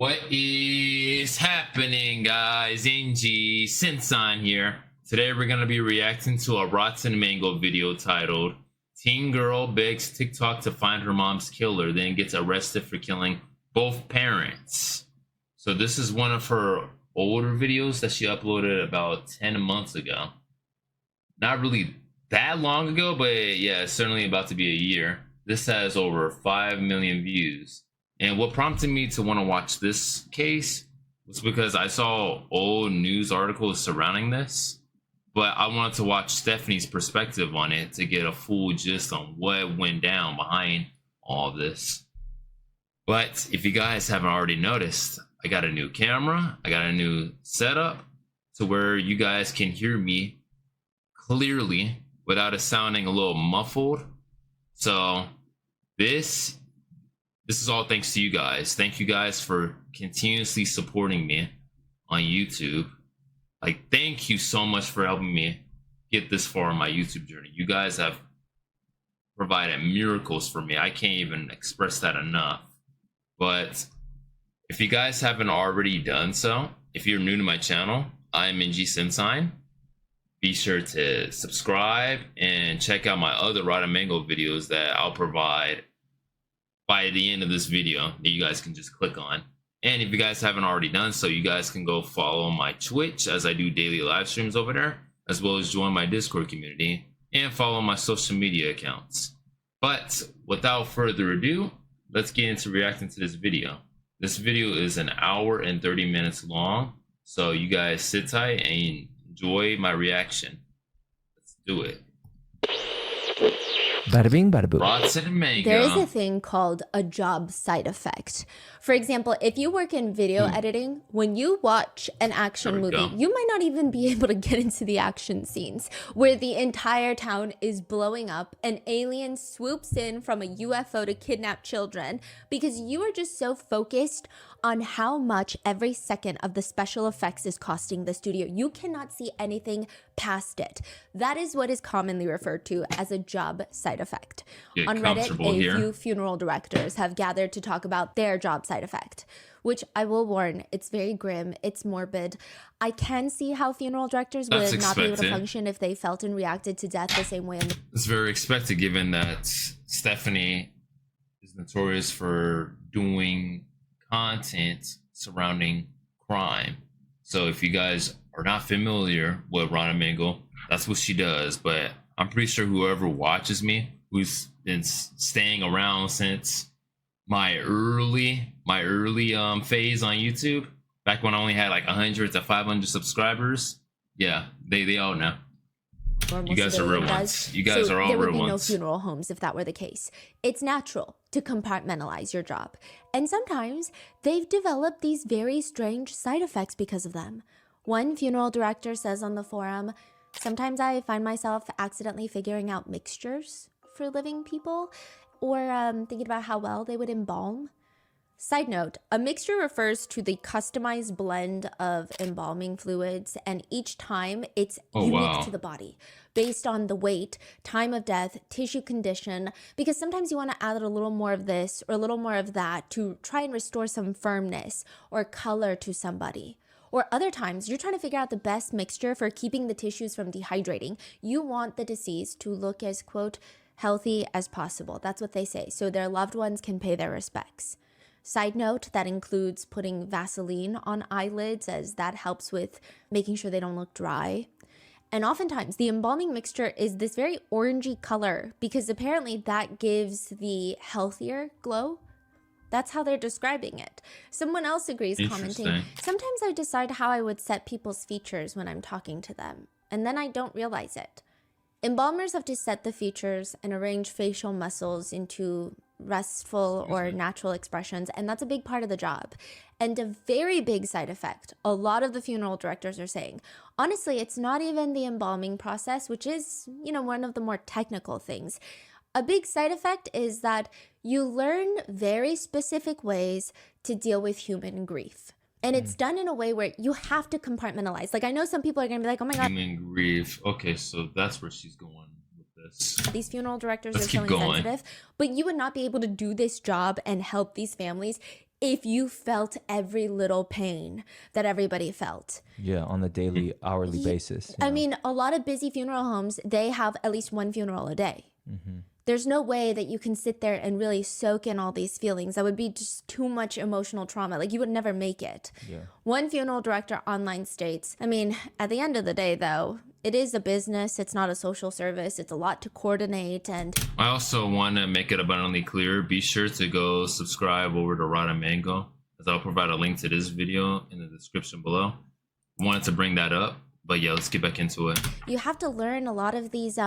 What is happening, guys? NG Sensan here. Today we're gonna be reacting to a Rotten Mango video titled "Teen Girl Begs TikTok to Find Her Mom's Killer, Then Gets Arrested for Killing Both Parents." So this is one of her older videos that she uploaded about 10 months ago. Not really that long ago, but yeah, it's certainly about to be a year. This has over 5 million views. And what prompted me to want to watch this case was because I saw old news articles surrounding this, but I wanted to watch Stephanie's perspective on it to get a full gist on what went down behind all this. But if you guys haven't already noticed, I got a new camera, I got a new setup to where you guys can hear me clearly without it sounding a little muffled. So this is all thanks to you guys. Thank you guys for continuously supporting me on YouTube. Like, thank you so much for helping me get this far in my YouTube journey. You guys have provided miracles for me. I can't even express that enough. But if you guys haven't already done so, if you're new to my channel, I'm NG Sensan. Be sure to subscribe and check out my other Rotten Mango videos that I'll provide by the end of this video that you guys can just click on. And if you guys haven't already done so, you guys can go follow my Twitch as I do daily live streams over there, as well as join my Discord community and follow my social media accounts. But without further ado, let's get into reacting to this video. This video is an hour and 30 minutes long, so you guys sit tight and enjoy my reaction. Let's do it. Bada bing, bada boom. Rotten Mango. There is a thing called a job side effect. For example, if you work in video editing, when you watch an action movie, you might not even be able to get into the action scenes where the entire town is blowing up, an alien swoops in from a UFO to kidnap children, because you are just so focused on how much every second of the special effects is costing the studio. You cannot see anything past it. That is what is commonly referred to as a job side effect. On Reddit, a few funeral directors have gathered to talk about their job side effect, which I will warn, it's very grim, it's morbid. I can see how funeral directors would not be able to function if they felt and reacted to death the same way. It's very expected, given that Stephanie is notorious for doing content surrounding crime. So if you guys are not familiar with Rotten Mango, that's what she does. But I'm pretty sure whoever watches me, who's been staying around since my early phase on YouTube, back when I only had like 100 to 500 subscribers, yeah, they all know. You guys are real ones. You guys are all real ones. There would be no funeral homes if that were the case. It's natural to compartmentalize your job. And sometimes they've developed these very strange side effects because of them. One funeral director says on the forum, "Sometimes I find myself accidentally figuring out mixtures for living people, or thinking about how well they would embalm." Side note, a mixture refers to the customized blend of embalming fluids, and each time it's unique to the body based on the weight, time of death, tissue condition, because sometimes you want to add a little more of this or a little more of that to try and restore some firmness or color to somebody. Or other times, you're trying to figure out the best mixture for keeping the tissues from dehydrating. You want the deceased to look as, quote, healthy as possible. That's what they say, so their loved ones can pay their respects. Side note, that includes putting Vaseline on eyelids, as that helps with making sure they don't look dry. And oftentimes, the embalming mixture is this very orangey color because apparently that gives the healthier glow. That's how they're describing it. Someone else agrees, commenting, "Sometimes I decide how I would set people's features when I'm talking to them, and then I don't realize it." Embalmers have to set the features and arrange facial muscles into restful or natural expressions, and that's a big part of the job. And a very big side effect, a lot of the funeral directors are saying, honestly, it's not even the embalming process, which is, one of the more technical things. A big side effect is that you learn very specific ways to deal with human grief. And it's done in a way where you have to compartmentalize. Like, I know some people are going to be like, "Oh my God." Human grief. Okay, so that's where she's going with this. These funeral directors are feeling sensitive, but you would not be able to do this job and help these families if you felt every little pain that everybody felt. Yeah, on a daily, hourly basis. I mean, a lot of busy funeral homes, they have at least one funeral a day. There's no way that you can sit there and really soak in all these feelings. That would be just too much emotional trauma. Like, you would never make it. Yeah. One funeral director online states, I mean, at the end of the day, though, it is a business. It's not a social service. It's a lot to coordinate. And I also want to make it abundantly clear. Be sure to go subscribe over to Rotten Mango, as I'll provide a link to this video in the description below. Wanted to bring that up. But yeah, let's get back into it. you have to learn a lot of these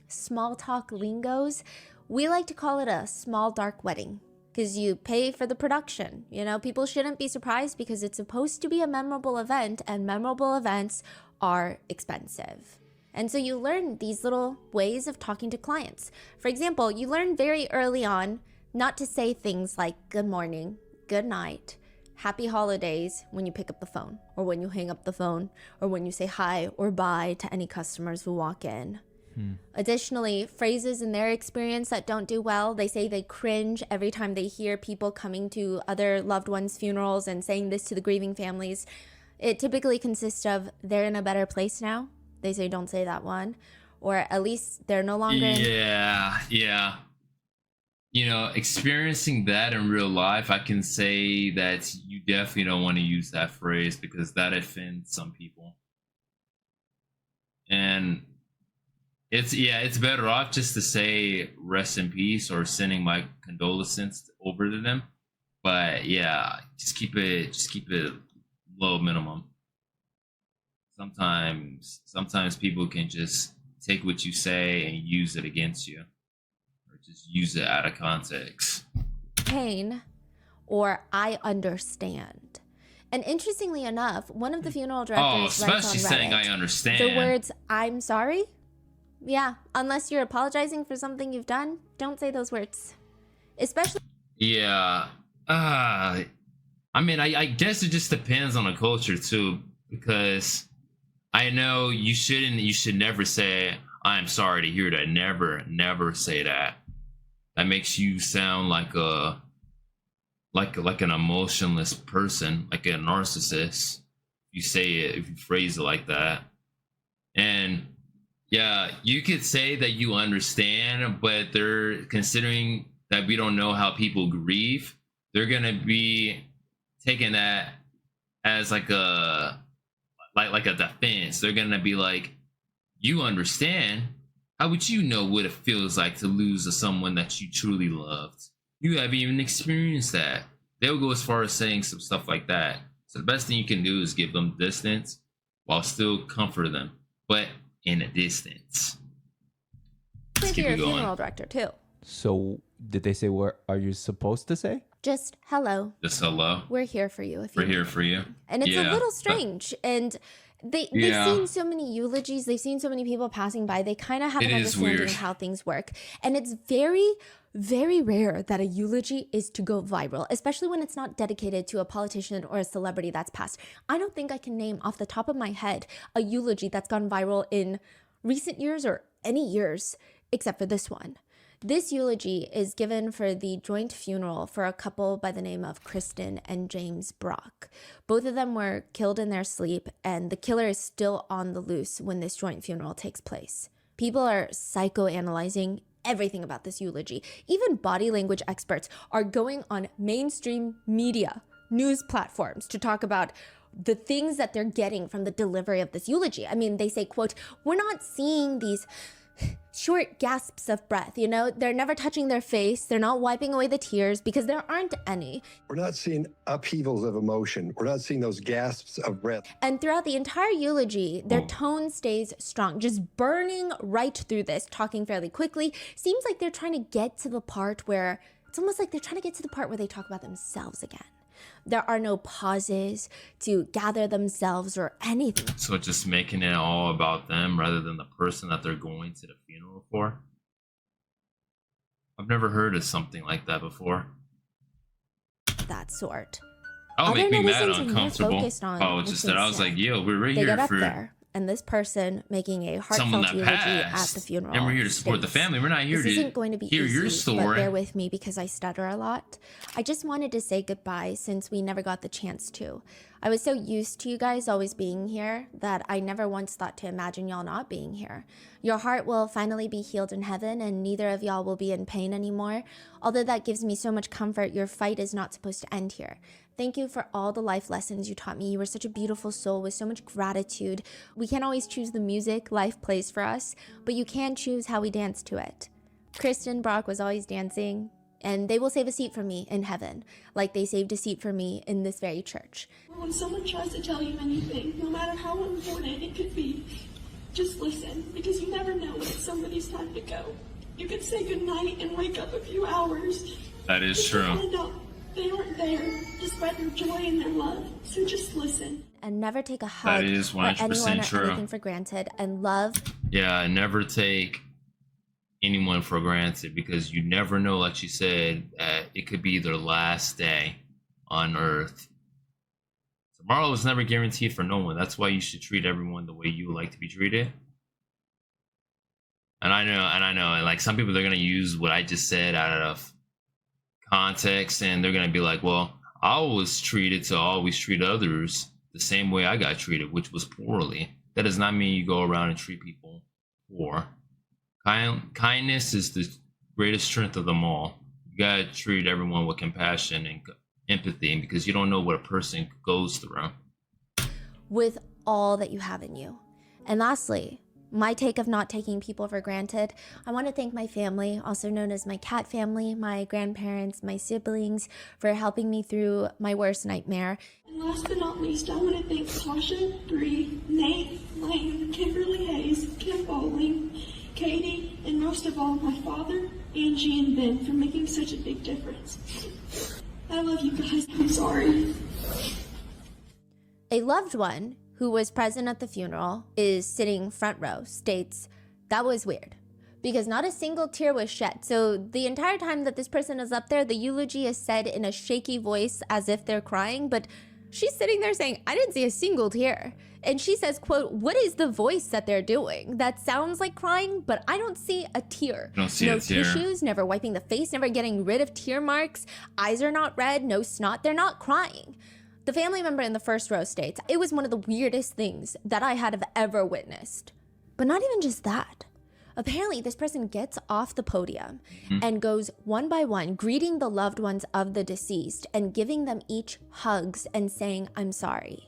small talk lingos. We like to call it a small dark wedding because you pay for the production. You know, people shouldn't be surprised because it's supposed to be a memorable event, and memorable events are expensive. And so you learn these little ways of talking to clients. For example, you learn very early on not to say things like good morning, good night, happy holidays when you pick up the phone, or when you hang up the phone, or when you say hi or bye to any customers who walk in. Additionally, phrases in their experience that don't do well, they say they cringe every time they hear people coming to other loved ones' funerals and saying this to the grieving families. It typically consists of, they're in a better place now. They say, don't say that one. Or at least they're no longer Yeah. You know, experiencing that in real life, I can say that you definitely don't want to use that phrase because that offends some people. And it's better off just to say rest in peace or sending my condolences over to them. But yeah, just keep it low minimum. Sometimes people can just take what you say and use it against you. Just use it out of context. pain, or I understand. And interestingly enough, one of the funeral directors writes on especially saying Reddit I understand. the words "I'm sorry." Yeah, unless you're apologizing for something you've done, don't say those words. Especially Yeah. I mean, I guess it just depends on the culture too, because I know you should never say I'm sorry to hear that. Never say that. That makes you sound like an emotionless person, like a narcissist. You say it, if you phrase it like that. And yeah, you could say that you understand, but they're considering that we don't know how people grieve. They're gonna be taking that as like a defense. They're gonna be like, you understand? How would you know what it feels like to lose someone that you truly loved? You haven't even experienced that. They'll go as far as saying some stuff like that. So the best thing you can do is give them distance while still comfort them, but in a distance. Let's if keep you're a it going. funeral director too. So did they say what are you supposed to say? Just hello. Just hello. We're here for you. If We're you here for you. And it's a Yeah. little strange. And they've Yeah. seen so many eulogies. They've seen so many people passing by. They kind of have an It is understanding weird. of how things work. And it's very, very rare that a eulogy is to go viral, especially when it's not dedicated to a politician or a celebrity that's passed. I don't think I can name off the top of my head a eulogy that's gone viral in recent years or any years, except for this one. This eulogy is given for the joint funeral for a couple by the name of Kristen and James Brock. Both of them were killed in their sleep, and the killer is still on the loose when this joint funeral takes place. People are psychoanalyzing everything about this eulogy. Even body language experts are going on mainstream media, news platforms to talk about the things that they're getting from the delivery of this eulogy. I mean, they say, quote, "We're not seeing these short gasps of breath, you know? They're never touching their face. They're not wiping away the tears because there aren't any." We're not seeing upheavals of emotion. We're not seeing those gasps of breath. And throughout the entire eulogy, their tone stays strong, just burning right through this, talking fairly quickly. Seems like they're trying to get to the part where, it's almost like they're trying to get to the part where they talk about themselves again. There are no pauses to gather themselves or anything. So just making it all about them rather than the person that they're going to the funeral for. I've never heard of something like that before. Of that sort. That'll Other make me mad netizens are more uncomfortable. focused on Oh, just that I was what's like, yo, we're right They here get up for there and this person making a Someone heartfelt that eulogy at passed. the funeral. And we're here to support the states, family. We're not here "This to isn't going to be hear easy, your but story. bear with me because I stutter a lot. I just wanted to say goodbye since we never got the chance to. I was so used to you guys always being here that I never once thought to imagine y'all not being here. Your heart will finally be healed in heaven, and neither of y'all will be in pain anymore. Although that gives me so much comfort, your fight is not supposed to end here. Thank you for all the life lessons you taught me. You were such a beautiful soul with so much gratitude. We can't always choose the music life plays for us, but you can choose how we dance to it. Kristen Brock was always dancing, and they will save a seat for me in heaven, like they saved a seat for me in this very church. When someone tries to tell you anything, no matter how important it could be, just listen, because you never know when it's somebody's time to go. You could say goodnight and wake up a few hours. That is Just true. find out they aren't there to spread their joy and their love, so just listen. And never take a hug That is or 100% anyone or true. anything for granted, and love Yeah, never take anyone for granted because you never know, like she said, it could be their last day on earth. Tomorrow is never guaranteed for no one. That's why you should treat everyone the way you would like to be treated. And I know, and like some people, they're gonna use what I just said out of context, and they're gonna be like, well, I was treated to always treat others the same way I got treated, which was poorly. That does not mean you go around and treat people poor. Kindness is the greatest strength of them all. You gotta treat everyone with compassion and empathy, because you don't know what a person goes through. with all that you have in you. And lastly, my take of not taking people for granted. I want to thank my family, also known as my cat family, my grandparents, my siblings, for helping me through my worst nightmare. And last but not least, I want to thank Tasha, Bree, Nate, Lane, Kimberly Hayes, Kim Bowling, Katie, and most of all, my father, Angie, and Ben for making such a big difference. I love you guys. I'm sorry. A loved one who was present at the funeral is sitting front row, states, "That was weird, because not a single tear was shed." So the entire time that this person is up there, the eulogy is said in a shaky voice as if they're crying, but she's sitting there saying, "I didn't see a single tear." And she says, quote, "What is the voice that they're doing? That sounds like crying, but I don't see a tear. Don't see no a tear. tissues, never wiping the face, never getting rid of tear marks. Eyes are not red, no snot. They're not crying." The family member in the first row states, "It was one of the weirdest things that I had ever witnessed." But not even just that. Apparently, this person gets off the podium and goes one by one, greeting the loved ones of the deceased and giving them each hugs and saying, "I'm sorry."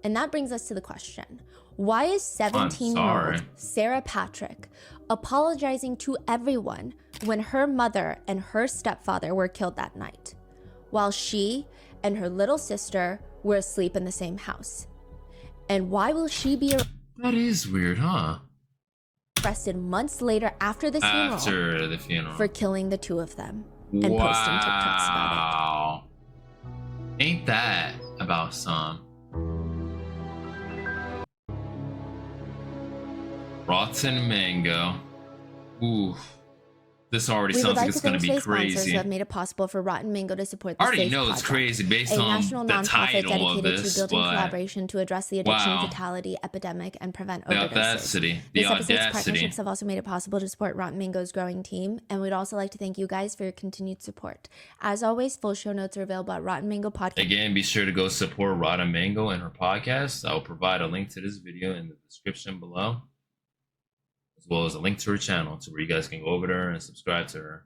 And that brings us to the question. Why is 17-year-old Sarah Patrick apologizing to everyone when her mother and her stepfather were killed that night, while she and her little sister were asleep in the same house? And why will she be That is weird, huh? arrested months later after the funeral After the funeral. for killing the two of them and posting TikToks about Wow. Ain't that about some? Rotten mango. Ooh. This already it? We would sounds like like it's to going thank to be today's sponsors crazy. who have made it possible for Rotten Mango to support the I already Safe know it's Project, crazy based a on national the nonprofit title of dedicated this, to building but collaboration to address the addiction, wow. fatality, epidemic, and prevent The overdoses. audacity. The This episode's audacity. partnerships have also made it possible to support Rotten Mango's growing team, and we'd also like to thank you guys for your continued support. As always, full show notes are available at Rotten Mango Podcast. Again, be sure to go support Rotten Mango and her podcast. I will provide a link to this video in the description below, as well as a link to her channel to where you guys can go over there and subscribe to her.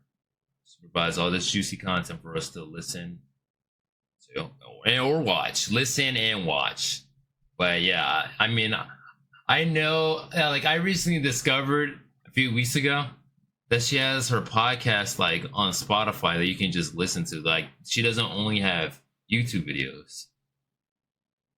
She provides all this juicy content for us to listen to or watch. Listen and watch. But yeah, I mean, I know, like, I recently discovered a few weeks ago that she has her podcast like on Spotify that you can just listen to. Like, she doesn't only have YouTube videos.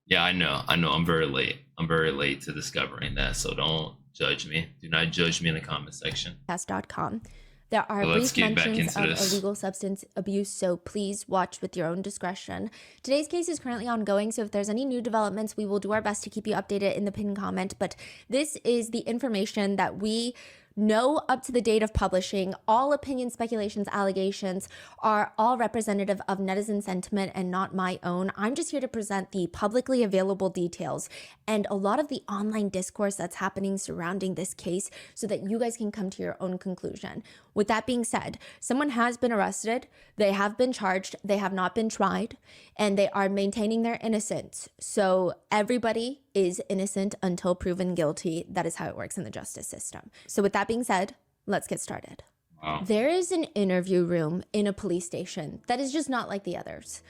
Yeah, I know. I'm very late. I'm very late to discovering that. So don't judge me. Do not judge me in the comment section. Podcast.com. There are Well, let's brief get back mentions into of this. illegal substance abuse, so please watch with your own discretion. Today's case is currently ongoing, so if there's any new developments, we will do our best to keep you updated in the pinned comment. But this is the information that we No, up to the date of publishing, all opinions, speculations, allegations are all representative of netizen sentiment and not my own. I'm just here to present the publicly available details and a lot of the online discourse that's happening surrounding this case so that you guys can come to your own conclusion. With that being said, someone has been arrested, they have been charged, they have not been tried, and they are maintaining their innocence. So everybody is innocent until proven guilty. That is how it works in the justice system. So with that being said, let's get started. Wow. There is an interview room in a police station that is just not like the others.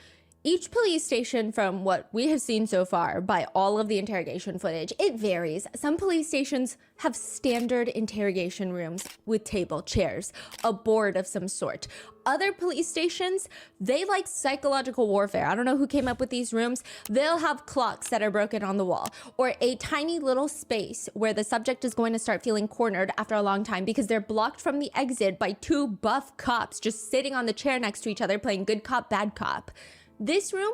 Each police station, from what we have seen so far by all of the interrogation footage, it varies. Some police stations have standard interrogation rooms with table, chairs, a board of some sort. Other police stations, they like psychological warfare. I don't know who came up with these rooms. They'll have clocks that are broken on the wall, or a tiny little space where the subject is going to start feeling cornered after a long time because they're blocked from the exit by two buff cops just sitting on the chair next to each other playing good cop, bad cop. This room,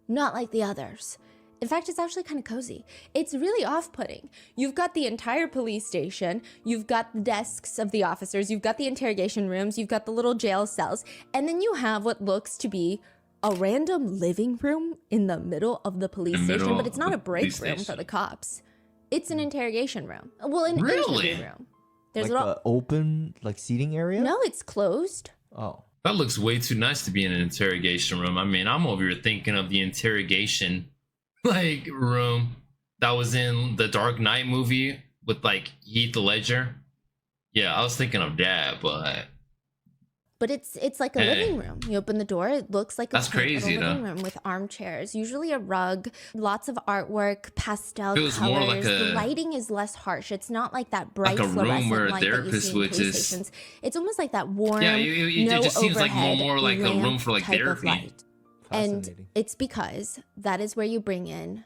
not like the others. In fact, it's actually kind of cozy. It's really off-putting. You've got the entire police station, you've got the desks of the officers, you've got the interrogation rooms, you've got the little jail cells, and then you have what looks to be a random living room in the middle of the police station, but it's not a break room for the cops. It's an interrogation room. Well, an interview room. There's like an open, like, seating area? No, it's closed. Oh. That looks way too nice to be in an interrogation room. I mean, I'm over here thinking of the interrogation like room that was in the Dark Knight movie with like Heath Ledger. Yeah, I was thinking of that, but it's like a living room. You open the door, it looks like a That's crazy, living room with armchairs, usually a rug, lots of artwork, pastel Feels colors. more like The a- lighting is less harsh. It's not like that bright like a room fluorescent where a light that you therapist see in would police just- stations. It's almost like that warm, yeah, it no just seems like overhead more like a room for like type of therapy. light. And Fascinating. it's because that is where you bring in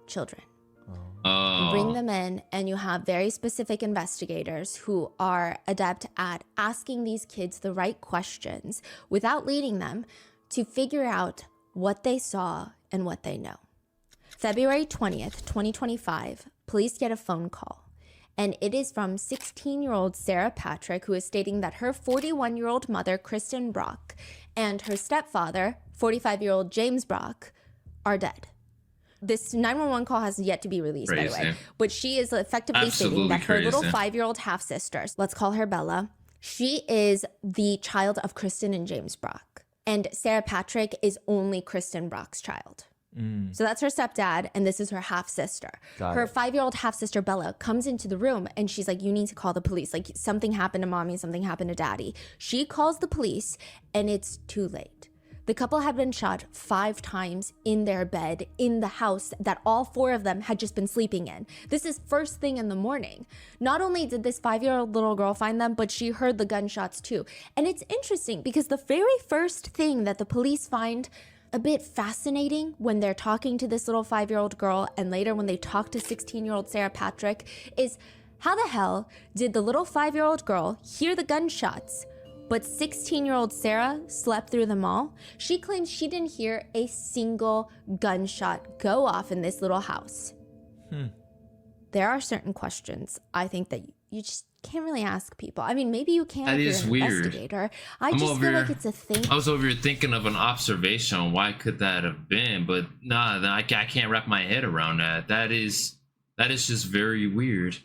children. You Oh, bring them in and you have very specific investigators who are adept at asking these kids the right questions without leading them to figure out what they saw and what they know. February 20th, 2025, police get a phone call. And it is from 16-year-old Sarah Patrick, who is stating that her 41-year-old mother, Kristen Brock, and her stepfather, 45-year-old James Brock, are dead. This 911 call has yet to be released, by the way. Crazy. But she is effectively stating Absolutely that her little crazy. 5-year-old half-sister, let's call her Bella, she is the child of Kristen and James Brock. And Sarah Patrick is only Kristen Brock's child. So that's her stepdad, and this is her half-sister. Got Her it. 5-year-old half-sister, Bella, comes into the room, and she's like, you need to call the police. Like, something happened to mommy, something happened to daddy. She calls the police, and it's too late. The couple had been shot 5 times in their bed in the house that all 4 of them had just been sleeping in. This is first thing in the morning. Not only did this 5-year-old little girl find them, but she heard the gunshots too. And it's interesting because the very first thing that the police find a bit fascinating when they're talking to this little 5-year-old girl and later when they talk to 16-year-old Sarah Patrick is how the hell did the little 5-year-old girl hear the gunshots, but 16-year-old Sarah slept through them all? She claims she didn't hear a single gunshot go off in this little house. There are certain questions I think that you just can't really ask people. I mean, maybe you can That if is you're an weird. investigator. I I'm just over feel like here- it's a thing. I was over here thinking of an observation on why could that have been, but nah, I can't wrap my head around that. That is just very weird.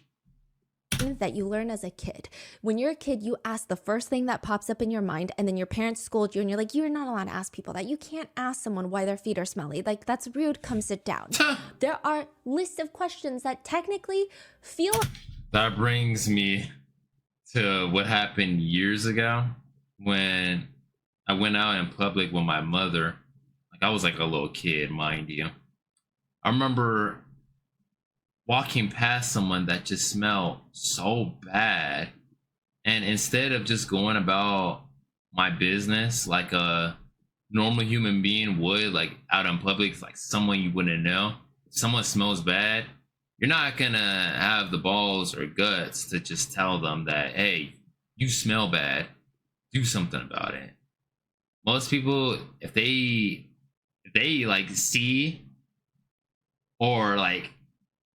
That you learn as a kid. When you're a kid, you ask the first thing that pops up in your mind, and then your parents scold you, and you're like, you're not allowed to ask people that. You can't ask someone why their feet are smelly. Like, that's rude. Come sit down. There are lists of questions that technically feel. That brings me to what happened years ago when I went out in public with my mother. Like, I was like a little kid, mind you. I remember walking past someone that just smelled so bad, and instead of just going about my business like a normal human being would, like out in public, like someone you wouldn't know, if someone smells bad, you're not gonna have the balls or guts to just tell them that, hey, you smell bad, do something about it. Most people, if they like see, or like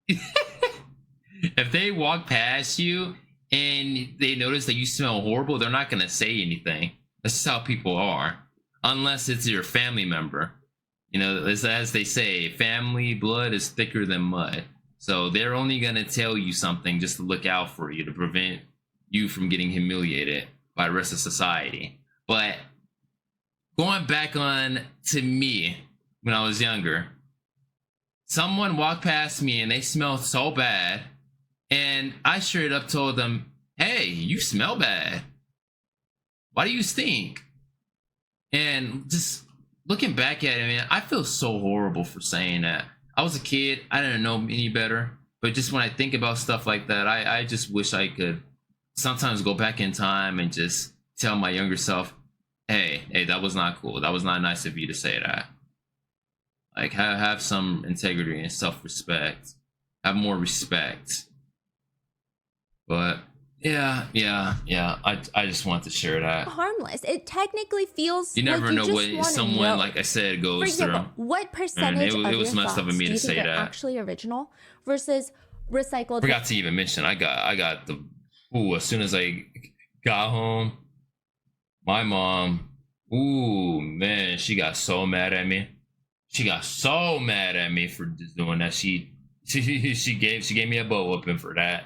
if they walk past you and they notice that you smell horrible, they're not gonna say anything. That's just how people are, unless it's your family member. You know, as they say, family blood is thicker than mud. So they're only gonna tell you something just to look out for you, to prevent you from getting humiliated by the rest of society. But going back on to me when I was younger, someone walked past me and they smelled so bad, and I straight up told them, "Hey, you smell bad. Why do you stink?" And just looking back at it, man, I feel so horrible for saying that. I was a kid, I didn't know any better, but just when I think about stuff like that, I just wish I could sometimes go back in time and just tell my younger self, hey, that was not cool. That was not nice of you to say that. Like, have some integrity and self-respect. Have more respect. But yeah. I just want to share that. Harmless. It technically feels. You never like know you what just someone, wanna know. like I said, For goes example, through. what percentage it of was your messed up thoughts of me do you to say think are that. actually original versus recycled? Forgot to even mention, I got the as soon as I got home, my mom, man, she got so mad at me. She got so mad at me for just doing that. She gave me a butt whooping for that.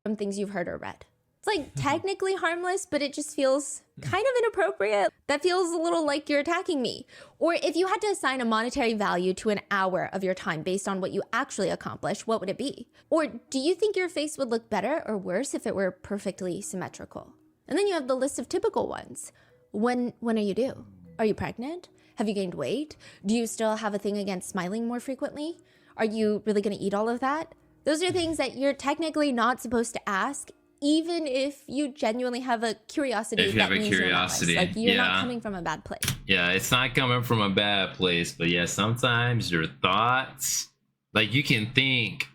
From things you've heard or read. It's like technically harmless, but it just feels kind of inappropriate. That feels a little like you're attacking me. Or if you had to assign a monetary value to an hour of your time based on what you actually accomplished, what would it be? Or do you think your face would look better or worse if it were perfectly symmetrical? And then you have the list of typical ones. When are you due? Are you pregnant? Have you gained weight? Do you still have a thing against smiling more frequently? Are you really going to eat all of that? Those are things that you're technically not supposed to ask, even if you genuinely have a curiosity. If you have a means you're curiosity, nice. Like, you're not yeah. coming from a bad place. Yeah, it's not coming from a bad place, but yeah, sometimes your thoughts, like, you can think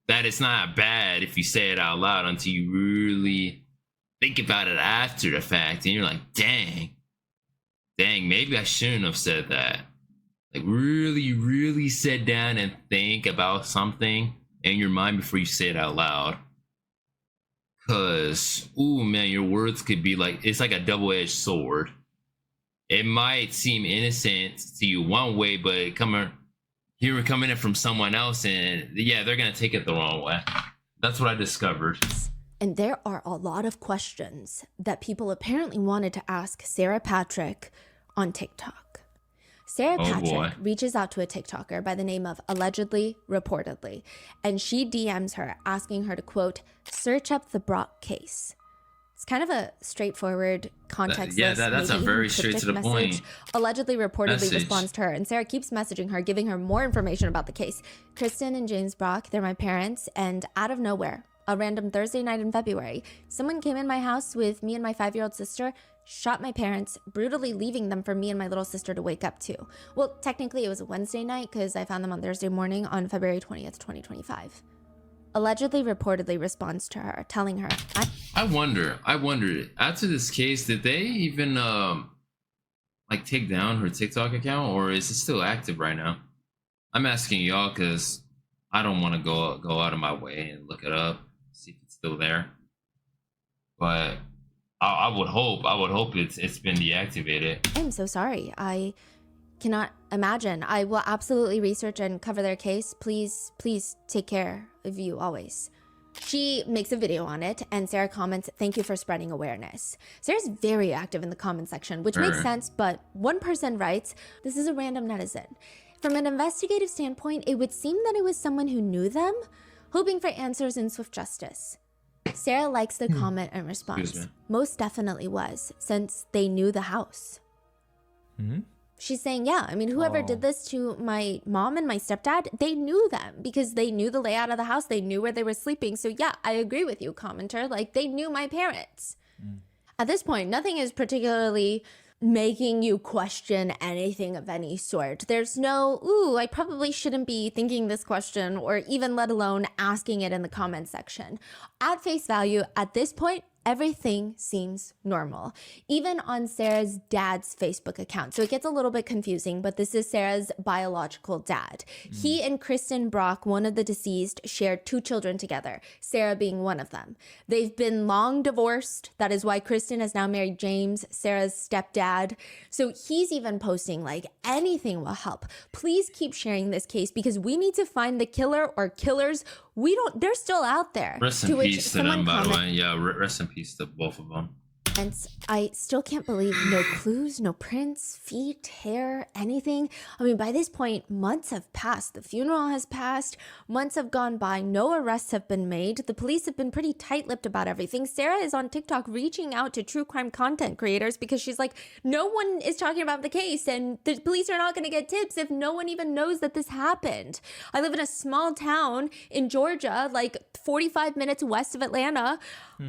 that it's not bad if you say it out loud until you really think about it after the fact, and you're like, dang, maybe I shouldn't have said that. Like, really sit down and think about something in your mind before you say it out loud. Cause, man, your words could be like, it's like a double-edged sword. It might seem innocent to you one way, but coming in from someone else, and yeah, they're gonna take it the wrong way. That's what I discovered. And there are a lot of questions that people apparently wanted to ask Sarah Patrick on TikTok. Sarah Patrick reaches out to a TikToker by the name of Allegedly Reportedly, and she DMs her asking her to, quote, search up the Brock case. It's kind of a straightforward, contextless, that's a maybe very even straight to the cryptic message. point Allegedly Reportedly message. responds to her, and Sarah keeps messaging her, giving her more information about the case. Kristen and James Brock, they're my parents, and out of nowhere, a random Thursday night in February, someone came in my house with me and my 5-year-old sister, shot my parents, brutally leaving them for me and my little sister to wake up to. Well, technically it was a Wednesday night because I found them on Thursday morning on February 20th, 2025. Allegedly Reportedly responds to her, telling her, I wonder, after this case, did they even like take down her TikTok account, or is it still active right now? I'm asking y'all because I don't want to go out of my way and look it up, see if it's still there. But I would hope it's been deactivated. I'm so sorry. I cannot imagine. I will absolutely research and cover their case. Please take care of you always. She makes a video on it, and Sarah comments, thank you for spreading awareness. Sarah's very active in the comment section, which makes sense, but one person writes, this is a random netizen. From an investigative standpoint, it would seem that it was someone who knew them, hoping for answers in swift justice. Sarah likes the comment and responds, most definitely was, since they knew the house. She's saying, yeah, I mean, whoever did this to my mom and my stepdad, they knew them because they knew the layout of the house. They knew where they were sleeping. So yeah, I agree with you, commenter. Like, they knew my parents. At this point, nothing is particularly making you question anything of any sort. There's no, I probably shouldn't be thinking this question, or even let alone asking it in the comment section. At face value, at this point, everything seems normal, even on Sarah's dad's Facebook account. So it gets a little bit confusing, but this is Sarah's biological dad. He and Kristen Brock, one of the deceased, shared 2 children together, Sarah being one of them. They've been long divorced. That is why Kristen has now married James, Sarah's stepdad. So he's even posting like anything will help. Please keep sharing this case because we need to find the killer or killers. They're still out there. Rest in peace to them, by the way. Yeah, rest in peace to both of them. And I still can't believe no clues, no prints, feet, hair, anything. I mean, by this point, months have passed. The funeral has passed. Months have gone by. No arrests have been made. The police have been pretty tight-lipped about everything. Sarah is on TikTok reaching out to true crime content creators because she's like, no one is talking about the case and the police are not going to get tips if no one even knows that this happened. I live in a small town in Georgia, like 45 minutes west of Atlanta.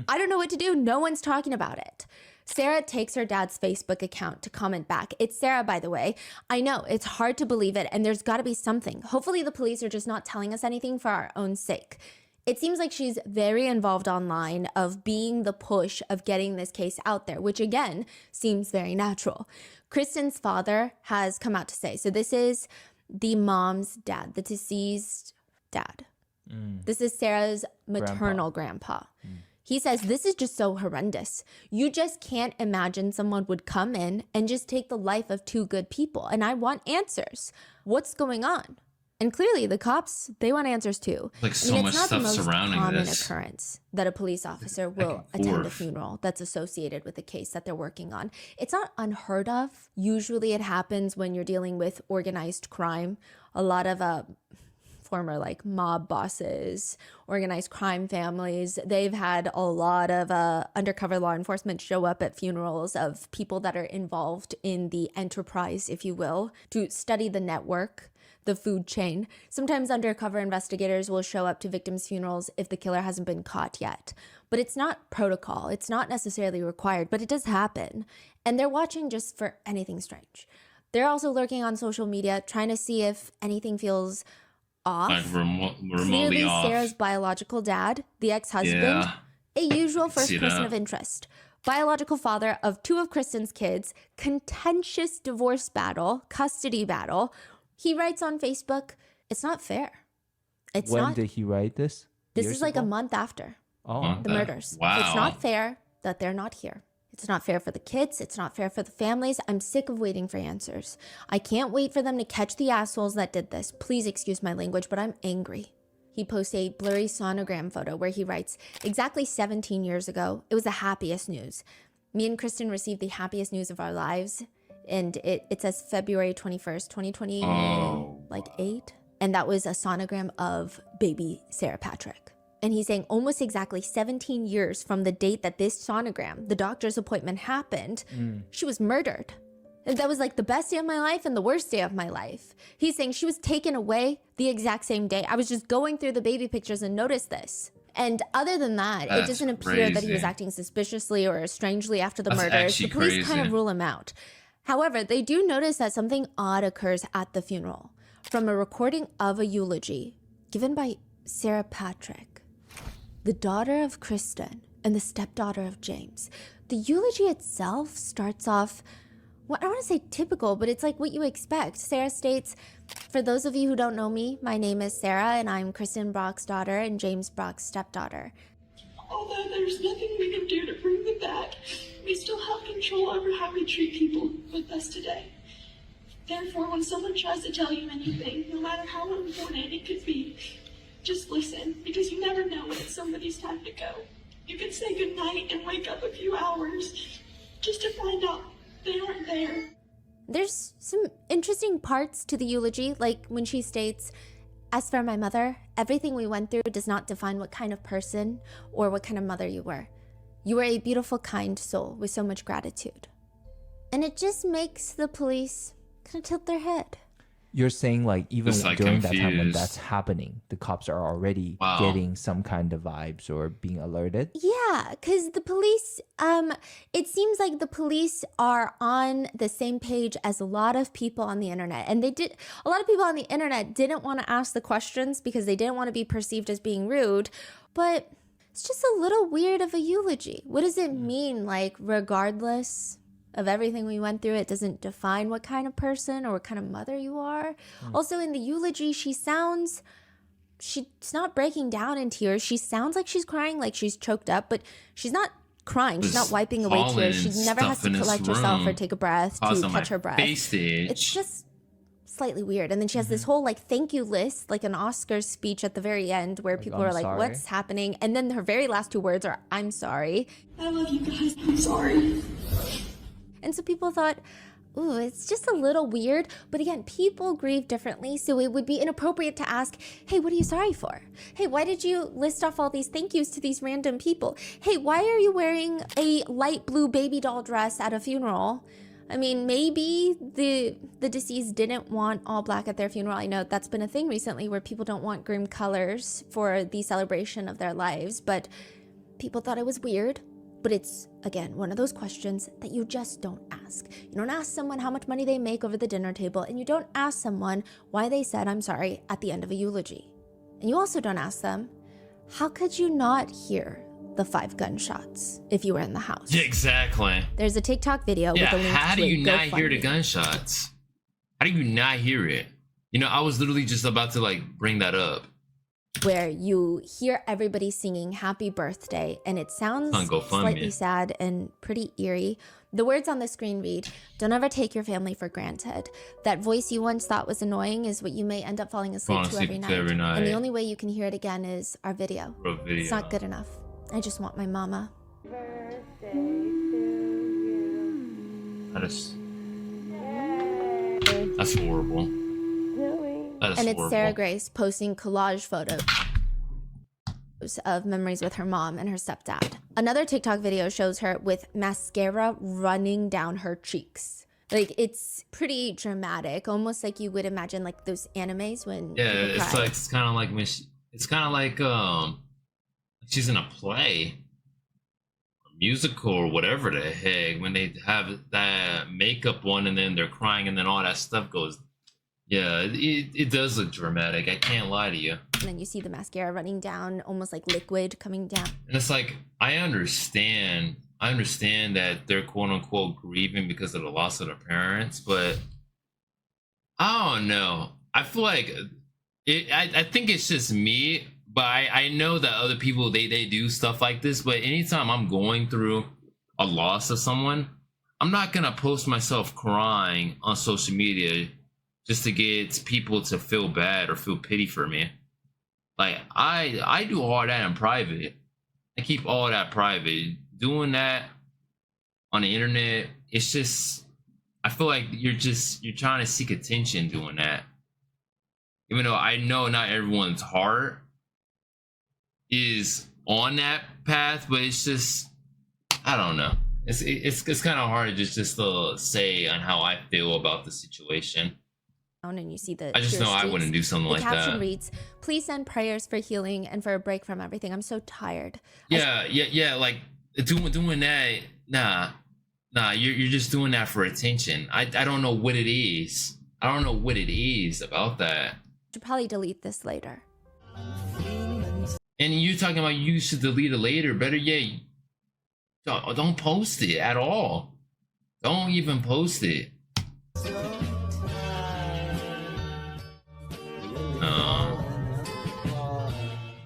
I don't know what to do. No one's talking about it. Sarah takes her dad's Facebook account to comment back. It's Sarah, by the way. I know it's hard to believe it, and there's got to be something. Hopefully the police are just not telling us anything for our own sake. It seems like she's very involved online of being the push of getting this case out there, which again seems very natural. Kristen's father has come out to say, so this is the mom's dad, the deceased dad. This is Sarah's maternal grandpa. He says, this is just so horrendous. You just can't imagine someone would come in and just take the life of 2 good people. And I want answers. What's going on? And clearly the cops, they want answers too. Like so much stuff surrounding common this. Occurrence that a police officer will attend a funeral that's associated with the case that they're working on. It's not unheard of. Usually it happens when you're dealing with organized crime. A lot of former like mob bosses, organized crime families, they've had a lot of undercover law enforcement show up at funerals of people that are involved in the enterprise, if you will, to study the network, the food chain. Sometimes undercover investigators will show up to victims' funerals if the killer hasn't been caught yet. But it's not protocol. It's not necessarily required, but it does happen. And they're watching just for anything strange. They're also lurking on social media, trying to see if anything feels off. Like remotely Clearly, off. Sarah's biological dad, the ex-husband, Yeah. a usual first see person that. of interest. Biological father of 2 of Kristen's kids, contentious divorce battle, custody battle. He writes on Facebook, it's not fair. It's When not. did he write this? This Years is like a ago? month after Oh, the murders. Wow. It's not fair that they're not here. It's not fair for the kids. It's not fair for the families. I'm sick of waiting for answers. I can't wait for them to catch the assholes that did this. Please excuse my language, but I'm angry. He posts a blurry sonogram photo where he writes, exactly 17 years ago, it was the happiest news. Me and Kristen received the happiest news of our lives. And it says February 21st, 2020, like 8. And that was a sonogram of baby Sarah Patrick. And he's saying almost exactly 17 years from the date that this sonogram, the doctor's appointment happened, she was murdered. And that was like the best day of my life and the worst day of my life. He's saying she was taken away the exact same day. I was just going through the baby pictures and noticed this. And other than that, it That's doesn't appear that he was crazy. acting suspiciously or strangely after the That's murders. actually The police kind of crazy. rule him out. However, they do notice that something odd occurs at the funeral from a recording of a eulogy given by Sarah Patrick, the daughter of Kristen and the stepdaughter of James. The eulogy itself starts off, well, I don't want to say typical, but it's like what you expect. Sarah states, for those of you who don't know me, my name is Sarah and I'm Kristen Brock's daughter and James Brock's stepdaughter. Although there's nothing we can do to bring them back, we still have control over how we treat people with us today. Therefore, when someone tries to tell you anything, no matter how important it could be, just listen, because you never know when it's somebody's time to go. You could say goodnight and wake up a few hours just to find out they aren't there. There's some interesting parts to the eulogy, like when she states, as for my mother, everything we went through does not define what kind of person or what kind of mother you were. You were a beautiful, kind soul with so much gratitude. And it just makes the police kind of tilt their head. You're saying like even Just, like, during that time when confused. that's happening, the cops are already Wow. getting some kind of vibes or being alerted? Yeah, because the police, it seems like the police are on the same page as a lot of people on the internet. And a lot of people on the internet didn't want to ask the questions because they didn't want to be perceived as being rude. But it's just a little weird of a eulogy. What does it mean? Like, regardless of everything we went through, it doesn't define what kind of person or what kind of mother you are. Also, in the eulogy, she's not breaking down in tears. She sounds like she's crying, like she's choked up, but she's not crying. She's not wiping away tears. She never has to collect herself or take a breath to catch her breath. It's just slightly weird. And then she has this whole like thank you list, like an Oscars speech at the very end where people are like, sorry. what's happening? And then her very last 2 words are, I'm sorry. I love you guys. I'm sorry. And so people thought, ooh, it's just a little weird. But again, people grieve differently. So it would be inappropriate to ask, hey, what are you sorry for? Hey, why did you list off all these thank yous to these random people? Hey, why are you wearing a light blue baby doll dress at a funeral? I mean, maybe the deceased didn't want all black at their funeral. I know that's been a thing recently where people don't want grim colors for the celebration of their lives, but people thought it was weird. But it's, again, one of those questions that you just don't ask. You don't ask someone how much money they make over the dinner table, and you don't ask someone why they said I'm sorry at the end of a eulogy. And you also don't ask them, how could you not hear the 5 gunshots if you were in the house? Yeah, exactly. There's a TikTok video with a link how to do a you not hear the GoFundMe. gunshots? How do you not hear it? You know, I was literally just about to like bring that up. Where you hear everybody singing happy birthday, and it sounds On GoFundMe. slightly sad and pretty eerie. The words on the screen read, don't ever take your family for granted. That voice you once thought was annoying is what you may end up falling asleep to every night. And the only way you can hear it again is our video. It's not good enough. I just want my mama. That's horrible. That is And it's horrible. Sarah Grace posting collage photos of memories with her mom and her stepdad. Another TikTok video shows her with mascara running down her cheeks. Like, it's pretty dramatic, almost like you would imagine like those animes when Yeah, people it's cry. like it's kind of like she's in a play, or musical, or whatever the heck, when they have that makeup one and then they're crying and then all that stuff goes. Yeah, it does look dramatic. I can't lie to you. And then you see the mascara running down, almost like liquid coming down. And it's like, I understand that they're quote unquote grieving because of the loss of their parents, but I don't know. I feel like I think it's just me, but I know that other people they do stuff like this. But anytime I'm going through a loss of someone, I'm not gonna post myself crying on social media just to get people to feel bad or feel pity for me. Like, I do all that in private. I keep all that private. Doing that on the internet, it's just, I feel like you're trying to seek attention doing that. Even though I know not everyone's heart is on that path, but it's just, I don't know. It's kind of hard to just to say on how I feel about the situation. And you see the I just tear know I streaks. wouldn't do something like The caption that. reads, please send prayers for healing and for a break from everything. I'm so tired. Yeah. Like doing that. Nah. You're just doing that for attention. I don't know what it is. I don't know what it is about that. Should probably delete this later. And you're talking about you should delete it later. Better yet, don't post it at all. Don't even post it.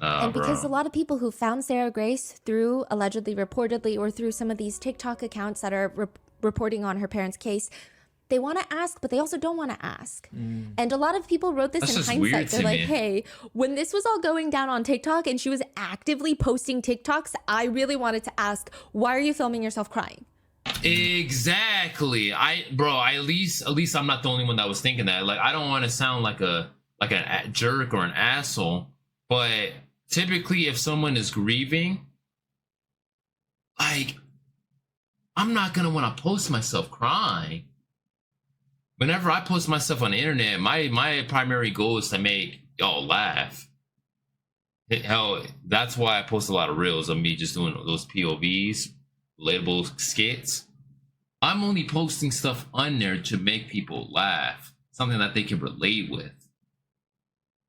And because bro. a lot of people who found Sarah Grace through allegedly, reportedly, or through some of these TikTok accounts that are reporting on her parents' case, they want to ask, but they also don't want to ask. And a lot of people wrote this That's in just hindsight. weird They're to like, me. hey, when this was all going down on TikTok and she was actively posting TikToks, I really wanted to ask, why are you filming yourself crying? Exactly. At least I'm not the only one that was thinking that. Like, I don't want to sound like a jerk or an asshole, but typically if someone is grieving, like, I'm not gonna want to post myself crying. Whenever I post myself on the internet, my primary goal is to make y'all laugh. Hell, that's why I post a lot of reels of me just doing those POVs, relatable skits. I'm only posting stuff on there to make people laugh, something that they can relate with.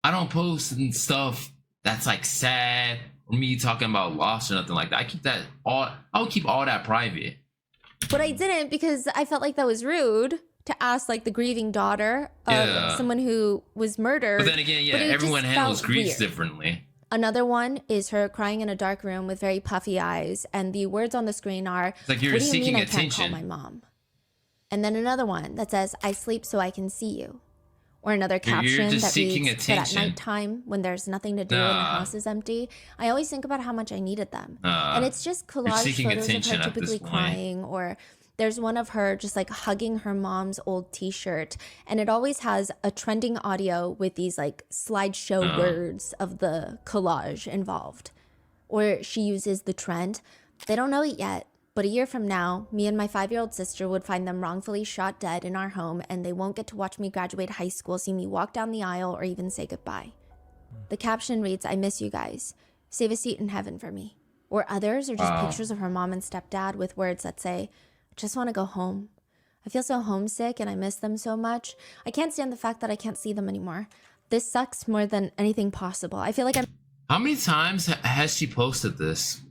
I don't post stuff that's like sad or me talking about loss or nothing like that. I would keep all that private. But I didn't because I felt like that was rude to ask like the grieving daughter of someone who was murdered. But then again, yeah, But it everyone just handles felt griefs weird. differently. Another one is her crying in a dark room with very puffy eyes, and the words on the screen are, It's like you're "What do you seeking mean I can't attention. call my mom?" And then another one that says, "I sleep so I can see you." Or another You're caption just that seeking reads that at attention. nighttime when there's nothing to do and the Nah. house is empty, I always think about how much I needed them. Nah. And it's just collage seeking photos of attention her at this typically point. crying, or there's one of her just like hugging her mom's old t-shirt, and it always has a trending audio with these like slideshow words of the collage involved. Or she uses the trend. They don't know it yet, but a year from now, me and my 5-year-old sister would find them wrongfully shot dead in our home, and they won't get to watch me graduate high school, see me walk down the aisle, or even say goodbye. The caption reads, "I miss you guys. Save a seat in heaven for me." Or others are just Wow. pictures of her mom and stepdad with words that say, "I just want to go home. I feel so homesick and I miss them so much. I can't stand the fact that I can't see them anymore. This sucks more than anything possible. I feel like I'm How many times has she posted this?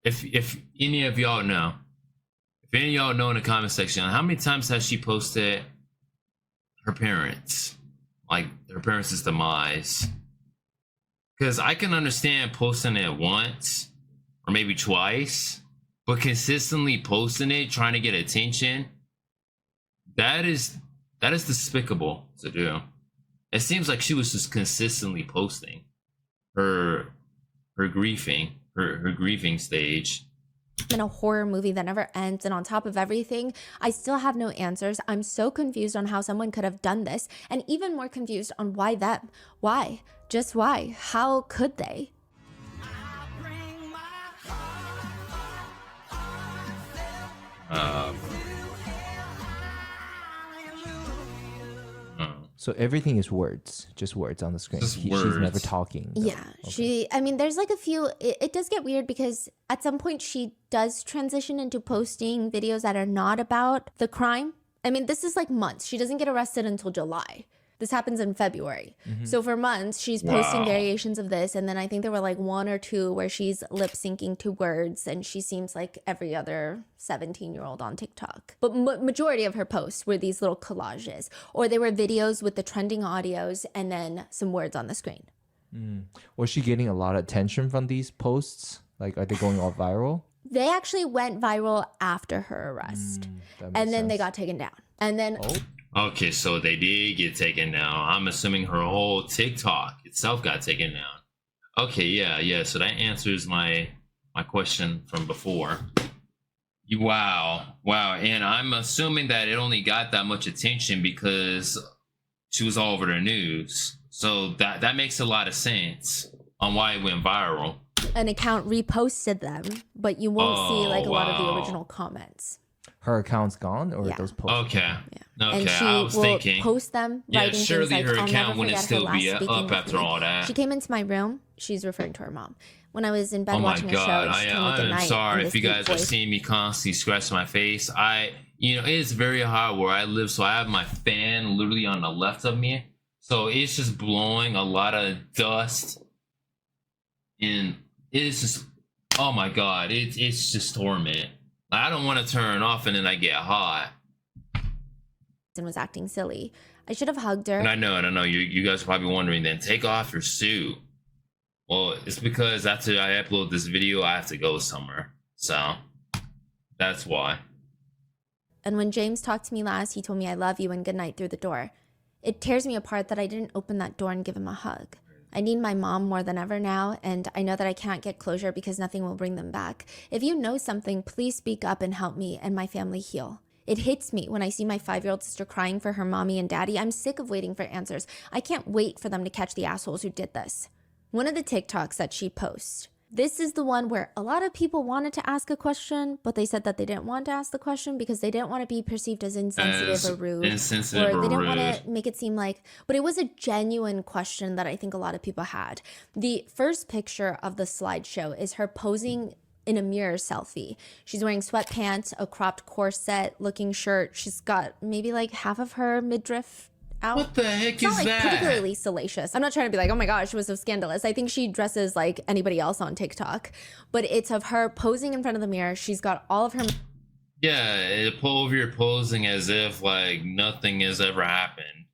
If any of y'all know, if any of y'all know in the comment section, how many times has she posted her parents, like her parents' demise? Because I can understand posting it once or maybe twice, but consistently posting it, trying to get attention, that is despicable to do. It seems like she was just consistently posting her grieving stage. in a horror movie that never ends, and on top of everything, I still have no answers. I'm so confused on how someone could have done this, and even more confused on why them. Why? Just why? How could they? So everything is words, just words on the screen. Just She's never words. talking. though. Yeah, I mean, there's like a few, it does get weird because at some point she does transition into posting videos that are not about the crime. I mean, this is like months. She doesn't get arrested until July. This happens in February. So for months, she's posting Wow. variations of this. And then I think there were like one or two where she's lip syncing to words, and she seems like every other 17-year-old on TikTok. But majority of her posts were these little collages, or they were videos with the trending audios and then some words on the screen. Was she getting a lot of attention from these posts? Like, are they going all viral? They actually went viral after her arrest. That makes And then they sense. got taken down. And then Okay, so they did get taken down. I'm assuming her whole TikTok itself got taken down. Okay, yeah. So that answers my question from before. Wow. And I'm assuming that it only got that much attention because she was all over the news. So that makes a lot of sense on why it went viral. an account reposted them, but you won't see like a lot of the wow. original comments. Her account's gone, or Yeah. those posts? Okay. Okay, And she I was will thinking. post them, Yeah, writing surely things like, her "I'll account never wouldn't forget still her be last speaking up with after me." all that. She came into my room. She's referring to her mom. When I was in bed Oh my watching a show, god! she told me good I'm night. sorry in if this you deep guys are voice. seeing me constantly scratch my face. It's very hot where I live, so I have my fan literally on the left of me, so it's just blowing a lot of dust, and it's just, oh my god, it's just torment. I don't want to turn off, and then I get hot. And was acting silly. I should have hugged her. And I know. You guys are probably wondering, then take off your suit. Well, it's because after I upload this video, I have to go somewhere. So that's why. And when James talked to me last, he told me I love you and good night through the door. It tears me apart that I didn't open that door and give him a hug. I need my mom more than ever now, and I know that I can't get closure because nothing will bring them back. If you know something, please speak up and help me and my family heal. It hits me when I see my 5-year-old sister crying for her mommy and daddy. I'm sick of waiting for answers. I can't wait for them to catch the assholes who did this. One of the TikToks that she posts, this is the one where a lot of people wanted to ask a question, but they said that they didn't want to ask the question because they didn't want to be perceived as insensitive As or rude. insensitive or they or didn't want rude. to make it seem like, but it was a genuine question that I think a lot of people had. The first picture of the slideshow is her posing in a mirror selfie. She's wearing sweatpants, a cropped corset looking shirt. She's got maybe like half of her midriff out. What the heck It's not is like that? particularly salacious. I'm not trying to be like, oh my gosh, it was so scandalous. I think she dresses like anybody else on TikTok, but it's of her posing in front of the mirror. She's got all of her Yeah, over you're posing as if like nothing has ever happened,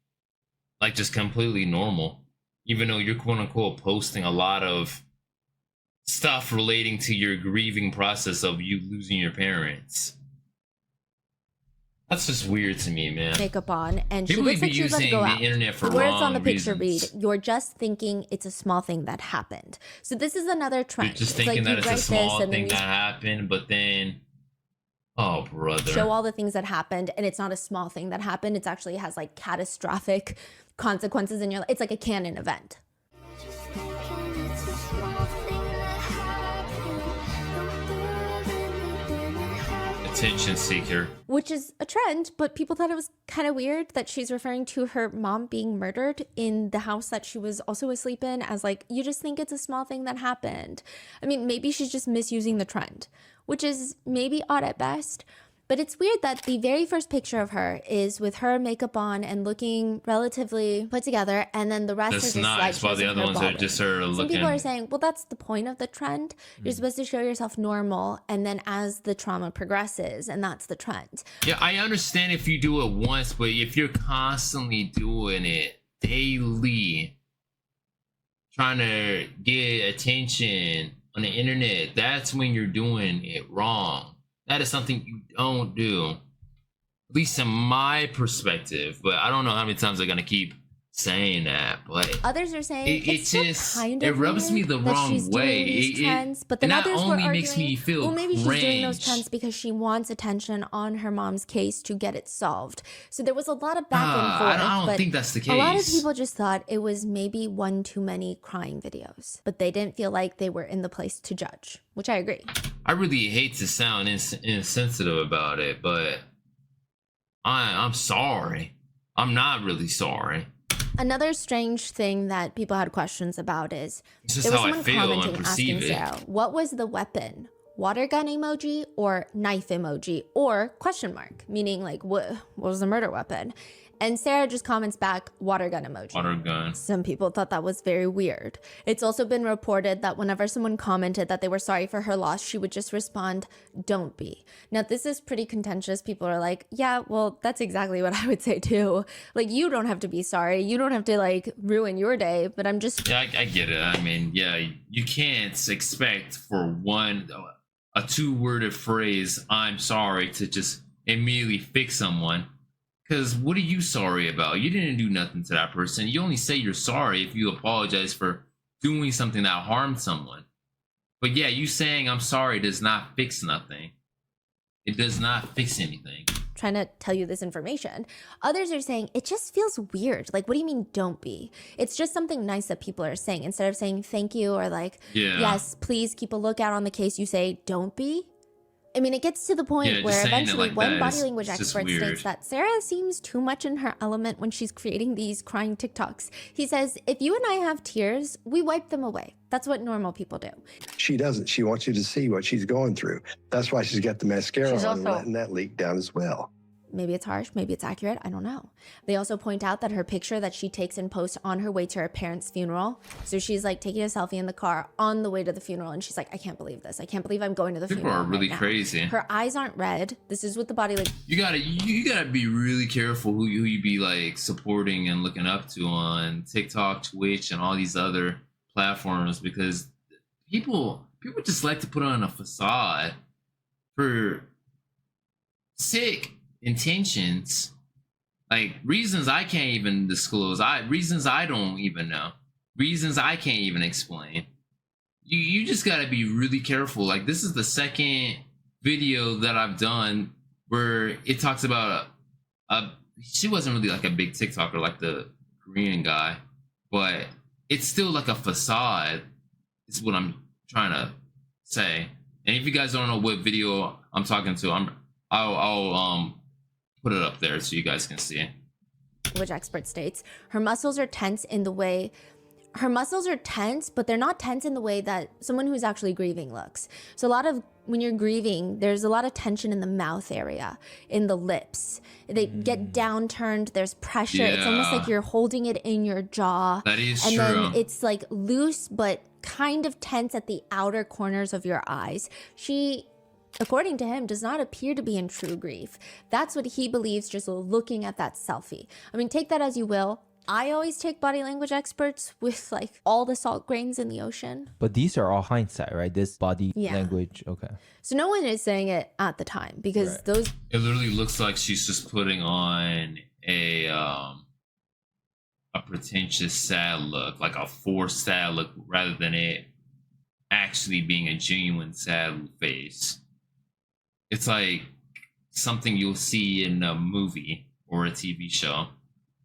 like just completely normal, even though you're quote unquote posting a lot of stuff relating to your grieving process of you losing your parents. That's just weird to me, man. makeup on, and she People looks be like she's about to using go the out. internet for The words on the wrong picture reasons. read, "You're just thinking it's a small thing that happened." So this is another trend. You're just It's thinking like that you it's a write this small and then thing you that happened, but then, oh brother, show all the things that happened, and it's not a small thing that happened. It actually has like catastrophic consequences in your life. It's like a canon event. attention seeker. Which is a trend, but people thought it was kind of weird that she's referring to her mom being murdered in the house that she was also asleep in as like, you just think it's a small thing that happened. I mean, maybe she's just misusing the trend, which is maybe odd at best. But it's weird that the very first picture of her is with her makeup on and looking relatively put together, and then the rest That's are just nice, while slideshows the of other her ones are balding. just her Some looking. people are saying, well, that's the point of the trend. You're supposed to show yourself normal, and then as the trauma progresses, and that's the trend. Yeah, I understand if you do it once, but if you're constantly doing it daily, trying to get attention on the internet, that's when you're doing it wrong. That is something you don't do. At least in my perspective, but I don't know how many times they're gonna keep saying that. But Others are saying It it's still just- kind it of rubs me weird the that wrong she's doing way. these It- trends, but then it not others were only arguing, makes me feel well, maybe she's doing those cringe. trends because she wants attention on her mom's case to get it solved. So there was a lot of back and forth. I don't but think that's the case. a lot of people just thought it was maybe one too many crying videos, but they didn't feel like they were in the place to judge, which I agree. I really hate to sound insensitive about it, but I'm sorry. I'm not really sorry. Another strange thing that people had questions about is It's just there was how I someone feel and commenting asking perceive it. Sarah, what was the weapon? Water gun emoji or knife emoji or question mark, meaning like what was the murder weapon? And Sarah just comments back, water gun emoji. Water gun. Some people thought that was very weird. It's also been reported that whenever someone commented that they were sorry for her loss, she would just respond, don't be. Now, this is pretty contentious. People are like, yeah, well, that's exactly what I would say too. Like, you don't have to be sorry. You don't have to like ruin your day, but I'm just Yeah, I get it. I mean, yeah, you can't expect for a two-worded phrase, I'm sorry, to just immediately fix someone. Because what are you sorry about? You didn't do nothing to that person. You only say you're sorry if you apologize for doing something that harmed someone. But yeah, you saying I'm sorry does not fix nothing. It does not fix anything. trying to tell you this information. Others are saying it just feels weird. Like, what do you mean don't be? It's just something nice that people are saying. Instead of saying thank you or like, Yeah. yes, please keep a lookout on the case, you say don't be. I mean, it gets to the point Yeah, just where saying it eventually like one that body is language just expert weird. states that Sarah seems too much in her element when she's creating these crying TikToks. He says, if you and I have tears, we wipe them away. That's what normal people do. She doesn't. She wants you to see what she's going through. That's why she's got the mascara She's on and also- letting that leak down as well. Maybe it's harsh, maybe it's accurate, I don't know. They also point out that her picture that she takes and posts on her way to her parents' funeral. So she's like taking a selfie in the car on the way to the funeral, and she's like, I can't believe this. I can't believe I'm going to the People funeral. are really right now." crazy. Her eyes aren't red. This is what the body like. You gotta be really careful who you be like supporting and looking up to on TikTok, Twitch, and all these other platforms, because people just like to put on a facade for sick intentions, like reasons I can't even disclose, reasons I don't even know, reasons I can't even explain. You just gotta be really careful. Like, this is the second video that I've done where it talks about she wasn't really like a big TikToker like the Korean guy, but it's still like a facade is what I'm trying to say. And if you guys don't know what video I'm talking to, I'll put it up there so you guys can see it. Which expert states her muscles are tense in the way her muscles are tense, but they're not tense in the way that someone who's actually grieving looks. So a lot of when you're grieving, there's a lot of tension in the mouth area, in the lips. They get downturned, there's pressure. It's almost like you're holding it in your jaw. That is and true. then it's like loose, but kind of tense at the outer corners of your eyes. She, according to him, does not appear to be in true grief. That's what he believes just looking at that selfie. I mean, take that as you will. I always take body language experts with like all the salt grains in the ocean. But these are all hindsight, right? This body Yeah. language. Okay. So no one is saying it at the time because Right. those It literally looks like she's just putting on a pretentious sad look, like a forced sad look, rather than it actually being a genuine sad face. It's like something you'll see in a movie or a TV show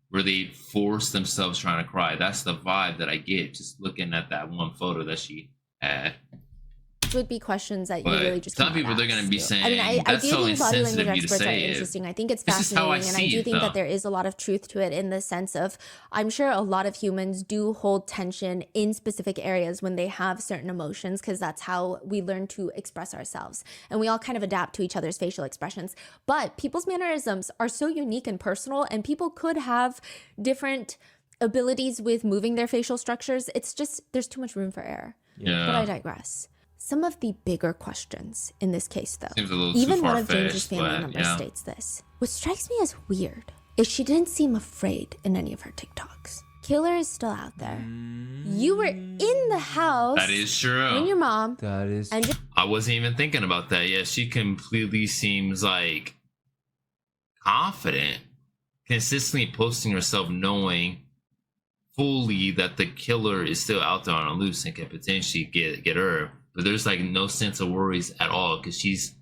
where they force themselves trying to cry. That's the vibe that I get just looking at that one photo that she had. would be questions that you But really just some cannot people, they're going to be ask. saying, I mean, I that's do so think body insensitive language of you to experts are say it. interesting. I think it's This is how I fascinating, and I see do it, think though. that there is a lot of truth to it in the sense of I'm sure a lot of humans do hold tension in specific areas when they have certain emotions because that's how we learn to express ourselves. And we all kind of adapt to each other's facial expressions. But people's mannerisms are so unique and personal, and people could have different abilities with moving their facial structures. It's just there's too much room for error. Yeah. But I digress. Some of the bigger questions in this case, though, Seems a little too even one of far-fetched, James's family but, members yeah. states this. What strikes me as weird is she didn't seem afraid in any of her TikToks. Killer is still out there. You were in the house That is true. when your mom That is. and I wasn't even thinking about that. Yeah, she completely seems like confident, consistently posting herself knowing fully that the killer is still out there on a loose and can potentially get her. But there's like no sense of worries at all because she's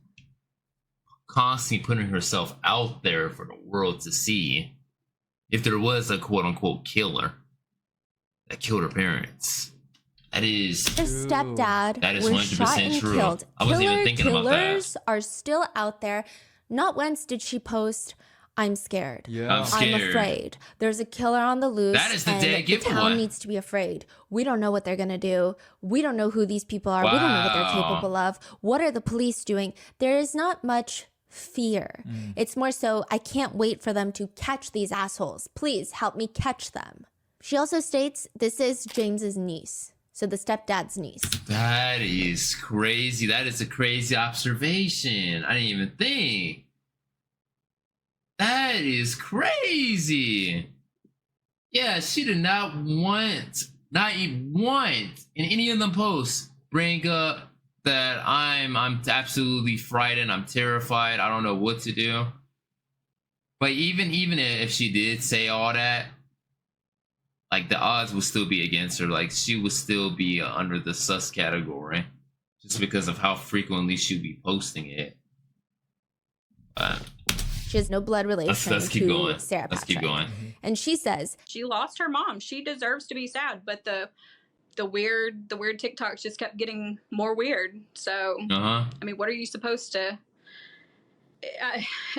constantly putting herself out there for the world to see. If there was a quote unquote killer that killed her parents, that is her stepdad That is was 100% shot and true. killed. I wasn't even thinking about that. Killers are still out there. Not once did she post, "I'm scared. Yeah. I'm I'm scared. afraid. There's a killer on the loose. That is the and dead the town giveaway. needs to be afraid. We don't know what they're gonna do. We don't know who these people are. We don't know what they're Wow. capable of. What are the police doing?" There is not much fear. It's more so, I can't wait for them to catch these assholes. Please help me catch them. She also states this is James's niece. So the stepdad's niece. That is crazy. That is a crazy observation. I didn't even think. That is crazy. Yeah, she did not even want in any of them posts bring up that I'm absolutely frightened. I'm terrified. I don't know what to do. But even if she did say all that, like the odds would still be against her. Like she would still be under the sus category, just because of how frequently she'd be posting it. She has no blood relation Let's keep to going. Sarah Let's keep Patrick. going. And she says, She lost her mom. She deserves to be sad, but the weird TikToks just kept getting more weird. So, Uh huh. I mean, what are you supposed to?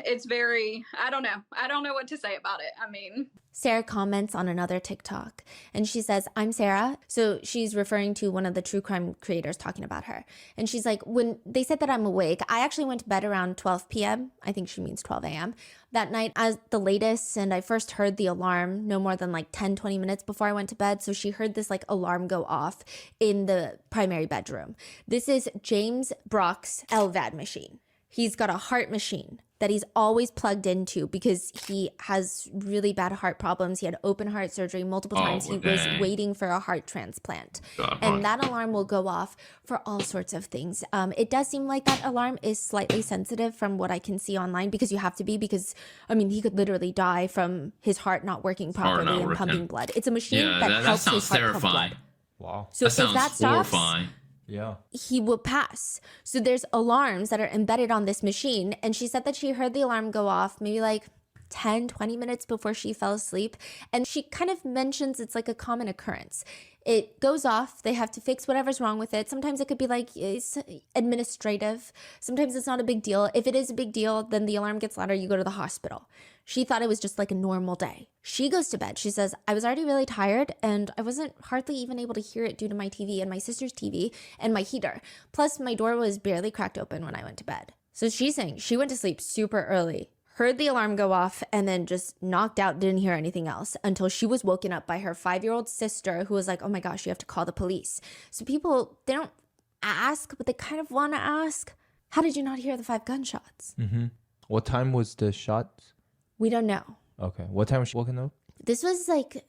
It's very. I don't know. I don't know what to say about it. I mean, Sarah comments on another TikTok and she says, "I'm Sarah." So she's referring to one of the true crime creators talking about her. And she's like, when they said that I'm awake, I actually went to bed around 12 p.m. I think she means 12 a.m. that night as the latest. And I first heard the alarm no more than like 10, 20 minutes before I went to bed. So she heard this like alarm go off in the primary bedroom. This is James Brock's LVAD machine. He's got a heart machine that he's always plugged into because he has really bad heart problems. He had open heart surgery multiple times. He was dang. waiting for a heart transplant. God, And that alarm will go off for all sorts of things. It does seem like that alarm is slightly sensitive from what I can see online because you have to be because, I mean, he could literally die from his heart not working properly not and working. pumping blood. It's a machine Yeah, that that helps sounds his heart pump terrifying. blood. Wow. So That if sounds that stops, horrifying. Yeah. he will pass. So there's alarms that are embedded on this machine. And she said that she heard the alarm go off maybe like 10, 20 minutes before she fell asleep. And she kind of mentions it's like a common occurrence. It goes off. They have to fix whatever's wrong with it. Sometimes it could be like it's administrative. Sometimes it's not a big deal. If it is a big deal, then the alarm gets louder. You go to the hospital. She thought it was just like a normal day. She goes to bed. She says, I was already really tired and I wasn't hardly even able to hear it due to my TV and my sister's TV and my heater. Plus, my door was barely cracked open when I went to bed. So she's saying she went to sleep super early, heard the alarm go off, and then just knocked out, didn't hear anything else until she was woken up by her 5-year-old sister who was like, oh my gosh, you have to call the police. So people, they don't ask, but they kind of want to ask, how did you not hear the 5 gunshots? What time was the shot? We don't know. Okay. What time was she woken up? This was like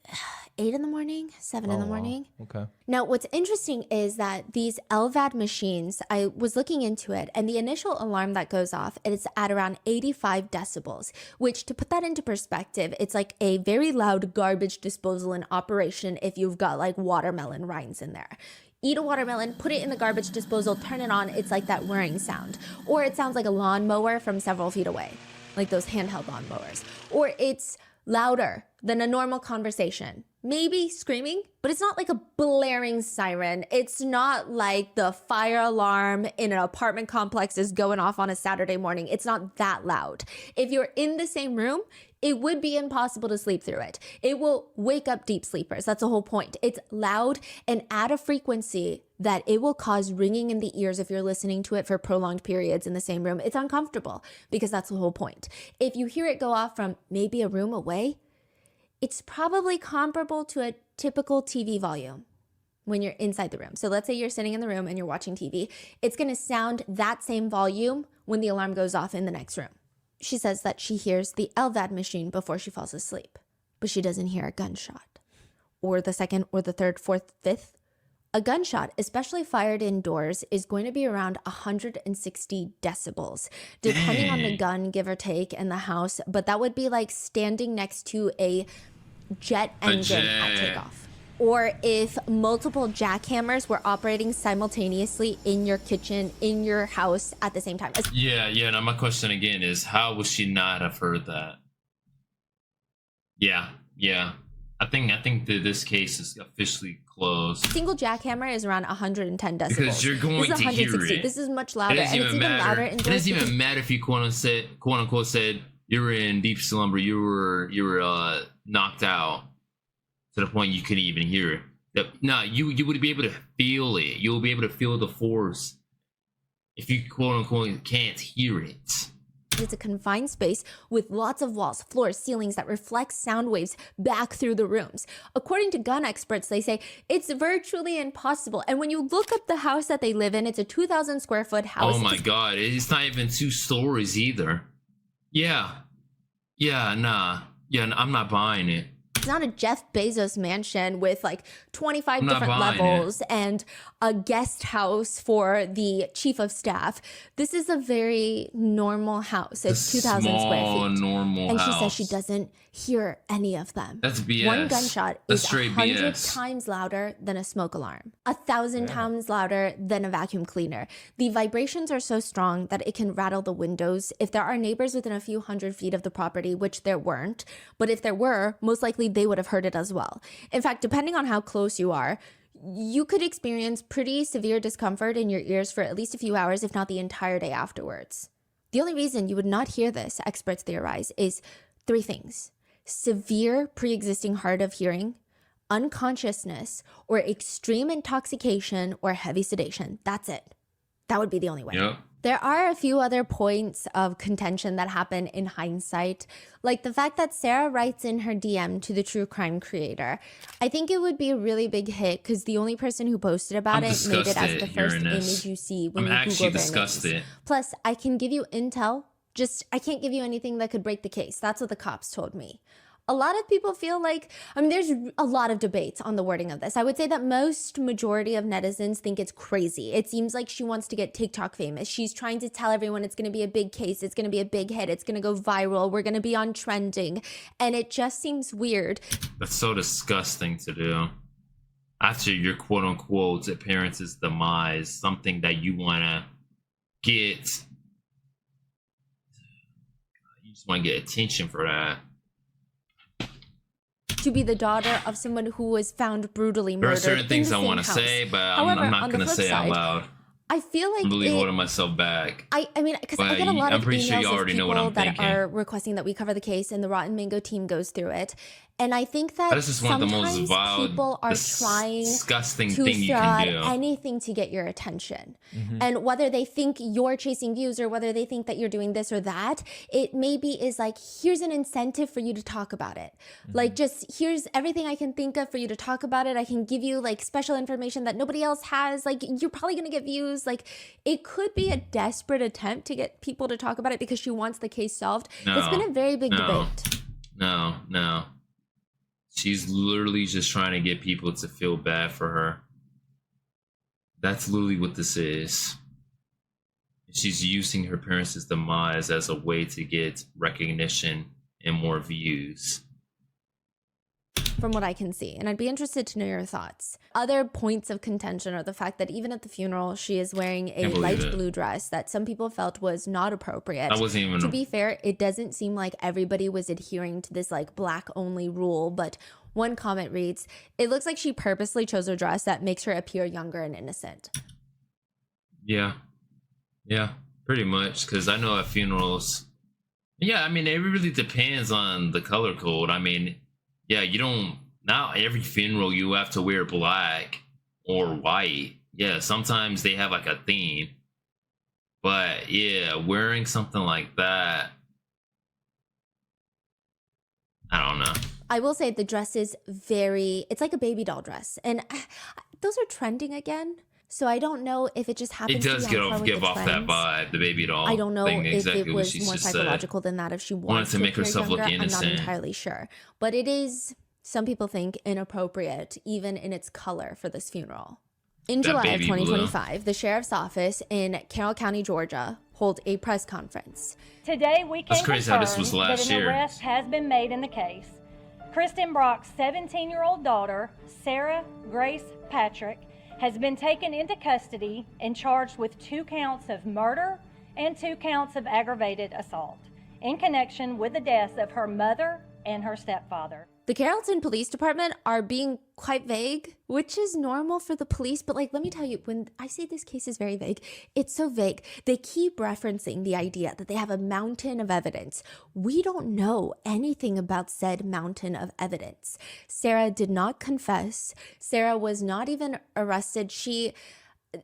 8 in the morning, 7 in the wow. morning. Okay. Now, what's interesting is that these LVAD machines, I was looking into it, and the initial alarm that goes off is at around 85 decibels, which, to put that into perspective, it's like a very loud garbage disposal in operation if you've got like watermelon rinds in there. Eat a watermelon, put it in the garbage disposal, turn it on, it's like that whirring sound. Or it sounds like a lawnmower from several feet away, like those handheld lawnmowers. Or it's louder than a normal conversation. Maybe screaming, but it's not like a blaring siren. It's not like the fire alarm in an apartment complex is going off on a Saturday morning. It's not that loud. If you're in the same room, it would be impossible to sleep through it. It will wake up deep sleepers. That's the whole point. It's loud and at a frequency that it will cause ringing in the ears if you're listening to it for prolonged periods in the same room. It's uncomfortable because that's the whole point. If you hear it go off from maybe a room away, it's probably comparable to a typical TV volume when you're inside the room. So let's say you're sitting in the room and you're watching TV. It's going to sound that same volume when the alarm goes off in the next room. She says that she hears the LVAD machine before she falls asleep, but she doesn't hear a gunshot, or the second, or the third, fourth, fifth. A gunshot, especially fired indoors, is going to be around 160 decibels, depending on the gun, give or take, in the house. But that would be like standing next to a jet engine at takeoff. Or if multiple jackhammers were operating simultaneously in your kitchen, in your house at the same time. Yeah. Now my question again is, how would she not have heard that? Yeah. I think that this case is officially closed. A single jackhammer is around 110 decibels. Because you're going to hear it. This is much louder, and it's even louder indoors. It doesn't even matter if you quote unquote said you were in deep slumber, you were knocked out to the point you couldn't even hear it. No, you would be able to feel it. You'll be able to feel the force if you quote unquote can't hear it. It's a confined space with lots of walls, floors, ceilings that reflect sound waves back through the rooms. According to gun experts, they say it's virtually impossible. And when you look up the house that they live in, it's a 2,000 square foot house. Oh my God, it's not even 2 stories either. Yeah, nah. Yeah, I'm not buying it. It's not a Jeff Bezos mansion with like 25 different levels and a guest house for the chief of staff. This is a very normal house. It's 2,000 square feet. Normal and house. she says she doesn't hear any of them. That's BS. One gunshot That's is straight 100 BS. times louder than a smoke alarm, 1,000 times louder than a vacuum cleaner. The vibrations are so strong that it can rattle the windows. If there are neighbors within a few hundred feet of the property, which there weren't, but if there were, most likely they would have heard it as well. In fact, depending on how close you are, you could experience pretty severe discomfort in your ears for at least a few hours, if not the entire day afterwards. The only reason you would not hear this, experts theorize, is 3 things: severe pre-existing hard of hearing, unconsciousness, or extreme intoxication or heavy sedation. That's it. That would be the only way. Yep. There are a few other points of contention that happen in hindsight, like the fact that Sarah writes in her DM to the true crime creator. I think it would be a really big hit because the only person who posted about it made it as the first image you see when you Google their names. Plus, I can give you intel, I can't give you anything that could break the case. That's what the cops told me. A lot of people feel like, there's a lot of debates on the wording of this. I would say that majority of netizens think it's crazy. It seems like she wants to get TikTok famous. She's trying to tell everyone it's going to be a big case. It's going to be a big hit. It's going to go viral. We're going to be on trending. And it just seems weird. That's so disgusting to do. After your quote unquote appearance's demise, something that you want to get. Just want to get attention for that. To be the daughter of someone who was found brutally There murdered. are certain things in I the want to same house. say, but However, I'm not on the going to flip say out side, loud. I feel like I'm really it, holding myself back. I mean, because I But get a lot I'm of pretty sure emails you of already know what people I'm that thinking. are requesting that we cover the case, and the Rotten Mango team goes through it. And I think that That is just one of the most sometimes vile, people are trying disgusting to thing you throw can out do. anything to get your attention. And whether they think you're chasing views or whether they think that you're doing this or that, it maybe is like, here's an incentive for you to talk about it. Like, just here's everything I can think of for you to talk about it. I can give you like special information that nobody else has. Like, you're probably going to get views. Like, it could be a desperate attempt to get people to talk about it because she wants the case solved. It's been a very big debate. No. She's literally just trying to get people to feel bad for her. That's literally what this is. She's using her parents' demise as a way to get recognition and more views. From what I can see. And I'd be interested to know your thoughts. Other points of contention are the fact that even at the funeral, she is wearing a Can't believe light it. blue dress that some people felt was not appropriate. I wasn't even. To be fair, it doesn't seem like everybody was adhering to this like black only rule, but one comment reads, "It looks like she purposely chose a dress that makes her appear younger and innocent." Yeah, pretty much. Because I know at funerals, yeah, I mean, it really depends on the color code. I mean, yeah, you don't, not every funeral you have to wear black or white. Yeah, sometimes they have like a theme. But yeah, wearing something like that, I don't know. I will say the dress is it's like a baby doll dress. And those are trending again. So I don't know if it just happens It does to be on par with give the off that trends. vibe, the baby doll. I don't know thing, if exactly it what was she's more just said. psychological than that, if she wants to make appear herself look younger. I'm innocent. not entirely sure. But it is, some people think, inappropriate, even in its color for this funeral. In That July of baby blue. 2025, the sheriff's office in Carroll County, Georgia, held a press conference. Today, we can That's crazy how this was confirm last that an year. arrest has been made in the case. Kristen Brock's 17-year-old daughter, Sarah Grace Patrick, has been taken into custody and charged with 2 counts of murder and 2 counts of aggravated assault in connection with the deaths of her mother and her stepfather. The Carrollton Police Department are being quite vague, which is normal for the police. But like, let me tell you, when I say this case is very vague, it's so vague. They keep referencing the idea that they have a mountain of evidence. We don't know anything about said mountain of evidence. Sarah did not confess. Sarah was not even arrested.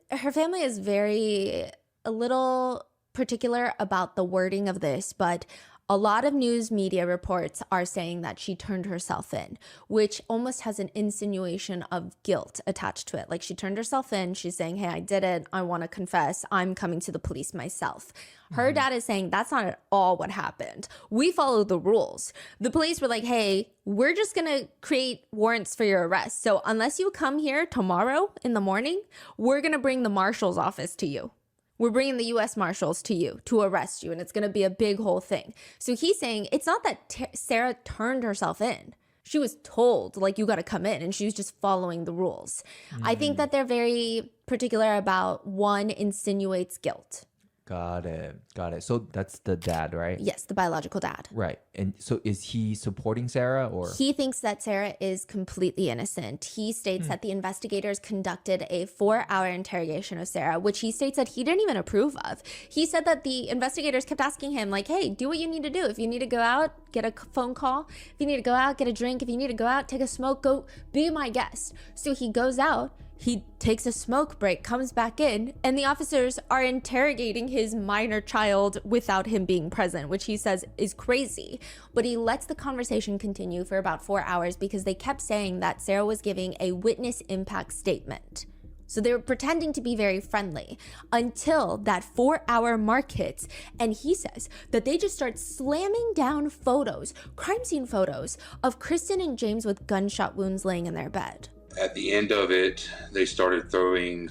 Her family is a little particular about the wording of this, but a lot of news media reports are saying that she turned herself in, which almost has an insinuation of guilt attached to it. Like, she turned herself in. She's saying, hey, I did it. I want to confess. I'm coming to the police myself. Her dad is saying that's not at all what happened. We followed the rules. The police were like, hey, we're just going to create warrants for your arrest. So unless you come here tomorrow in the morning, we're going to bring the marshal's office to you. We're bringing the U.S. Marshals to you to arrest you, and it's going to be a big whole thing. So he's saying it's not that Sarah turned herself in. She was told, like, you got to come in, and she was just following the rules. I think that they're very particular about, one, insinuates guilt. Got it. So that's the dad, right? Yes, the biological dad. Right. And so is he supporting Sarah, or? He thinks that Sarah is completely innocent. He states that the investigators conducted a 4-hour interrogation of Sarah, which he states that he didn't even approve of. He said that the investigators kept asking him, like, hey, do what you need to do. If you need to go out, get a phone call. If you need to go out, get a drink. If you need to go out, take a smoke, go be my guest. So he goes out. He takes a smoke break, comes back in, and the officers are interrogating his minor child without him being present, which he says is crazy. But he lets the conversation continue for about 4 hours because they kept saying that Sarah was giving a witness impact statement. So they were pretending to be very friendly until that 4-hour mark hits. And he says that they just start slamming down photos, crime scene photos, of Kristen and James with gunshot wounds laying in their bed. At the end of it, they started throwing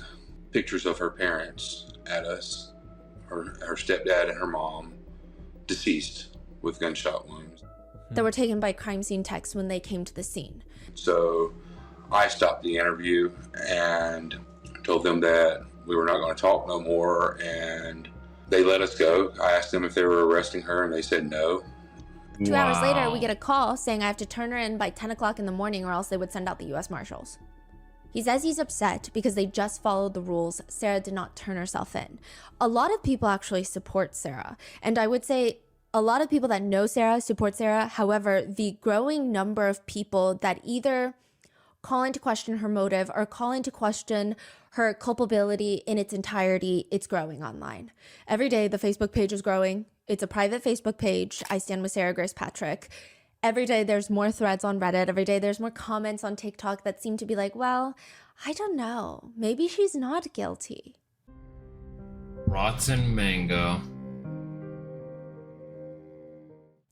pictures of her parents at us, her stepdad and her mom, deceased with gunshot wounds. That were taken by crime scene techs when they came to the scene. So I stopped the interview and told them that we were not going to talk no more, and they let us go. I asked them if they were arresting her, and they said no. 2 hours later, we Wow. get a call saying I have to turn her in by 10 o'clock in the morning or else they would send out the US Marshals. He says he's upset because they just followed the rules. Sarah did not turn herself in. A lot of people actually support Sarah. And I would say a lot of people that know Sarah support Sarah. However, the growing number of people that either call into question her motive or call into question her culpability in its entirety, it's growing online. Every day, the Facebook page is growing. It's a private Facebook page. I stand with Sarah Grace Patrick. Every day, there's more threads on Reddit. Every day, there's more comments on TikTok that seem to be like, well, I don't know. Maybe she's not guilty. Rotten mango.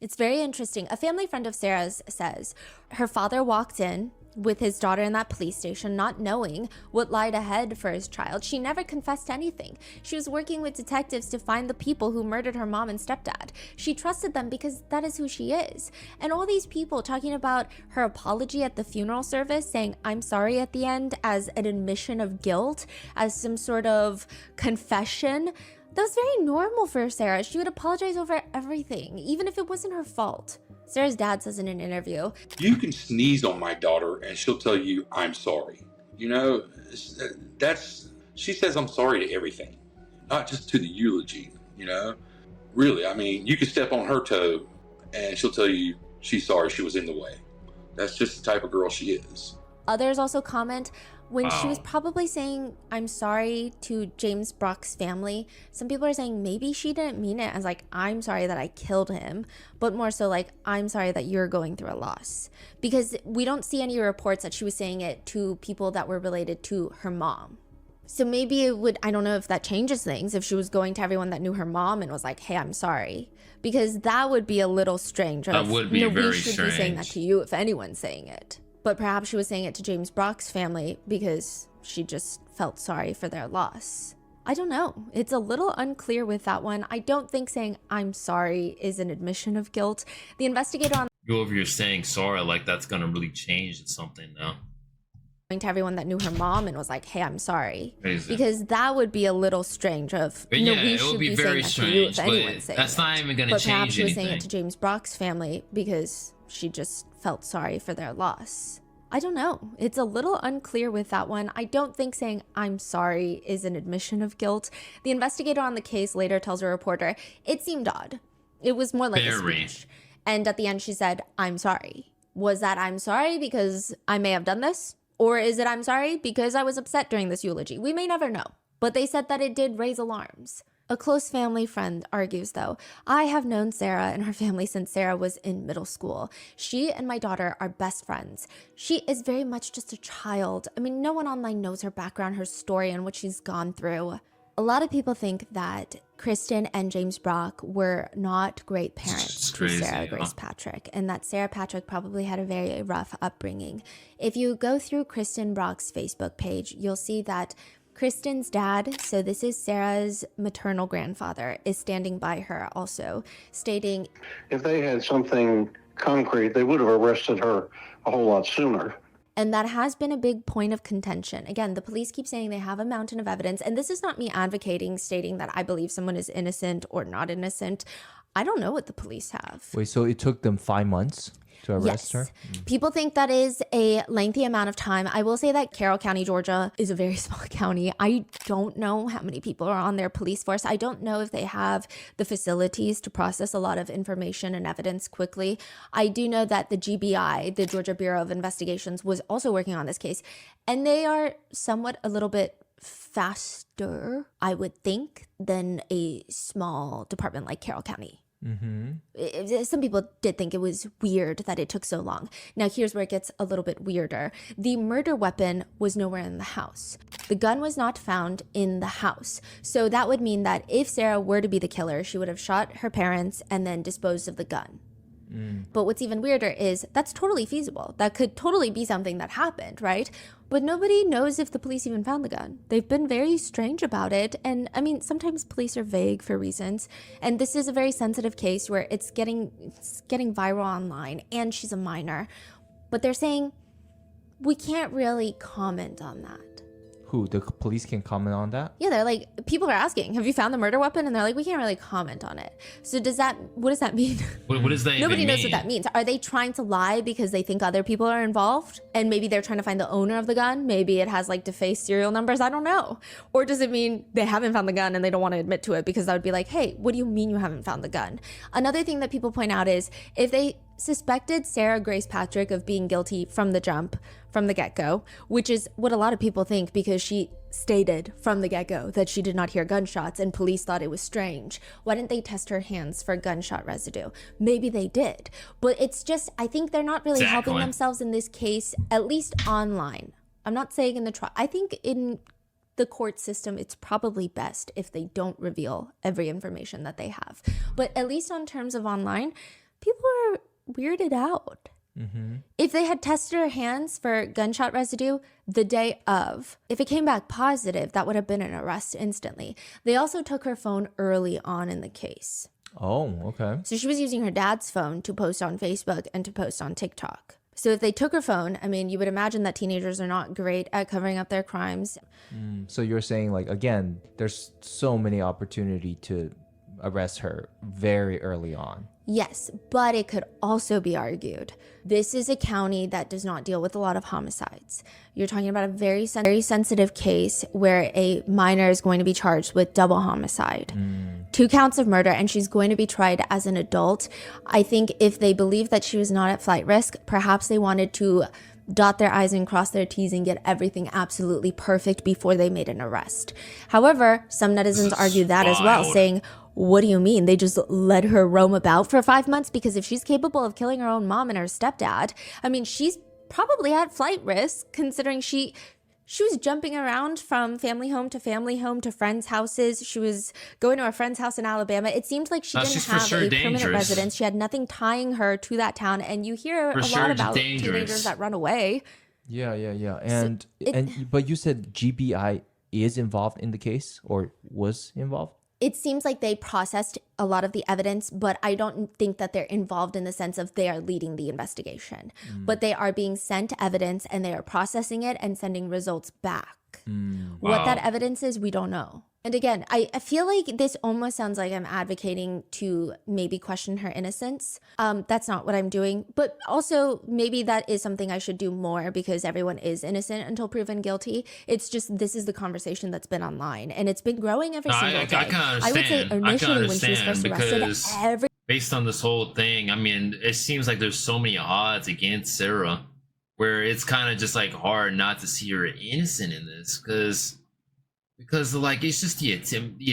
It's very interesting. A family friend of Sarah's says her father walked in with his daughter in that police station, not knowing what lied ahead for his child. She never confessed to anything. She was working with detectives to find the people who murdered her mom and stepdad. She trusted them because that is who she is. And all these people talking about her apology at the funeral service, saying, I'm sorry at the end, as an admission of guilt, as some sort of confession. That was very normal for Sarah. She would apologize over everything, even if it wasn't her fault. Sarah's dad says in an interview, You can sneeze on my daughter and she'll tell you, I'm sorry. You know, she says I'm sorry to everything, not just to the eulogy, you know? Really, I mean, you could step on her toe and she'll tell you she's sorry she was in the way. That's just the type of girl she is. Others also comment, when she was Wow. probably saying, I'm sorry to James Brock's family, some people are saying maybe she didn't mean it as like, I'm sorry that I killed him, but more so like, I'm sorry that you're going through a loss. Because we don't see any reports that she was saying it to people that were related to her mom. So maybe it would, I don't know if that changes things, if she was going to everyone that knew her mom and was like, hey, I'm sorry. Because that would be a little strange. That would be no, very we should be saying that strange. to you if anyone's saying it. But perhaps she was saying it to James Brock's family because she just felt sorry for their loss. I don't know. It's a little unclear with that one. I don't think saying I'm sorry is an admission of guilt. The investigator on Go over you're saying sorry, like that's gonna really change something now. going to everyone that knew her mom and was like, hey, I'm sorry. Crazy. Because that would be a little strange of, But no, yeah, we it should would be be very saying that to you if strange, anyone's but saying that's it. not even gonna But perhaps change she was saying it anything. to James Brock's family because she just felt sorry for their loss. I don't know. It's a little unclear with that one. I don't think saying I'm sorry is an admission of guilt. The investigator on the case later tells a reporter, it seemed odd. It was more like a Very. speech. And at the end she said, I'm sorry. Was that I'm sorry because I may have done this? Or is it I'm sorry because I was upset during this eulogy? We may never know. But they said that it did raise alarms. A close family friend argues, though, I have known Sarah and her family since Sarah was in middle school. She and my daughter are best friends. She is very much just a child. I mean, no one online knows her background, her story, and what she's gone through. A lot of people think that Kristen and James Brock were not great parents It's to crazy, Sarah huh? Grace Patrick, and that Sarah Patrick probably had a very rough upbringing. If you go through Kristen Brock's Facebook page, you'll see that Kristen's dad, so this is Sarah's maternal grandfather, is standing by her also, stating, If they had something concrete, they would have arrested her a whole lot sooner. and that has been a big point of contention. Again, the police keep saying they have a mountain of evidence, and this is not me advocating, stating that I believe someone is innocent or not innocent. I don't know what the police have. Wait, so it took them 5 months to arrest her? People think that is a lengthy amount of time. I will say that Carroll County, Georgia is a very small county. I don't know how many people are on their police force. I don't know if they have the facilities to process a lot of information and evidence quickly. I do know that the GBI, the Georgia Bureau of Investigations, was also working on this case, and they are somewhat a little bit faster, I would think, than a small department like Carroll County. Some people did think it was weird that it took so long. Now here's where it gets a little bit weirder. The murder weapon was nowhere in the house. The gun was not found in the house. So that would mean that if Sarah were to be the killer, she would have shot her parents and then disposed of the gun. But what's even weirder is that's totally feasible. That could totally be something that happened, right? But nobody knows if the police even found the gun. They've been very strange about it. And I mean, sometimes police are vague for reasons. And this is a very sensitive case where it's getting viral online, and she's a minor. But they're saying we can't really comment on that. Who, the police can comment on that? Yeah, they're like, people are asking, have you found the murder weapon? And they're like, we can't really comment on it. So what does that mean? What does that Nobody even knows mean? what that means. Are they trying to lie because they think other people are involved? And maybe they're trying to find the owner of the gun? Maybe it has like defaced serial numbers? I don't know. Or does it mean they haven't found the gun and they don't want to admit to it because that would be like, hey, what do you mean you haven't found the gun? Another thing that people point out is if they suspected Sarah Grace Patrick of being guilty from the jump, from the get-go, which is what a lot of people think because she stated from the get-go that she did not hear gunshots and police thought it was strange. Why didn't they test her hands for gunshot residue? Maybe they did, but it's just, I think they're not really helping themselves in this case, at least online. I'm not saying in the trial. I think in the court system, it's probably best if they don't reveal every information that they have. But at least on terms of online, people are weirded out. If they had tested her hands for gunshot residue the day of, if it came back positive, that would have been an arrest instantly. They also took her phone early on in the case. Oh, okay. So she was using her dad's phone to post on Facebook and to post on TikTok. So if they took her phone, I mean, you would imagine that teenagers are not great at covering up their crimes. So you're saying, like, again, there's so many opportunity to arrest her very early on. Yes, but it could also be argued. This is a county that does not deal with a lot of homicides. You're talking about a very sensitive case where a minor is going to be charged with double homicide. 2 counts of murder, and she's going to be tried as an adult. I think if they believed that she was not at flight risk, perhaps they wanted to dot their I's and cross their T's and get everything absolutely perfect before they made an arrest. However, some netizens argue that as well, saying, what do you mean? They just let her roam about for 5 months? Because if she's capable of killing her own mom and her stepdad, I mean, she's probably at flight risk, considering she was jumping around from family home to friends' houses. She was going to a friend's house in Alabama. It seemed like she didn't have a permanent residence. She had nothing tying her to that town. And you hear a lot about teenagers that run away. Yeah. And but you said GBI is involved in the case or was involved? It seems like they processed a lot of the evidence, but I don't think that they're involved in the sense of they are leading the investigation. But they are being sent evidence and they are processing it and sending results back. What that evidence is, we don't know. And again, I feel like this almost sounds like I'm advocating to maybe question her innocence. That's not what I'm doing. But also, maybe that is something I should do more because everyone is innocent until proven guilty. It's just this is the conversation that's been online. And it's been growing every single day. I can understand. I would say initially when she was first arrested, based on this whole thing, I mean, it seems like there's so many odds against Sarah where it's kind of just like hard not to see her innocent in this because like it's just the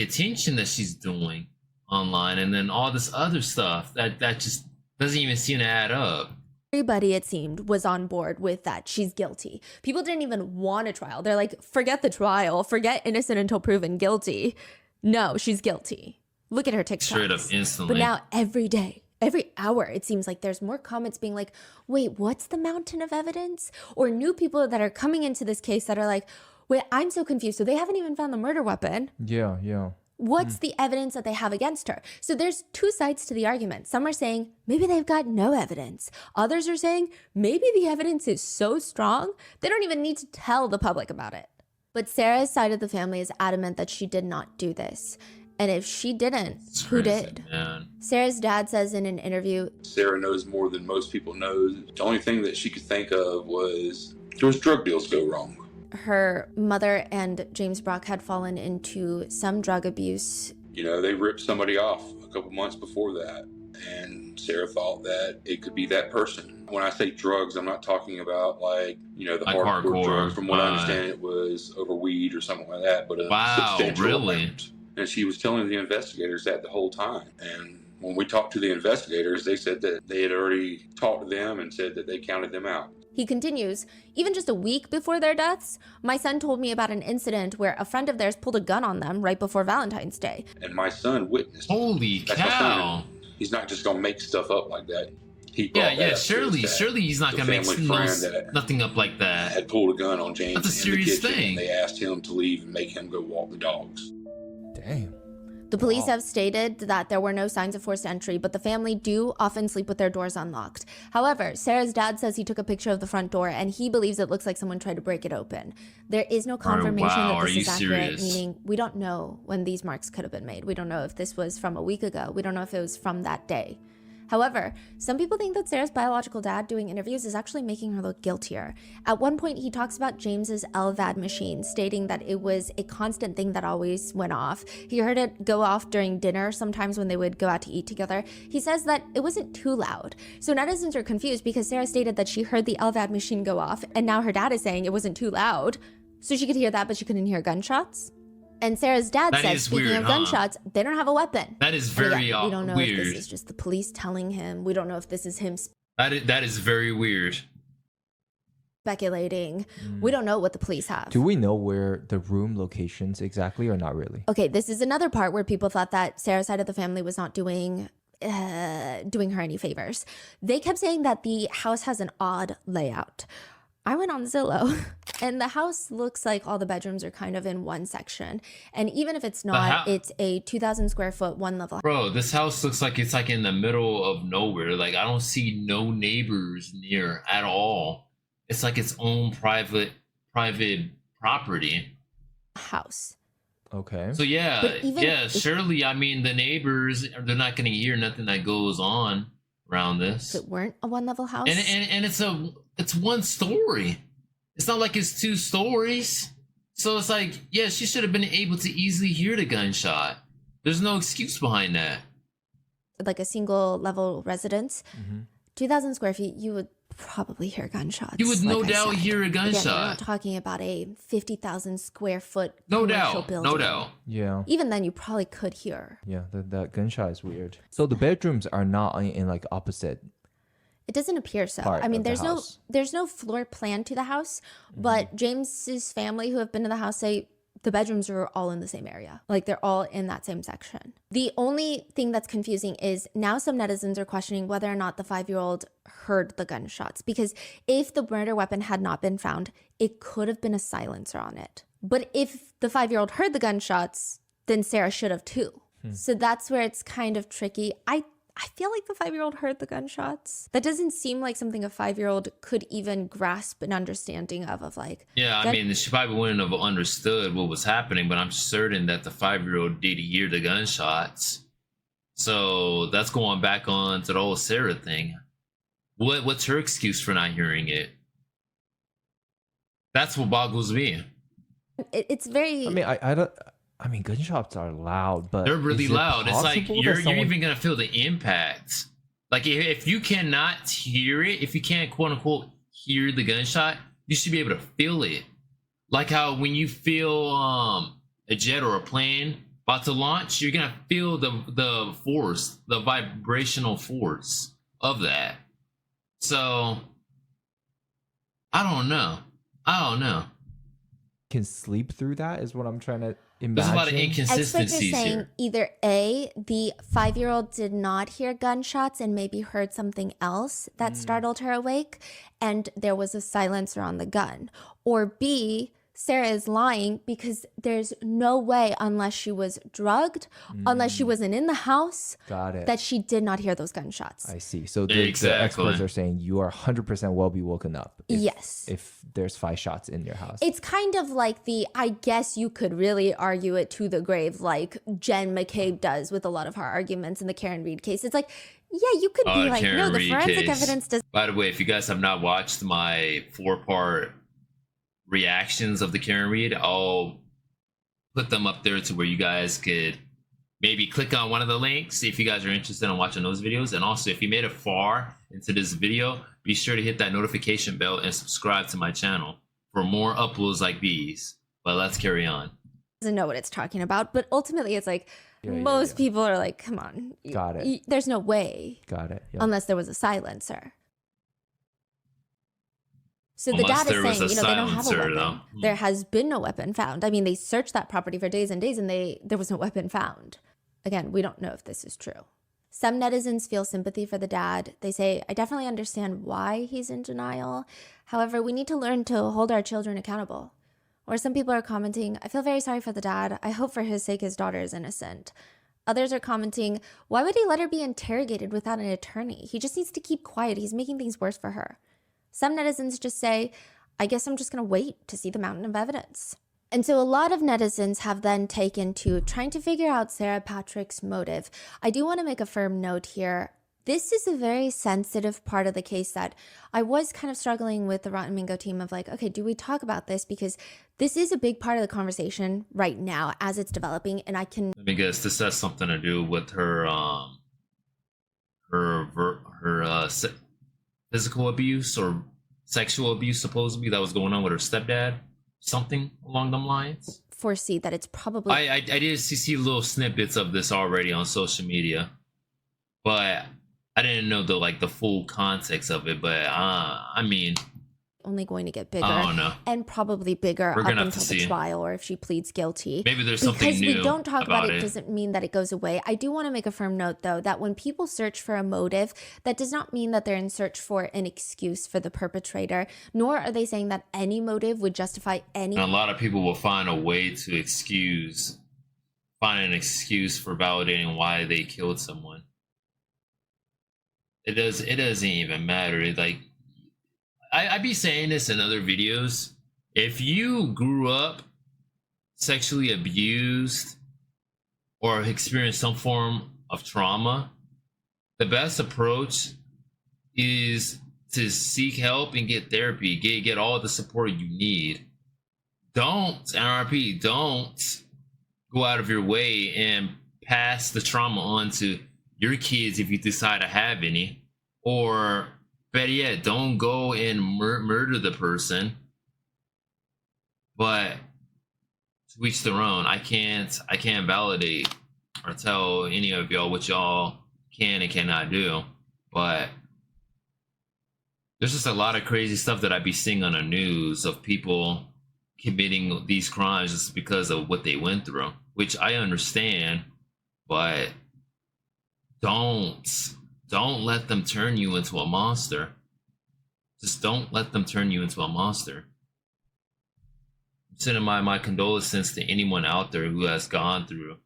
attention that she's doing online and then all this other stuff that just doesn't even seem to add up. Everybody, it seemed, was on board with that. She's guilty. People didn't even want a trial. They're like, forget the trial, forget innocent until proven guilty. No, she's guilty. Look at her TikToks. Straight up instantly. But now every day, every hour, it seems like there's more comments being like, wait, what's the mountain of evidence? Or new people that are coming into this case that are like, wait, I'm so confused. So they haven't even found the murder weapon. Yeah. What's the evidence that they have against her? So there's 2 sides to the argument. Some are saying maybe they've got no evidence. Others are saying maybe the evidence is so strong they don't even need to tell the public about it. But Sarah's side of the family is adamant that she did not do this. And if she didn't, who did? Man. Sarah's dad says in an interview, Sarah knows more than most people know. The only thing that she could think of was there was drug deals go wrong. her mother and James Brock had fallen into some drug abuse. You know, they ripped somebody off a couple months before that, and Sarah thought that it could be that person. When I say drugs, I'm not talking about like, you know, the like hardcore drugs. From what I understand, it was over weed or something like that, but a substantial amount. And she was telling the investigators that the whole time. And when we talked to the investigators, they said that they had already talked to them and said that they counted them out. He continues, even just a week before their deaths, my son told me about an incident where a friend of theirs pulled a gun on them right before Valentine's Day. And my son witnessed. Holy cow. He's not just going to make stuff up like that. Surely he's not going to make nothing up like that. Had pulled a gun on James. That's a serious thing. And they asked him to leave and make him go walk the dogs. Damn. The police Wow. have stated that there were no signs of forced entry, but the family do often sleep with their doors unlocked. However, Sarah's dad says he took a picture of the front door and he believes it looks like someone tried to break it open. There is no confirmation wow, that are this you is accurate, serious? meaning we don't know when these marks could have been made. We don't know if this was from a week ago. We don't know if it was from that day. However, some people think that Sarah's biological dad doing interviews is actually making her look guiltier. At one point, he talks about James's LVAD machine, stating that it was a constant thing that always went off. He heard it go off during dinner, sometimes when they would go out to eat together. He says that it wasn't too loud. So netizens are confused because Sarah stated that she heard the LVAD machine go off, and now her dad is saying it wasn't too loud. So she could hear that, but she couldn't hear gunshots? And Sarah's dad That says, is speaking weird, of huh? gunshots, they don't have a weapon. That is And very again, we don't know if weird. this is just the police telling him. We don't know if this is him That is very weird. speculating. We don't know what the police have. Do we know where the room locations exactly or not really? Okay, this is another part where people thought that Sarah's side of the family was not doing her any favors. They kept saying that the house has an odd layout. I went on Zillow, and the house looks like all the bedrooms are kind of in one section. And even if it's not, it's a 2,000 square foot, one level. Bro, this house looks like it's like in the middle of nowhere. Like I don't see no neighbors near at all. It's like its own private property. House. Okay. So yeah, But even if- surely I mean the neighbors, they're not gonna hear nothing that goes on around this. If it weren't a one level house. And it's one story. It's not like it's two stories. So it's like, yeah, she should have been able to easily hear the gunshot. There's no excuse behind that. like a single level residence, Mhm. 2,000 square feet, you would probably hear gunshots. You would no like I doubt said. hear a Again, we're not gunshot. talking about a 50,000 square foot No commercial doubt. building. No doubt. Yeah. Even then, you probably could hear. Yeah, that gunshot is weird. So the bedrooms are not in like opposite. It doesn't appear so. Part I mean, of the there's house. Mm-hmm. there's no floor plan to the house, but James's family who have been to the house say the bedrooms are all in the same area. Like they're all in that same section. The only thing that's confusing is now some netizens are questioning whether or not the 5-year-old heard the gunshots, because if the murder weapon had not been found, it could have been a silencer on it. But if the 5-year-old heard the gunshots, then Sarah should have too. So that's where it's kind of tricky. I feel like the 5-year-old heard the gunshots. That doesn't seem like something a 5-year-old could even grasp an understanding of like, Yeah, I gun- mean, she probably wouldn't have understood what was happening, but I'm certain that the 5-year-old did hear the gunshots. So that's going back on to the whole Sarah thing. What's her excuse for not hearing it? That's what boggles me. it's very. I mean, I don't. I mean, gunshots are loud, but They're really is it loud. It's like possible that you're someone- even gonna feel the impact. Like if you cannot hear it, if you can't quote unquote hear the gunshot, you should be able to feel it. Like how when you feel a jet or a plane about to launch, you're gonna feel the force, the vibrational force of that. So I don't know. can sleep through that. Is what I'm trying to imagine. There's a lot of Experts are inconsistencies saying here. either A, the 5-year-old did not hear gunshots and maybe heard something else that startled her awake, and there was a silencer on the gun. Or B, Sarah is lying because there's no way, unless she was drugged, unless she wasn't in the house, Got it. that she did not hear those gunshots. I see. So the Exactly. experts are saying you are 100% will be woken up. Yes. If there's 5 shots in your house. It's kind of like I guess you could really argue it to the grave, like Jen McCabe does with a lot of her arguments in the Karen Reed case. It's like, yeah, you could be like, Karen no, the Reed forensic case. evidence does. By the way, if you guys have not watched my 4-part reactions of the Karen Reed, I'll put them up there to where you guys could maybe click on one of the links if you guys are interested in watching those videos. And also, if you made it far into this video, be sure to hit that notification bell and subscribe to my channel for more uploads like these. But let's carry on. Doesn't know what it's talking about, but ultimately it's like Yeah, most people are like, come on, Got it. there's no way Got it. Yeah. unless there was a silencer. So the Unless dad there is was saying, a they don't have a silencer, weapon. though. There has been no weapon found. I mean, they searched that property for days and days, and there was no weapon found. Again, we don't know if this is true. Some netizens feel sympathy for the dad. They say, I definitely understand why he's in denial. However, we need to learn to hold our children accountable. Or some people are commenting, I feel very sorry for the dad. I hope for his sake his daughter is innocent. Others are commenting, why would he let her be interrogated without an attorney? He just needs to keep quiet. He's making things worse for her. Some netizens just say, I guess I'm just going to wait to see the mountain of evidence. And so a lot of netizens have then taken to trying to figure out Sarah Patrick's motive. I do want to make a firm note here. This is a very sensitive part of the case that I was kind of struggling with the Rotten Mango team of like, okay, do we talk about this? Because this is a big part of the conversation right now as it's developing. And I can... Let me guess, this has something to do with her physical abuse or sexual abuse, supposedly, that was going on with her stepdad. Something along them lines. Foresee that it's probably... I did see little snippets of this already on social media, but I didn't know the full context of it. But I mean, only going to get bigger. I don't know. And probably bigger up until the trial or if she pleads guilty. Maybe there's something new. Because we don't talk about it doesn't mean that it goes away. I do want to make a firm note, though, that when people search for a motive, that does not mean that they're in search for an excuse for the perpetrator, nor are they saying that any motive would justify any... And a lot of people will find a way to find an excuse for validating why they killed someone. It doesn't even matter. I be saying this in other videos. If you grew up sexually abused or experienced some form of trauma, the best approach is to seek help and get therapy, get all the support you need. Don't, NRP, don't go out of your way and pass the trauma on to your kids if you decide to have any, or better yet, don't go and murder the person. But to each their own. I can't validate or tell any of y'all what y'all can and cannot do. But there's just a lot of crazy stuff that I be seeing on the news of people committing these crimes just because of what they went through, which I understand, but don't let them turn you into a monster. Just don't let them turn you into a monster. I'm sending my condolences to anyone out there who has gone through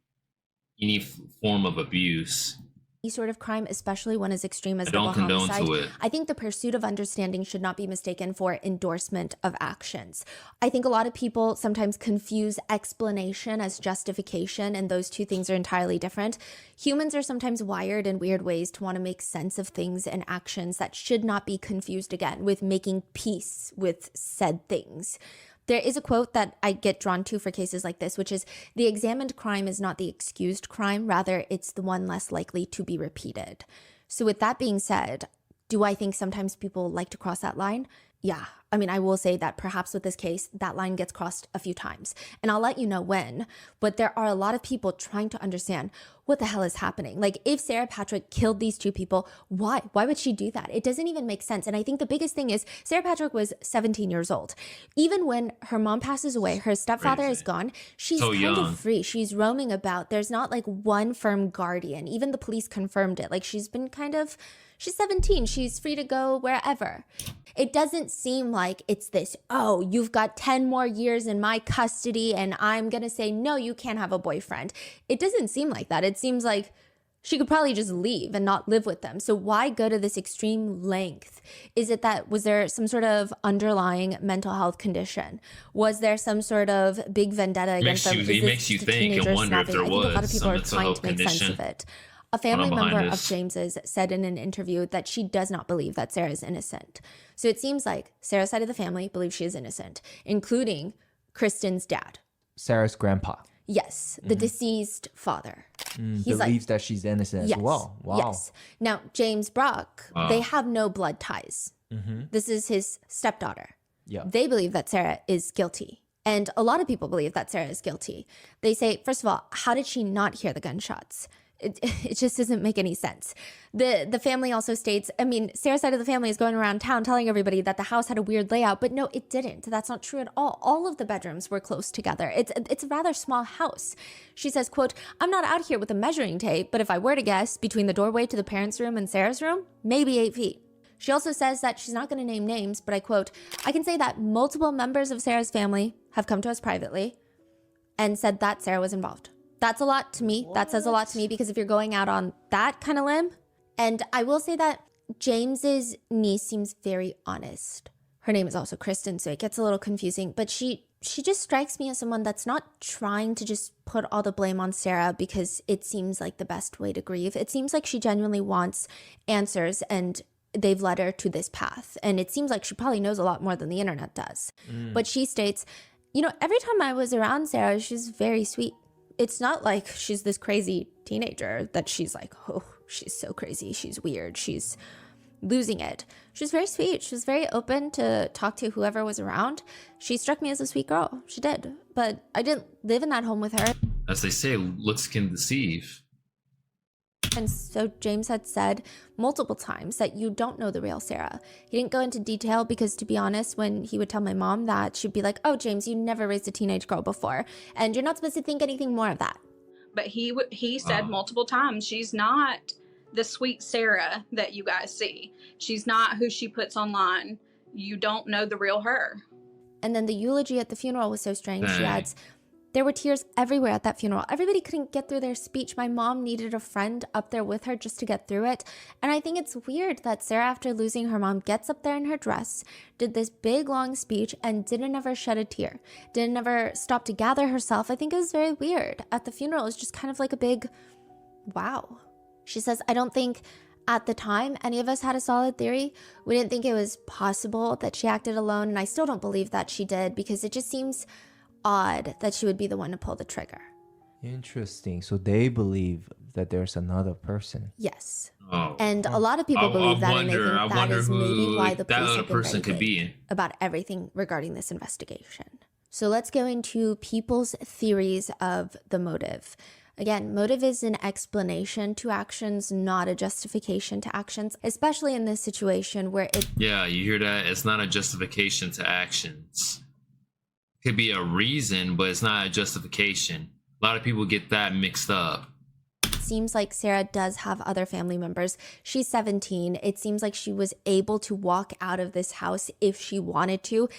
any form of abuse. Any sort of crime, especially one as extreme as I don't double condone homicide. to it. I think the pursuit of understanding should not be mistaken for endorsement of actions. I think a lot of people sometimes confuse explanation as justification, and those two things are entirely different. Humans are sometimes wired in weird ways to want to make sense of things and actions that should not be confused again with making peace with said things. There is a quote that I get drawn to for cases like this, which is, the examined crime is not the excused crime, rather it's the one less likely to be repeated. So with that being said, do I think sometimes people like to cross that line? Yeah. I mean, I will say that perhaps with this case, that line gets crossed a few times, and I'll let you know when, but there are a lot of people trying to understand what the hell is happening. Like, if Sarah Patrick killed these two people, why? Why would she do that? It doesn't even make sense. And I think the biggest thing is Sarah Patrick was 17 years old. Even when her mom passes away, her stepfather is gone, she's So kind young. of free. She's roaming about. There's not like one firm guardian. Even the police confirmed it. Like, she's 17. She's free to go wherever. It doesn't seem like it's this, oh, you've got 10 more years in my custody and I'm going to say, no, you can't have a boyfriend. It doesn't seem like that. It seems like she could probably just leave and not live with them. So why go to this extreme length? Was there some sort of underlying mental health condition? Was there some sort of big vendetta against them? It makes you think and wonder if there I think a lot of was people some are mental trying health to make sense condition of it. A family behind member of this. James's said in an interview that she does not believe that Sarah is innocent. So it seems like Sarah's side of the family believes she is innocent, including Kristen's dad. Sarah's grandpa. Yes, the deceased father. He's Believes that she's innocent yes, as well. Wow. Yes. Now, James Brock, Wow. they have no blood ties. This is his stepdaughter. Yeah. They believe that Sarah is guilty. And a lot of people believe that Sarah is guilty. They say, first of all, how did she not hear the gunshots? It just doesn't make any sense. The family also states, I mean, Sarah's side of the family is going around town telling everybody that the house had a weird layout, but no, it didn't. That's not true at all. All of the bedrooms were close together. It's a rather small house. She says, quote, I'm not out here with a measuring tape, but if I were to guess, between the doorway to the parents' room and Sarah's room, maybe 8 feet. She also says that she's not going to name names, but I quote, I can say that multiple members of Sarah's family have come to us privately and said that Sarah was involved. That's a lot to me. That says a lot to me, because if you're going out on that kind of limb, and I will say that James's niece seems very honest. Her name is also Kristen, so it gets a little confusing, but she just strikes me as someone that's not trying to just put all the blame on Sarah because it seems like the best way to grieve. It seems like she genuinely wants answers, and they've led her to this path. And it seems like she probably knows a lot more than the internet does. But she states, you know, every time I was around Sarah, she's very sweet. It's not like she's this crazy teenager that she's like, oh, she's so crazy, she's weird, she's losing it. She was very sweet. She was very open to talk to whoever was around. She struck me as a sweet girl. She did. But I didn't live in that home with her. As they say, looks can deceive. And so James had said multiple times that you don't know the real Sarah. He didn't go into detail because, to be honest, when he would tell my mom that, she'd be like, oh, James, you never raised a teenage girl before, and you're not supposed to think anything more of that. But he said multiple times, she's not the sweet Sarah that you guys see. She's not who she puts online. You don't know the real her. And then the eulogy at the funeral was so strange. She adds, there were tears everywhere at that funeral. Everybody couldn't get through their speech. My mom needed a friend up there with her just to get through it. And I think it's weird that Sarah, after losing her mom, gets up there in her dress, did this big, long speech, and didn't ever shed a tear. Didn't ever stop to gather herself. I think it was very weird. At the funeral, it was just kind of like a big, wow. She says, I don't think at the time any of us had a solid theory. We didn't think it was possible that she acted alone, and I still don't believe that she did, because it just seems odd that she would be the one to pull the trigger. Interesting. So they believe that there's another person. Yes. Oh. And a lot of people believe that, and I think that is maybe why the that police other have been person very could be. about everything regarding this investigation. So let's go into people's theories of the motive. Again, motive is an explanation to actions, not a justification to actions, especially in this situation where it... Yeah, you hear that? It's not a justification to actions. Could be a reason, but it's not a justification. A lot of people get that mixed up. seems like Sarah does have other family members. She's 17. It seems like she was able to walk out of this house if she wanted to.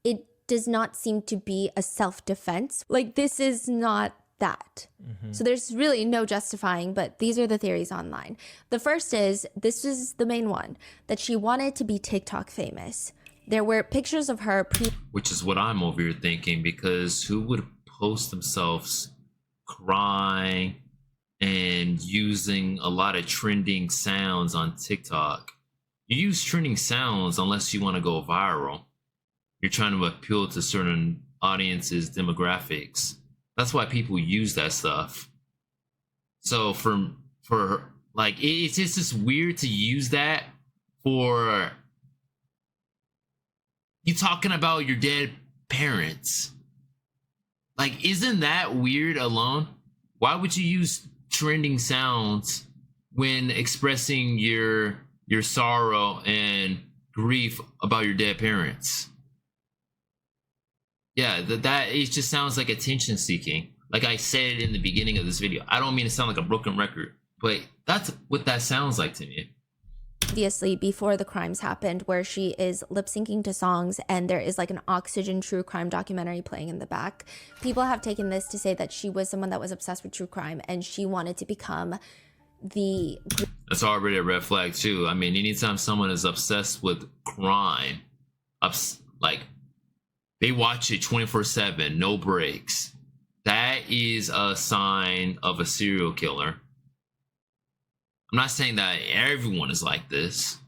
It does not seem to be a self-defense. Like, this is not that. So there's really no justifying, but these are the theories online. The first is, this is the main one, that she wanted to be TikTok famous. There were pictures of her which is what I'm over here thinking, because who would post themselves crying and using a lot of trending sounds on TikTok? You use trending sounds unless you want to go viral. You're trying to appeal to certain audiences, demographics. That's why people use that stuff. So for like, it's just weird to use that for you talking about your dead parents. Like, isn't that weird alone? Why would you use trending sounds when expressing your sorrow and grief about your dead parents? Yeah, that it just sounds like attention seeking. Like I said in the beginning of this video, I don't mean to sound like a broken record, but that's what that sounds like to me. Obviously before the crimes happened, where she is lip syncing to songs and there is like an Oxygen true crime documentary playing in the back. People have taken this to say that she was someone that was obsessed with true crime and she wanted to become the... That's already a red flag too. I mean, anytime someone is obsessed with crime, like they watch it 24/7, no breaks, that is a sign of a serial killer. I'm not saying that everyone is like this.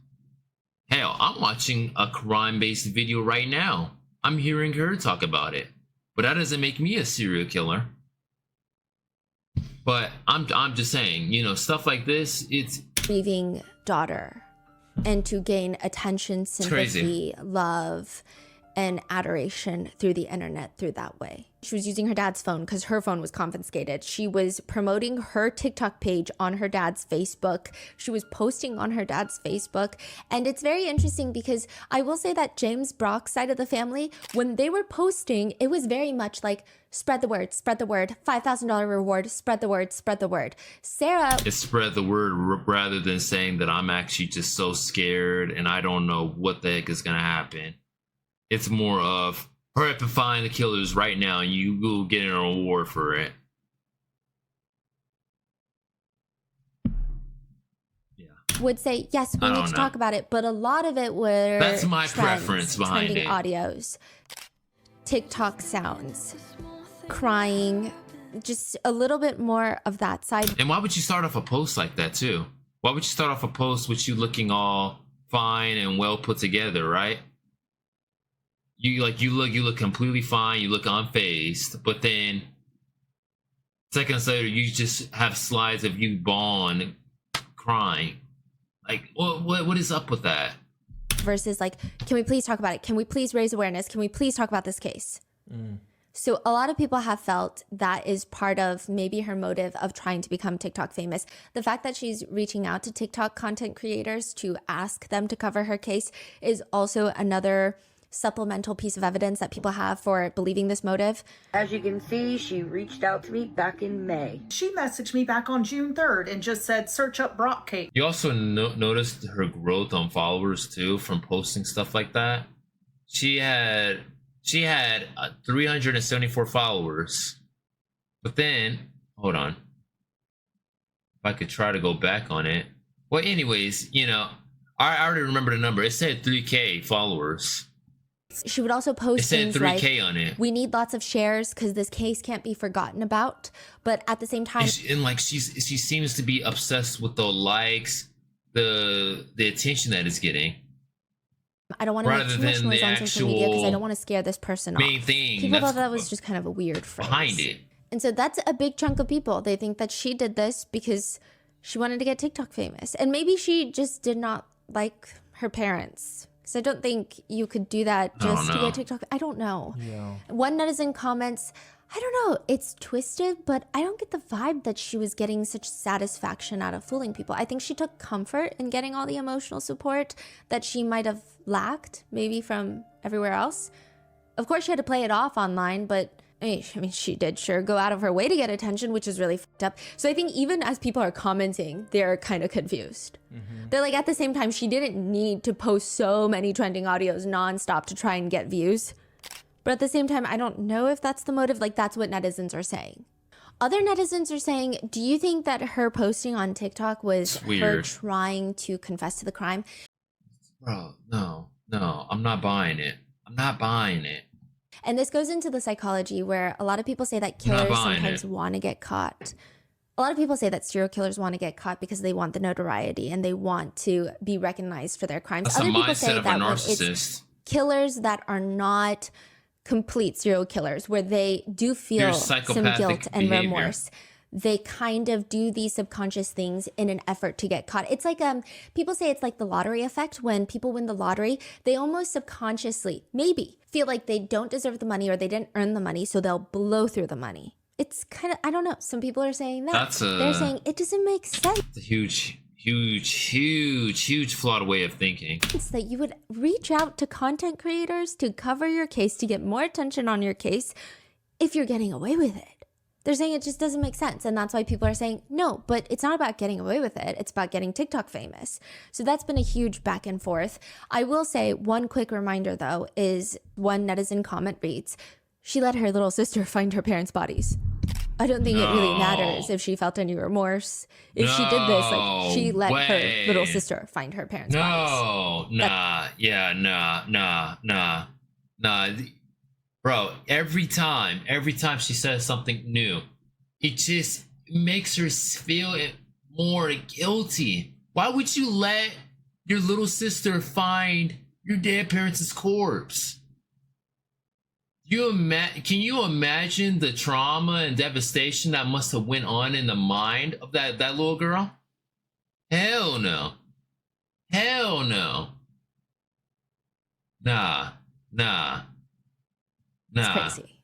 Hell, I'm watching a crime-based video right now. I'm hearing her talk about it. But that doesn't make me a serial killer. But I'm just saying, you know, stuff like this, it's... grieving daughter. And to gain attention, sympathy, love, and adoration through the internet through that way. She was using her dad's phone because her phone was confiscated. She was promoting her TikTok page on her dad's Facebook. She was posting on her dad's Facebook. And it's very interesting because I will say that James Brock's side of the family, when they were posting, it was very much like, spread the word, $5,000 reward, spread the word, spread the word. Sarah... It spread the word rather than saying that I'm actually just so scared and I don't know what the heck is going to happen. It's more of, hurry up and find the killers right now and you will get an award for it. would say, yes, we I need don't to know. talk about it, but a lot of it were That's my trends, preference behind trending it. audios, TikTok sounds, crying, just a little bit more of that side. And why would you start off a post like that too? Why would you start off a post with you looking all fine and well put together, right? You look completely fine, you look unfazed, but then seconds later you just have slides of you bawling, crying. Like what is up with that? Versus like, can we please talk about it? Can we please raise awareness? Can we please talk about this case? So a lot of people have felt that is part of maybe her motive of trying to become TikTok famous. The fact that she's reaching out to TikTok content creators to ask them to cover her case is also another supplemental piece of evidence that people have for believing this motive. As you can see, she reached out to me back in May. She messaged me back on June 3rd and just said, search up Brock Cake. You also noticed her growth on followers too from posting stuff like that. She had 374 followers, but then hold on, if I could try to go back on it. Well, anyways, you know, I already remember the number. It said 3K followers. She would also It post said things 3K like, on it. we need lots of shares because this case can't be forgotten about. But at the same time, And like she seems to be obsessed with the likes, the attention that it's getting. I don't want to make rather too much than noise the on social media because I actual don't want to scare this person main off. thing People that's thought that was just kind of a weird phrase. behind it. And so that's a big chunk of people. They think that she did this because she wanted to get TikTok famous. And maybe she just did not like her parents. Because I don't think you could do that just to get TikTok. I don't know. Yeah. One netizen comments, I don't know, it's twisted, but I don't get the vibe that she was getting such satisfaction out of fooling people. I think she took comfort in getting all the emotional support that she might have lacked, maybe from everywhere else. Of course, she had to play it off online, but I mean, she did sure go out of her way to get attention, which is really fucked up. So I think even as people are commenting, they're kind of confused. They're like, at the same time, she didn't need to post so many trending audios nonstop to try and get views. But at the same time, I don't know if that's the motive. Like, that's what netizens are saying. Other netizens are saying, do you think that her posting on TikTok was her trying to confess to the crime? Bro, no, I'm not buying it. I'm not buying it. And this goes into the psychology where a lot of people say that killers sometimes want to get caught. A lot of people say that serial killers want to get caught because they want the notoriety and they want to be recognized for their crimes. That's Other the people mindset say of a that when narcissist. it's killers that are not complete serial killers, where they do feel some guilt and behavior. remorse, they kind of do these subconscious things in an effort to get caught. It's like people say it's like the lottery effect. When people win the lottery, they almost subconsciously maybe feel like they don't deserve the money or they didn't earn the money, so they'll blow through the money. It's kind of, I don't know, some people are saying that. They're saying it doesn't make sense. It's a huge flawed way of thinking. That you would reach out to content creators to cover your case, to get more attention on your case if you're getting away with it. They're saying it just doesn't make sense. And that's why people are saying, no, but it's not about getting away with it. It's about getting TikTok famous. So that's been a huge back and forth. I will say one quick reminder, though, is one netizen comment reads, she let her little sister find her parents' bodies. I don't think it really matters if she felt any remorse. If she did this, like, she let her little sister find her parents' bodies. Nah. Bro, every time she says something new, it just makes her feel more guilty. Why would you let your little sister find your dead parents' corpse? Can you imagine the trauma and devastation that must have went on in the mind of that little girl? Hell no. Nah. It's crazy.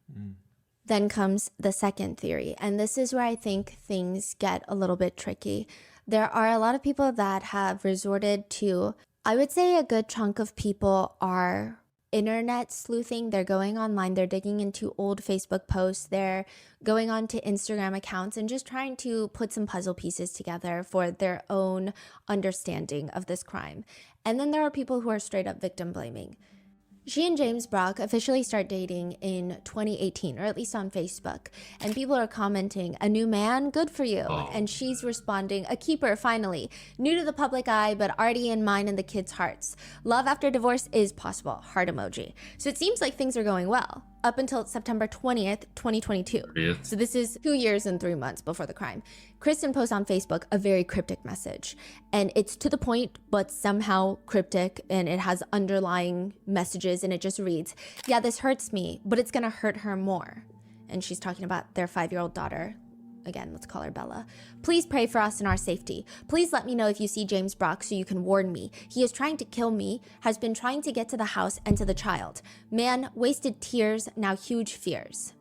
Then comes the second theory, and this is where I think things get a little bit tricky. There are a lot of people that have resorted to, I would say a good chunk of people are internet sleuthing. They're going online, they're digging into old Facebook posts, they're going on to Instagram accounts and just trying to put some puzzle pieces together for their own understanding of this crime. And then there are people who are straight up victim blaming. She and James Brock officially start dating in 2018, or at least on Facebook. And people are commenting, a new man, good for you. And she's responding, a keeper, finally. New to the public eye, but already in mine and the kids' hearts. Love after divorce is possible, heart emoji. So it seems like things are going well, up until September 20th, 2022. So this is 2 years and 3 months before the crime. Kristen posts on Facebook a very cryptic message. And it's to the point, but somehow cryptic, and it has underlying messages, and it just reads, yeah, this hurts me, but it's gonna hurt her more. And she's talking about their 5-year-old daughter. Again, let's call her Bella. Please pray for us and our safety. Please let me know if you see James Brock so you can warn me. He is trying to kill me, has been trying to get to the house and to the child. Man, wasted tears, now huge fears.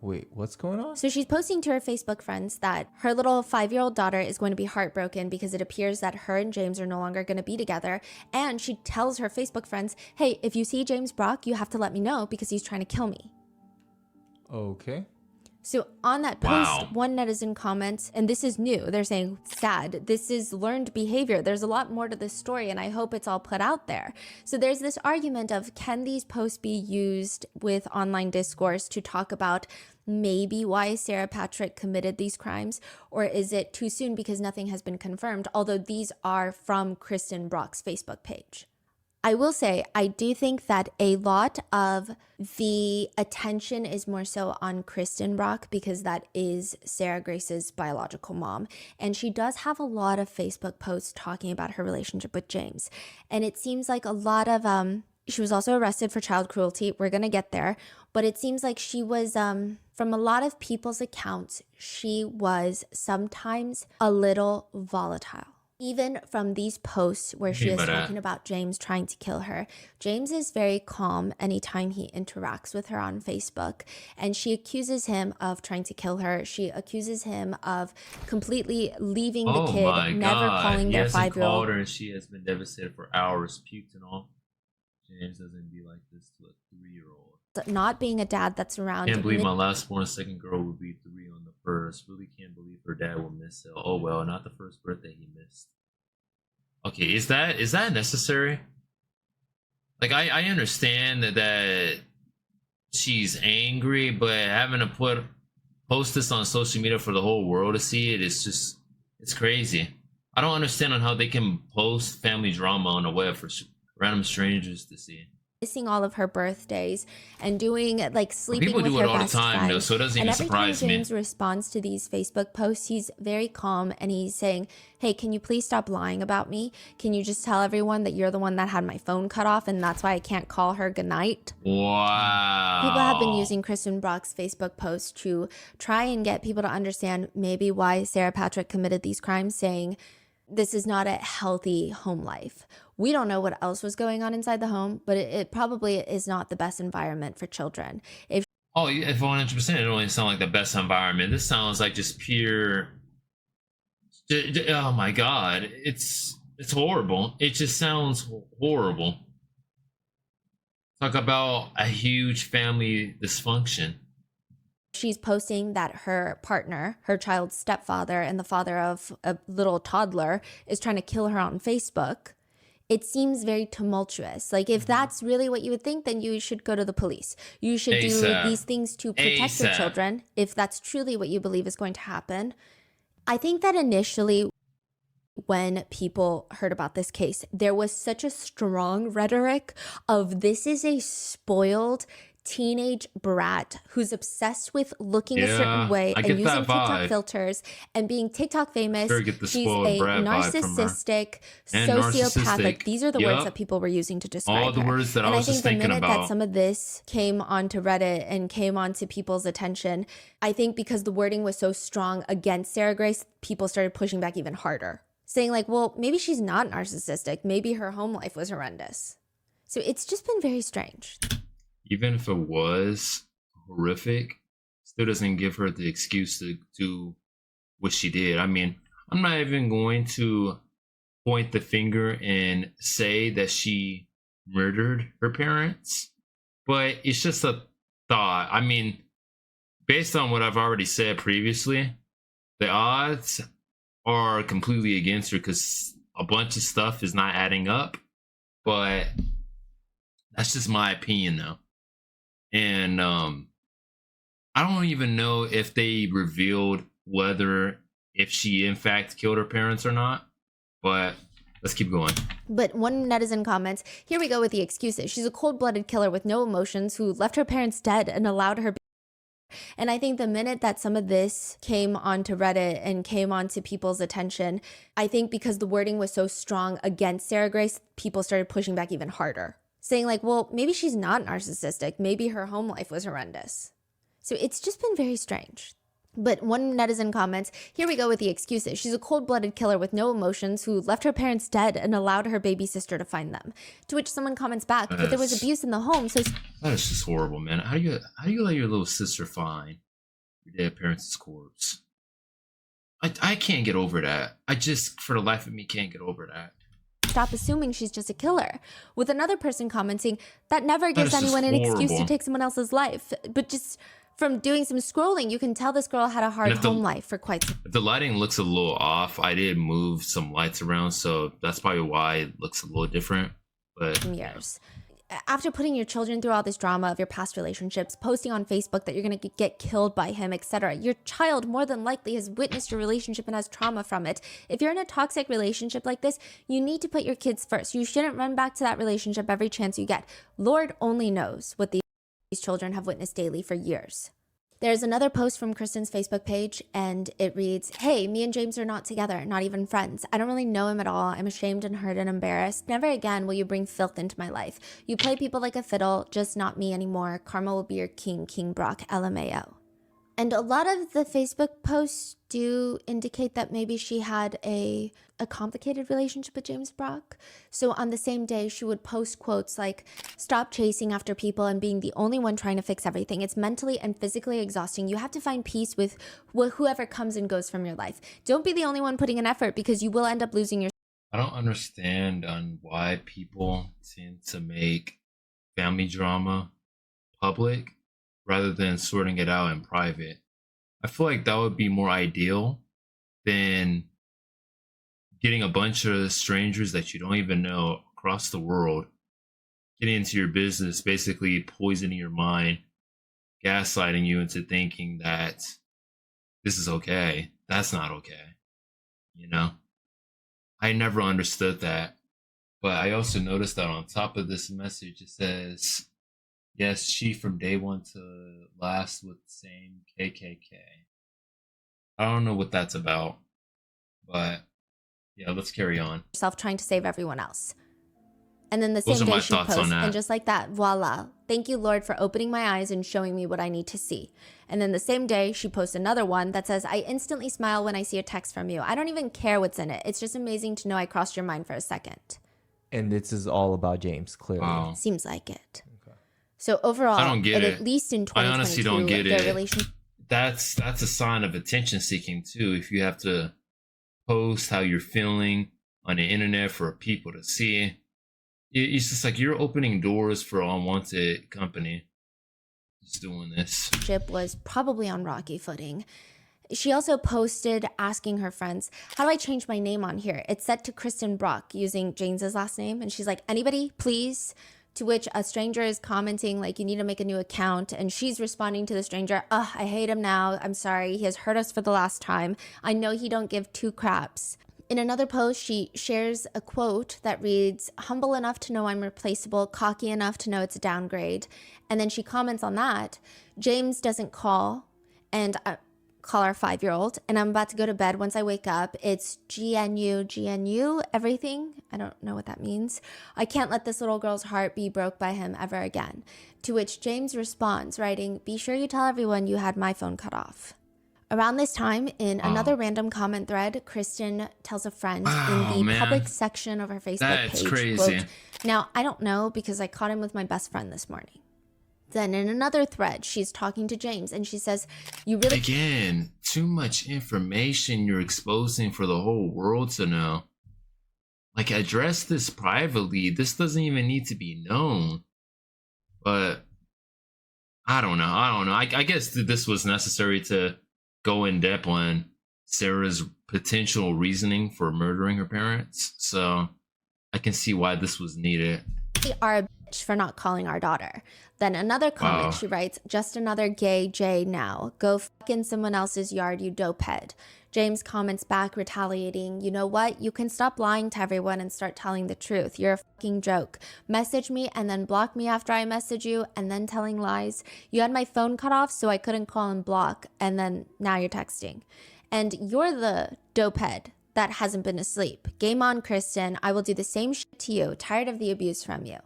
Wait, what's going on? So she's posting to her Facebook friends that her little 5-year-old daughter is going to be heartbroken because it appears that her and James are no longer going to be together. And she tells her Facebook friends, hey, if you see James Brock, you have to let me know because he's trying to kill me. Okay. So on that post, one netizen comments, and this is new, they're saying, sad, this is learned behavior. There's a lot more to this story, and I hope it's all put out there. So there's this argument of, can these posts be used with online discourse to talk about maybe why Sarah Patrick committed these crimes? Or is it too soon because nothing has been confirmed, although these are from Kristen Brock's Facebook page? I will say, I do think that a lot of the attention is more so on Kristen Brock because that is Sarah Grace's biological mom. And she does have a lot of Facebook posts talking about her relationship with James. And it seems like a lot of, she was also arrested for child cruelty. We're going to get there. But it seems like she was, from a lot of people's accounts, she was sometimes a little volatile. Even from these posts where she is talking about James trying to kill her, James is very calm anytime he interacts with her on Facebook. And she accuses him of trying to kill her. She accuses him of completely leaving the kid, never calling their 5-year-old. Her and she has been devastated for hours, puked and all. James doesn't be like this to a 3-year-old. Not being a dad that's around. Can't believe my last born second girl would be 3 on the first. Really can't believe her dad will miss it. Oh well, not the first birthday he missed. Okay, is that necessary? Like I understand that she's angry, but having to post this on social media for the whole world to see it is just, it's crazy. I don't understand on how they can post family drama on the web for random strangers to see. Missing all of her birthdays and doing like sleeping People with do her it all the best time, friend. though, so it doesn't even surprise me. me. James responds to these Facebook posts, he's very calm and he's saying, hey, can you please stop lying about me? Can you just tell everyone that you're the one that had my phone cut off and that's why I can't call her goodnight? Wow. People have been using Kristen Brock's Facebook post to try and get people to understand maybe why Sarah Patrick committed these crimes, saying this is not a healthy home life. We don't know what else was going on inside the home, but it probably is not the best environment for children. Oh, yeah, 100%. It don't sound like the best environment. This sounds like just pure. Oh my God, it's horrible. It just sounds horrible. Talk about a huge family dysfunction. She's posting that her partner, her child's stepfather, and the father of a little toddler is trying to kill her on Facebook. It seems very tumultuous. Like, if that's really what you would think, then you should go to the police. You should do these things to protect your children, if that's truly what you believe is going to happen. I think that initially, when people heard about this case, there was such a strong rhetoric of this is a spoiled teenage brat who's obsessed with looking a certain way and using TikTok filters and being TikTok famous. She's a narcissistic, sociopathic. These are the words that people were using to describe all the her. words that And I was just thinking about. I think the minute that some of this came onto Reddit and came onto people's attention, I think because the wording was so strong against Sarah Grace, people started pushing back even harder, saying like, well, maybe she's not narcissistic. Maybe her home life was horrendous. So it's just been very strange. Even if it was horrific, still doesn't give her the excuse to do what she did. I mean, I'm not even going to point the finger and say that she murdered her parents, but it's just a thought. I mean, based on what I've already said previously, the odds are completely against her because a bunch of stuff is not adding up, but That's just my opinion though. And I don't even know if they revealed if she in fact killed her parents or not, but let's keep going. But one netizen comments, here we go with the excuses. She's a cold-blooded killer with no emotions who left her parents dead and allowed her. And I think the minute that some of this came onto Reddit and came onto people's attention, I think because the wording was so strong against Sarah Grace, people started pushing back even harder, saying like, well, maybe she's not narcissistic. Maybe her home life was horrendous. So it's just been very strange. But one netizen comments, here we go with the excuses. She's a cold-blooded killer with no emotions who left her parents dead and allowed her baby sister to find them. To which someone comments back, but there was abuse in the home, so... That is just horrible, man. How do you let your little sister find your dead parents' corpse? I can't get over that. I just, for the life of me, can't get over that. Stop assuming she's just a killer. With another person commenting, that never gives anyone an excuse to take someone else's life. But just... from doing some scrolling, you can tell this girl had a hard home life for quite some time. If the lighting looks a little off, I did move some lights around, so that's probably why it looks a little different. But years. After putting your children through all this drama of your past relationships, posting on Facebook that you're going to get killed by him, etc., your child more than likely has witnessed your relationship and has trauma from it. If you're in a toxic relationship like this, you need to put your kids first. You shouldn't run back to that relationship every chance you get. Lord only knows what these children have witnessed daily for years. There's another post from Kristen's Facebook page, and it reads, hey, me and James are not together, not even friends. I don't really know him at all. I'm ashamed and hurt and embarrassed. Never again will you bring filth into my life. You play people like a fiddle, just not me anymore. Karma will be your king, King Brock, LMAO. And a lot of the Facebook posts do indicate that maybe she had a complicated relationship with James Brock. So on the same day, she would post quotes like, stop chasing after people and being the only one trying to fix everything. It's mentally and physically exhausting. You have to find peace with whoever comes and goes from your life. Don't be the only one putting an effort because you will end up losing your... I don't understand on why people tend to make family drama public rather than sorting it out in private. I feel like that would be more ideal than getting a bunch of strangers that you don't even know across the world getting into your business, basically poisoning your mind, gaslighting you into thinking that this is okay. That's not okay. You know? I never understood that. But I also noticed that on top of this message, it says, yes, she from day one to last with the same KKK. I don't know what that's about, but yeah, let's carry on. Yourself trying to save everyone else. And then the same day she posts, and just like that, voila. Thank you, Lord, for opening my eyes and showing me what I need to see. And then the same day she posts another one that says, I instantly smile when I see a text from you. I don't even care what's in it. It's just amazing to know I crossed your mind for a second. And this is all about James, clearly. Wow. Seems like it. Okay. So overall, I don't get it. At least in 2022, I honestly don't get their it. relationship... That's a sign of attention seeking too. If you have to post how you're feeling on the internet for people to see, it's just like you're opening doors for unwanted company. Just doing this. Was probably on rocky footing. She also posted asking her friends, how do I change my name on here? It's set to Kristen Brock using James's last name. And she's like, anybody, please? To which a stranger is commenting like, you need to make a new account. And she's responding to the stranger, ugh, I hate him now. I'm sorry. He has hurt us for the last time. I know he don't give two craps. In another post, she shares a quote that reads, humble enough to know I'm replaceable, cocky enough to know it's a downgrade. And then she comments on that, James doesn't call, and call our 5-year-old, and I'm about to go to bed. Once I wake up, it's GNU, everything. I don't know what that means. I can't let this little girl's heart be broke by him ever again. To which James responds, writing, be sure you tell everyone you had my phone cut off. Around this time, in another random comment thread, Kristen tells a friend in the public section of her Facebook page, crazy. Quote, now, I don't know because I caught him with my best friend this morning. Then in another thread, she's talking to James and she says, you really... Again, too much information you're exposing for the whole world to know. Like, address this privately. This doesn't even need to be known. But, I don't know. I guess this was necessary to go in depth on Sarah's potential reasoning for murdering her parents. So, I can see why this was needed. "We are a bitch for not calling our daughter." Then another comment, Wow. she writes, "Just another gay J now. Go fuck in someone else's yard, you dope head." James comments back, retaliating, "You know what? You can stop lying to everyone and start telling the truth. You're a fucking joke. Message me and then block me after I message you and then telling lies. You had my phone cut off so I couldn't call and block, and then now you're texting. And you're the dope head that hasn't been asleep. Game on, Kristen. I will do the same shit to you. Tired of the abuse from you."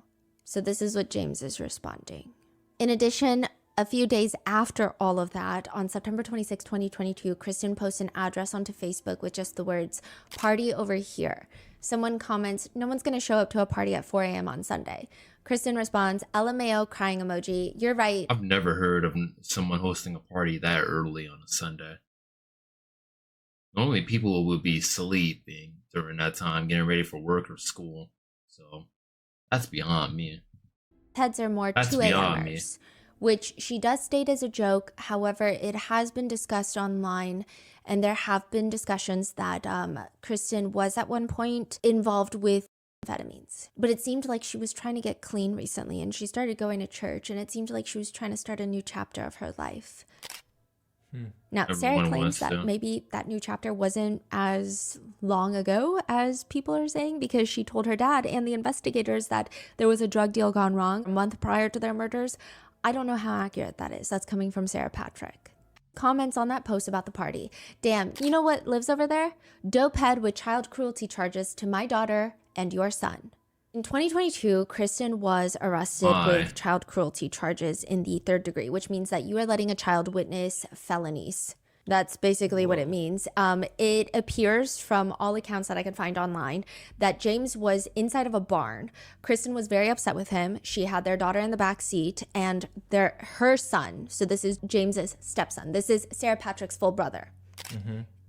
So this is what James is responding. In addition, a few days after all of that, on September 26, 2022, Kristen posts an address onto Facebook with just the words, "Party over here." Someone comments, "No one's going to show up to a party at 4 a.m. on Sunday." Kristen responds, "LMAO crying emoji. You're right." I've never heard of someone hosting a party that early on a Sunday. Normally, people would be sleeping during that time, getting ready for work or school. So that's beyond me. Heads are more That's 2 beyond me. a.m.ers, which she does state as a joke. However, it has been discussed online, and there have been discussions that Kristen was at one point involved with amphetamines. But it seemed like she was trying to get clean recently, and she started going to church, and it seemed like she was trying to start a new chapter of her life. Now, Sarah Everyone claims wants that to. maybe that new chapter wasn't as long ago as people are saying, because she told her dad and the investigators that there was a drug deal gone wrong a month prior to their murders. I don't know how accurate that is. That's coming from Sarah Patrick. Comments on that post about the party. "Damn, you know what lives over there? Dope head with child cruelty charges to my daughter and your son." In 2022, Kristen was arrested Why? with child cruelty charges in the 3rd degree, which means that you are letting a child witness felonies. That's basically what it means. It appears from all accounts that I could find online that James was inside of a barn. Kristen was very upset with him. She had their daughter in the back seat, and her son, so this is James's stepson. This is Sarah Patrick's full brother.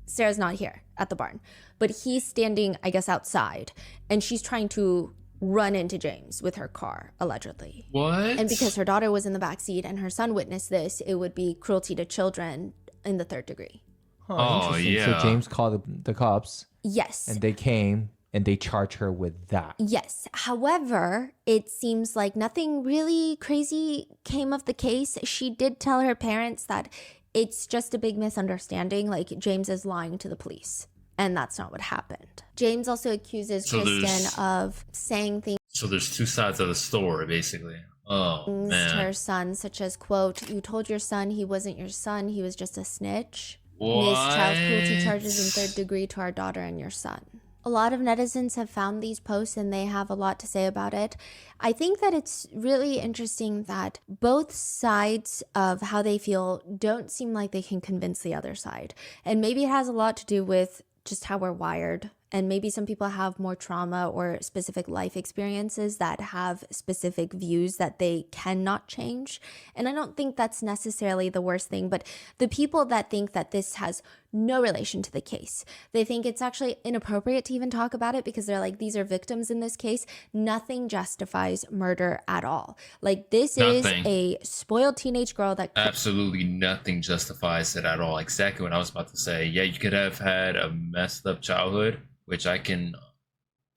Sarah's not here at the barn, but he's standing, I guess, outside, and she's trying to run into James with her car, allegedly. What? And because her daughter was in the back seat and her son witnessed this, it would be cruelty to children in the 3rd degree. Huh, Oh, interesting. yeah. So James called the cops, Yes. and they came and they charged her with that. Yes. However, it seems like nothing really crazy came of the case. She did tell her parents that it's just a big misunderstanding, like James is lying to the police. And that's not what happened. James also accuses So Kristen there's- of saying things So there's two sides of the story, basically. Oh, to her man. son, such as, quote, "You told your son he wasn't your son, he was just a snitch." What? Miss child cruelty charges in 3rd degree to our daughter and your son. A lot of netizens have found these posts and they have a lot to say about it. I think that it's really interesting that both sides of how they feel don't seem like they can convince the other side. And maybe it has a lot to do with just how we're wired. And maybe some people have more trauma or specific life experiences that have specific views that they cannot change. And I don't think that's necessarily the worst thing, but the people that think that this has no relation to the case, they think it's actually inappropriate to even talk about it because they're like, these are victims in this case. Nothing justifies murder at all. Like, this Nothing. is a spoiled teenage girl that Absolutely nothing justifies it at all. Exactly what I was about to say. Yeah, you could have had a messed up childhood, which I can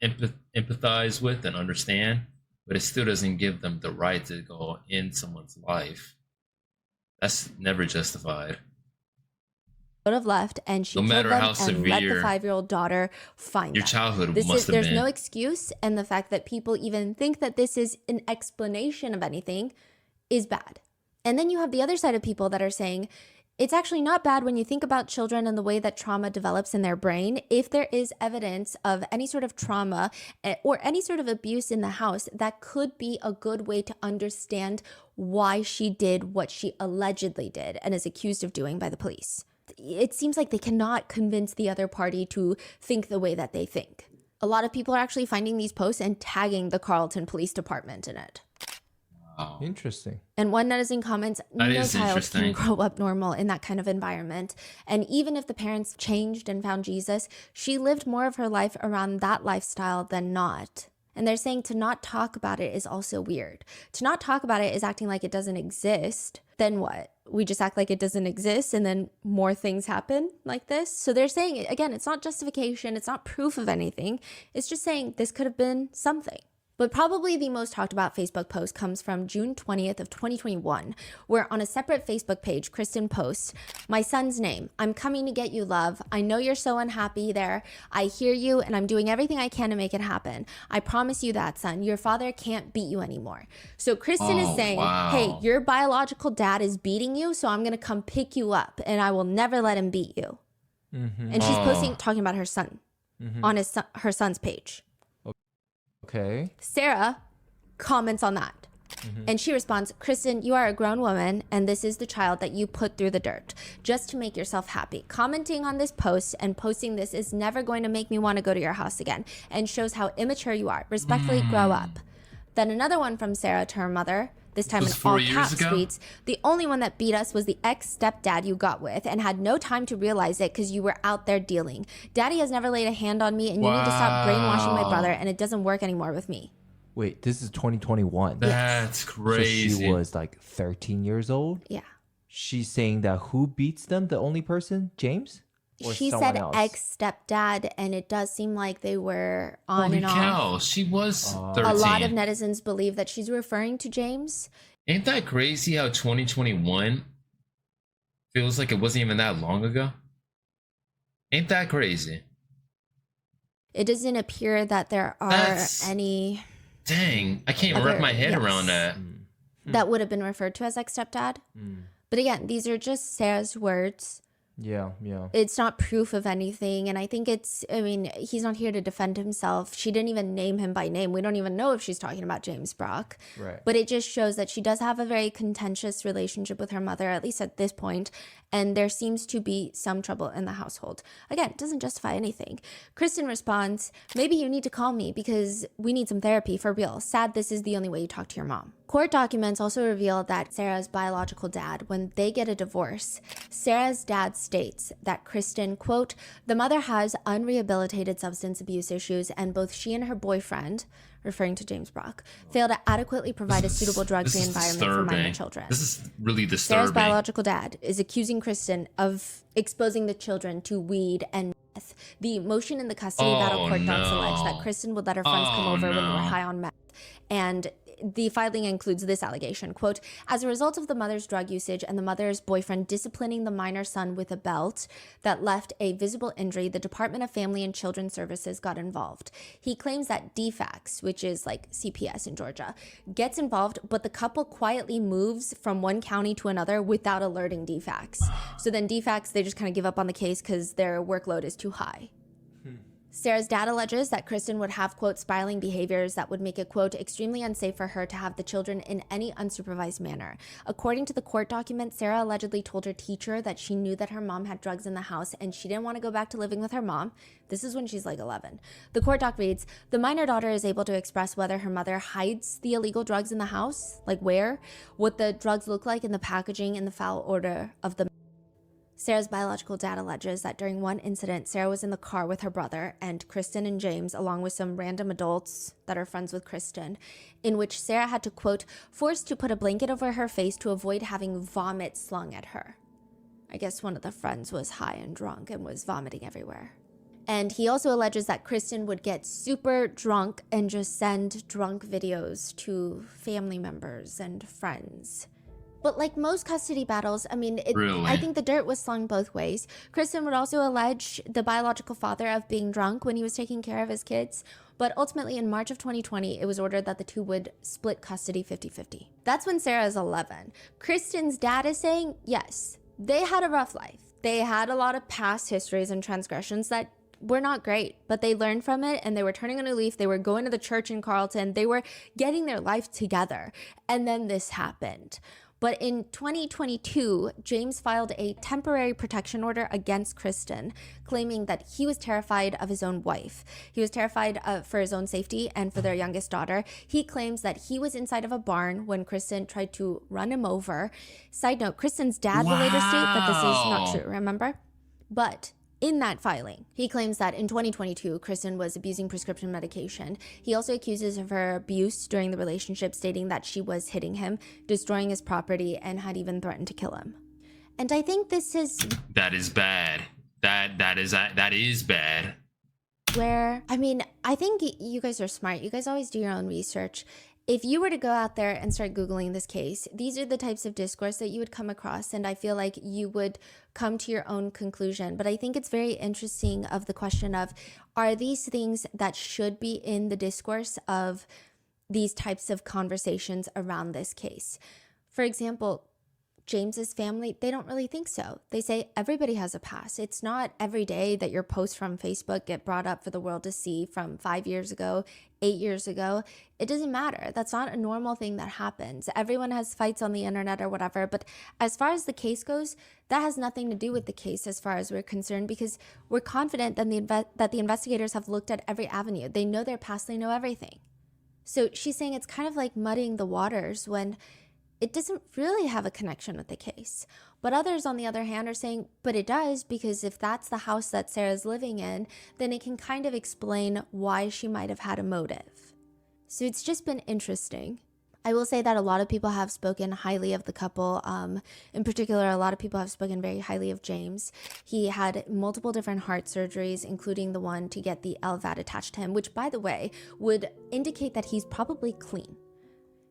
empathize with and understand, but it still doesn't give them the right to go in someone's life. That's never justified. would have left, and she No killed matter them how and let the severe 5-year-old daughter find your them. childhood This must is, have there's been. no excuse, and the fact that people even think that this is an explanation of anything is bad. And then you have the other side of people that are saying it's actually not bad when you think about children and the way that trauma develops in their brain. If there is evidence of any sort of trauma or any sort of abuse in the house, that could be a good way to understand why she did what she allegedly did and is accused of doing by the police. It seems like they cannot convince the other party to think the way that they think. A lot of people are actually finding these posts and tagging the Carleton Police Department in it. Wow. Interesting. And one netizen comments, That no is child interesting. can grow up normal in that kind of environment. And even if the parents changed and found Jesus, she lived more of her life around that lifestyle than not. And they're saying to not talk about it is also weird. To not talk about it is acting like it doesn't exist. Then what? We just act like it doesn't exist and then more things happen like this? So they're saying, again, it's not justification. It's not proof of anything. It's just saying this could have been something. But probably the most talked about Facebook post comes from June 20th of 2021, where on a separate Facebook page, Kristen posts, "My son's name. I'm coming to get you, love. I know you're so unhappy there. I hear you, and I'm doing everything I can to make it happen. I promise you that, son. Your father can't beat you anymore." So Kristen is saying, hey, your biological dad is beating you, so I'm going to come pick you up, and I will never let him beat you. And she's posting, talking about her son on her son's page. Okay. Sarah comments on that. And she responds, "Kristen, you are a grown woman, and this is the child that you put through the dirt just to make yourself happy. Commenting on this post and posting this is never going to make me want to go to your house again, and shows how immature you are. Respectfully, grow up." Then another one from Sarah to her mother, this time in all caps, tweets, "The only one that beat us was the ex-stepdad you got with and had no time to realize it because you were out there dealing. Daddy has never laid a hand on me, and you need to stop brainwashing my brother, and it doesn't work anymore with me." Wait, this is 2021. That's crazy. So she was like 13 years old? Yeah. She's saying that who beats them? The only person? James? Or She someone said else? ex-stepdad, and it does seem like they were on Holy and cow, off. she was 13. A lot of netizens believe that she's referring to James. Ain't that crazy how 2021 feels like it wasn't even that long ago? Ain't that crazy? It doesn't appear that there are any Dang, I can't wrap my head around that. that would have been referred to as ex-stepdad. But again, these are just Sarah's words. Yeah, yeah. It's not proof of anything. And I think he's not here to defend himself. She didn't even name him by name. We don't even know if she's talking about James Brock. Right. But it just shows that she does have a very contentious relationship with her mother, at least at this point. And there seems to be some trouble in the household. Again, it doesn't justify anything. Kristen responds, "Maybe you need to call me because we need some therapy for real. Sad this is the only way you talk to your mom." Court documents also reveal that Sarah's biological dad, when they get a divorce, Sarah's dad states that Kristen, quote, "The mother has unrehabilitated substance abuse issues, and both she and her boyfriend," referring to James Brock, "fail to adequately provide a suitable drug-free environment for minor children." This is really Sarah's disturbing. biological dad is accusing Kristen of exposing the children to weed and meth. The motion in the custody battle court docs allege that Kristen would let her friends come over when they were high on meth. And the filing includes this allegation, quote, "As a result of the mother's drug usage and the mother's boyfriend disciplining the minor son with a belt that left a visible injury, the Department of Family and Children Services got involved. He claims that DFACS, which is like CPS in Georgia, gets involved, but the couple quietly moves from one county to another without alerting DFACS. So then DFACS, they just kind of give up on the case because their workload is too high." Sarah's dad alleges that Kristen would have, quote, spiraling behaviors that would make it, quote, extremely unsafe for her to have the children in any unsupervised manner. According to the court document, Sarah allegedly told her teacher that she knew that her mom had drugs in the house and she didn't want to go back to living with her mom. This is when she's like 11. The court doc reads, "The minor daughter is able to express whether her mother hides the illegal drugs in the house, like where, what the drugs look like in the packaging, and the foul odor of the..." Sarah's biological dad alleges that during one incident, Sarah was in the car with her brother and Kristen and James, along with some random adults that are friends with Kristen, in which Sarah had to, quote, "force to put a blanket over her face to avoid having vomit slung at her." I guess one of the friends was high and drunk and was vomiting everywhere. And he also alleges that Kristen would get super drunk and just send drunk videos to family members and friends. But like most custody battles, I mean, I think the dirt was slung both ways. Kristen would also allege the biological father of being drunk when he was taking care of his kids. But ultimately, in March of 2020, it was ordered that the two would split custody 50-50. That's when Sarah is 11. Kristen's dad is saying, yes, they had a rough life. They had a lot of past histories and transgressions that were not great, but they learned from it and they were turning a new leaf. They were going to the church in Carlton. They were getting their life together. And then this happened. But in 2022, James filed a temporary protection order against Kristen, claiming that he was terrified of his own wife. He was terrified for his own safety and for their youngest daughter. He claims that he was inside of a barn when Kristen tried to run him over. Side note, Kristen's dad will later state that this is not true, remember? But in that filing, he claims that in 2022, Kristen was abusing prescription medication. He also accuses of her abuse during the relationship, stating that she was hitting him, destroying his property, and had even threatened to kill him. And I think this is... That is bad. That is bad. where, I mean, I think you guys are smart. You guys always do your own research. If you were to go out there and start Googling this case, these are the types of discourse that you would come across, and I feel like you would come to your own conclusion. But I think it's very interesting of the question of, are these things that should be in the discourse of these types of conversations around this case? For example, James's family, they don't really think so. They say everybody has a past. It's not every day that your posts from Facebook get brought up for the world to see from 5 years ago, 8 years ago. It doesn't matter. That's not a normal thing that happens. Everyone has fights on the internet or whatever. But as far as the case goes, that has nothing to do with the case as far as we're concerned, because we're confident that the investigators have looked at every avenue. They know their past. They know everything. So she's saying it's kind of like muddying the waters when it doesn't really have a connection with the case. But others, on the other hand, are saying, but it does, because if that's the house that Sarah's living in, then it can kind of explain why she might have had a motive. So it's just been interesting. I will say that a lot of people have spoken highly of the couple. In particular, a lot of people have spoken very highly of James. He had multiple different heart surgeries, including the one to get the LVAD attached to him, which, by the way, would indicate that he's probably clean.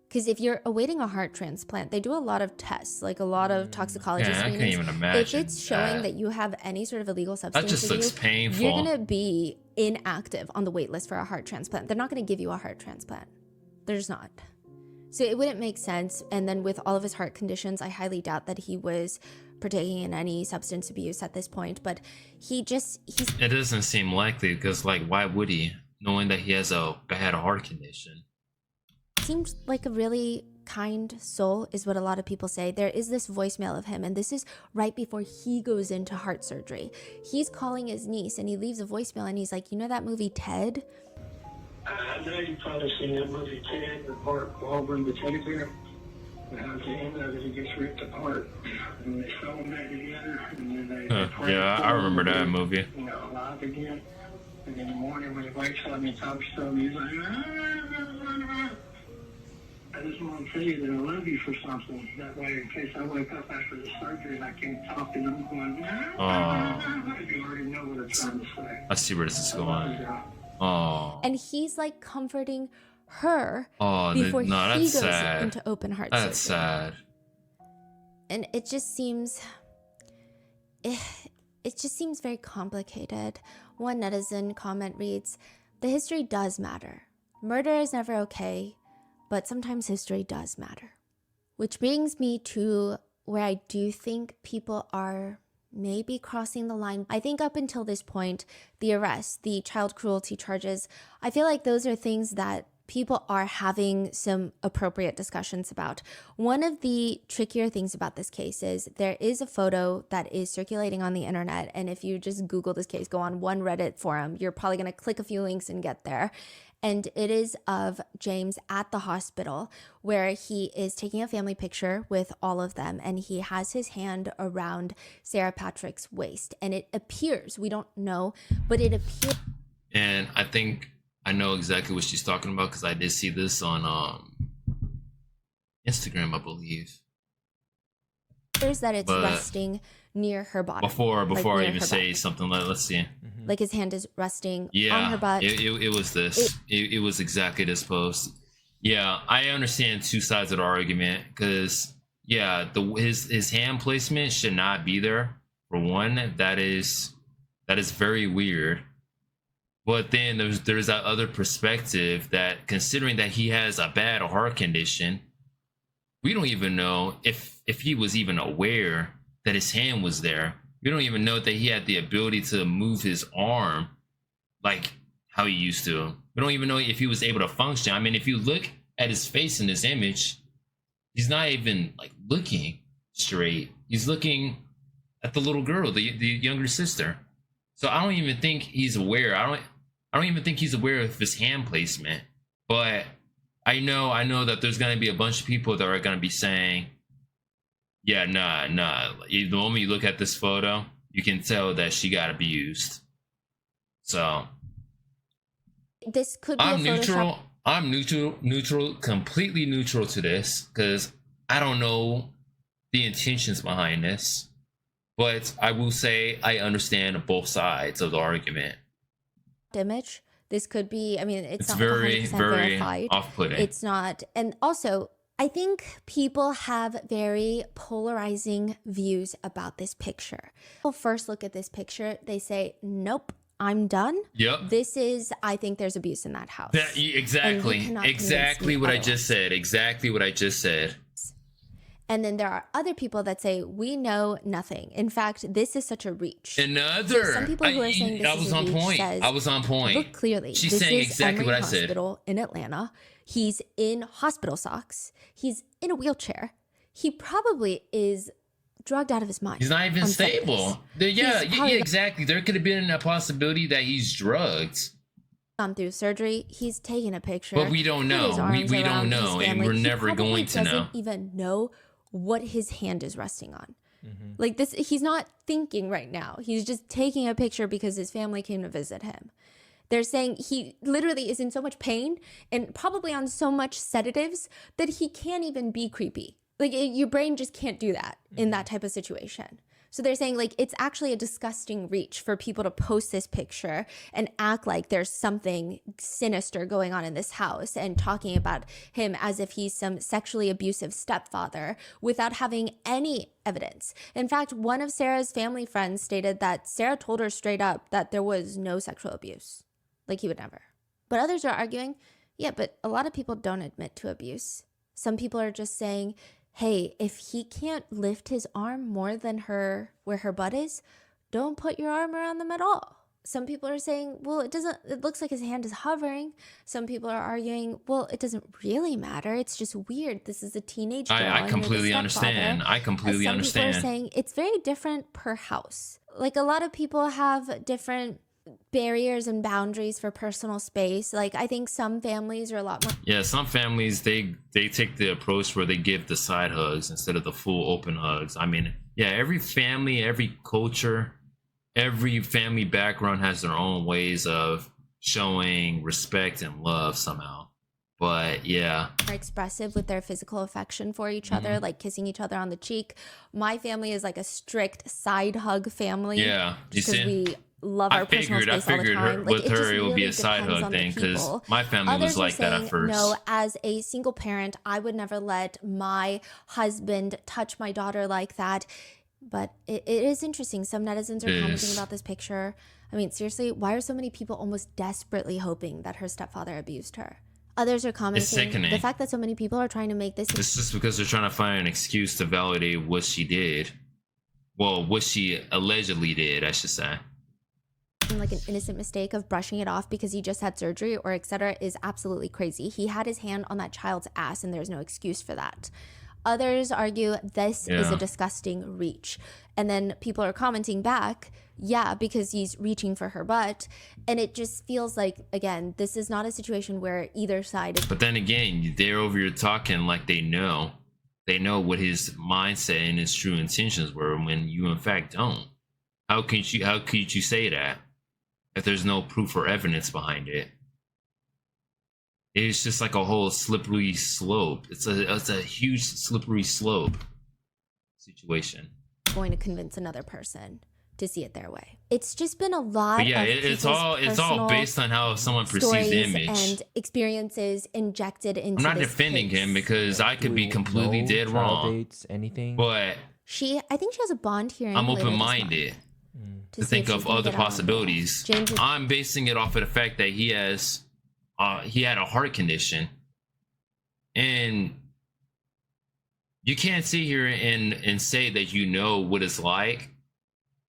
Because if you're awaiting a heart transplant, they do a lot of tests, like a lot of toxicology Yeah, I screenings. can't even imagine If it's showing that you have any sort of illegal substance, That just in looks you, painful. you're gonna be inactive on the wait list for a heart transplant. They're not gonna give you a heart transplant. They're just not. So it wouldn't make sense. And then with all of his heart conditions, I highly doubt that he was partaking in any substance abuse at this point. But he's. It doesn't seem likely, because like, why would he, knowing that he has a bad heart condition? Seems like a really kind soul, is what a lot of people say. There is this voicemail of him, and this is right before he goes into heart surgery. He's calling his niece, and he leaves a voicemail, and he's like, you know that movie Ted? I know you've probably seen that movie Ted with Mark Wahlberg, the teddy bear. And at the end of it, he gets ripped apart, and they sew them back together, and then they Yeah, I remember that movie. You know, alive again. And in the morning when he wakes up and he talks to him, he's like, I just want to tell you that I love you for something. That way, in case I wake up after the surgery and I can't talk to them, going, you already know what I'm trying to say. I see where this is going. Oh. And he's like comforting her Oh, before he no, goes that's sad. into open heart That's surgery. sad. And it just seems very complicated. One netizen comment reads, "The history does matter. Murder is never okay, but sometimes history does matter." Which brings me to where I do think people are maybe crossing the line. I think up until this point, the arrest, the child cruelty charges, I feel like those are things that people are having some appropriate discussions about. One of the trickier things about this case is there is a photo that is circulating on the internet, and if you just Google this case, go on one Reddit forum, you're probably going to click a few links and get there. And it is of James at the hospital where he is taking a family picture with all of them, and he has his hand around Sarah Patrick's waist. And it appears, we don't know, but it appears. And I think I know exactly what she's talking about, because I did see this on Instagram, I believe. That it's But resting near her body. Before like I near even her say butt. something, let's see. Like his hand is resting on Yeah, her butt. it was this. It was exactly this post. Yeah, I understand two sides of the argument, because yeah, his hand placement should not be there. For one, that is very weird. But then there's that other perspective that, considering that he has a bad heart condition, we don't even know if he was even aware that his hand was there. We don't even know that he had the ability to move his arm like how he used to. We don't even know if he was able to function. I mean, if you look at his face in this image, he's not even like looking straight. He's looking at the little girl, the younger sister. So I don't even think he's aware. I don't even think he's aware of his hand placement. But I know that there's gonna be a bunch of people that are gonna be saying, yeah, nah. The moment you look at this photo, you can tell that she got abused. So this could be I'm a neutral. Photoshop. I'm neutral, completely neutral to this, because I don't know the intentions behind this. But I will say I understand both sides of the argument. image. This could be, I mean, it's not very, 100% very verified. off-putting. It's not. And also, I think people have very polarizing views about this picture. People first look at this picture, they say, nope, I'm done. Yep. This is, I think there's abuse in that house. Exactly what I just said. Exactly what I just said. And then there are other people that say, we know nothing. In fact, this is such a reach. Another. So some people who are saying this is a reach says, I was on point. Look clearly. She's this saying is exactly Emory what I said. Hospital in Atlanta. He's in hospital socks. He's in a wheelchair. He probably is drugged out of his mind. He's not even stable. Yeah, exactly. There could have been a possibility that he's drugged. Gone through surgery. He's taken a picture. But we don't know. We don't know, and we're never going to know. He doesn't even know what his hand is resting on. Like this, he's not thinking right now. He's just taking a picture because his family came to visit him. They're saying he literally is in so much pain and probably on so much sedatives that he can't even be creepy. Like your brain just can't do that in that type of situation. So they're saying like it's actually a disgusting reach for people to post this picture and act like there's something sinister going on in this house and talking about him as if he's some sexually abusive stepfather without having any evidence. In fact, one of Sarah's family friends stated that Sarah told her straight up that there was no sexual abuse. Like he would never. But others are arguing, yeah, but a lot of people don't admit to abuse. Some people are just saying, hey, if he can't lift his arm more than where her butt is, don't put your arm around them at all. Some people are saying, well, it looks like his hand is hovering. Some people are arguing, well, it doesn't really matter. It's just weird. This is a teenage girl. I completely understand. Some people are saying it's very different per house. Like a lot of people have different barriers and boundaries for personal space. Like I think some families are a lot more. Yeah, some families they take the approach where they give the side hugs instead of the full open hugs. I mean, yeah, every family, every culture, every family background has their own ways of showing respect and love somehow. But yeah, more expressive with their physical affection for each other, like kissing each other on the cheek. My family is like a strict side hug family. Yeah, you see, we love our personal space all the time. With her, it would be a side hug thing because my family was like that at first. No, as a single parent, I would never let my husband touch my daughter like that. But it is interesting. Some netizens are commenting about this picture. I mean, seriously, why are so many people almost desperately hoping that her stepfather abused her? Others are commenting the fact that so many people are trying to make this. It's just because they're trying to find an excuse to validate what she did. Well, what she allegedly did, I should say. Like an innocent mistake of brushing it off because he just had surgery or etc. is absolutely crazy. He had his hand on that child's ass and there's no excuse for that. Others argue this is a disgusting reach. And then people are commenting back, yeah, because he's reaching for her butt. And it just feels like, again, this is not a situation where either side is. But then again, they're over here talking like they know. They know what his mindset and his true intentions were when you in fact don't. How could you say that if there's no proof or evidence behind it? It's just like a whole slippery slope. It's a huge slippery slope situation. Going to convince another person to see it their way. It's just been a lot. But yeah, it's all based on how someone perceives the image and experiences injected into. I'm not defending him because I could be completely dead wrong. Dates, anything? But I think she has a bond hearing. I'm open-minded to think of other possibilities. I'm basing it off of the fact that he had a heart condition, and you can't sit here and say that you know what it's like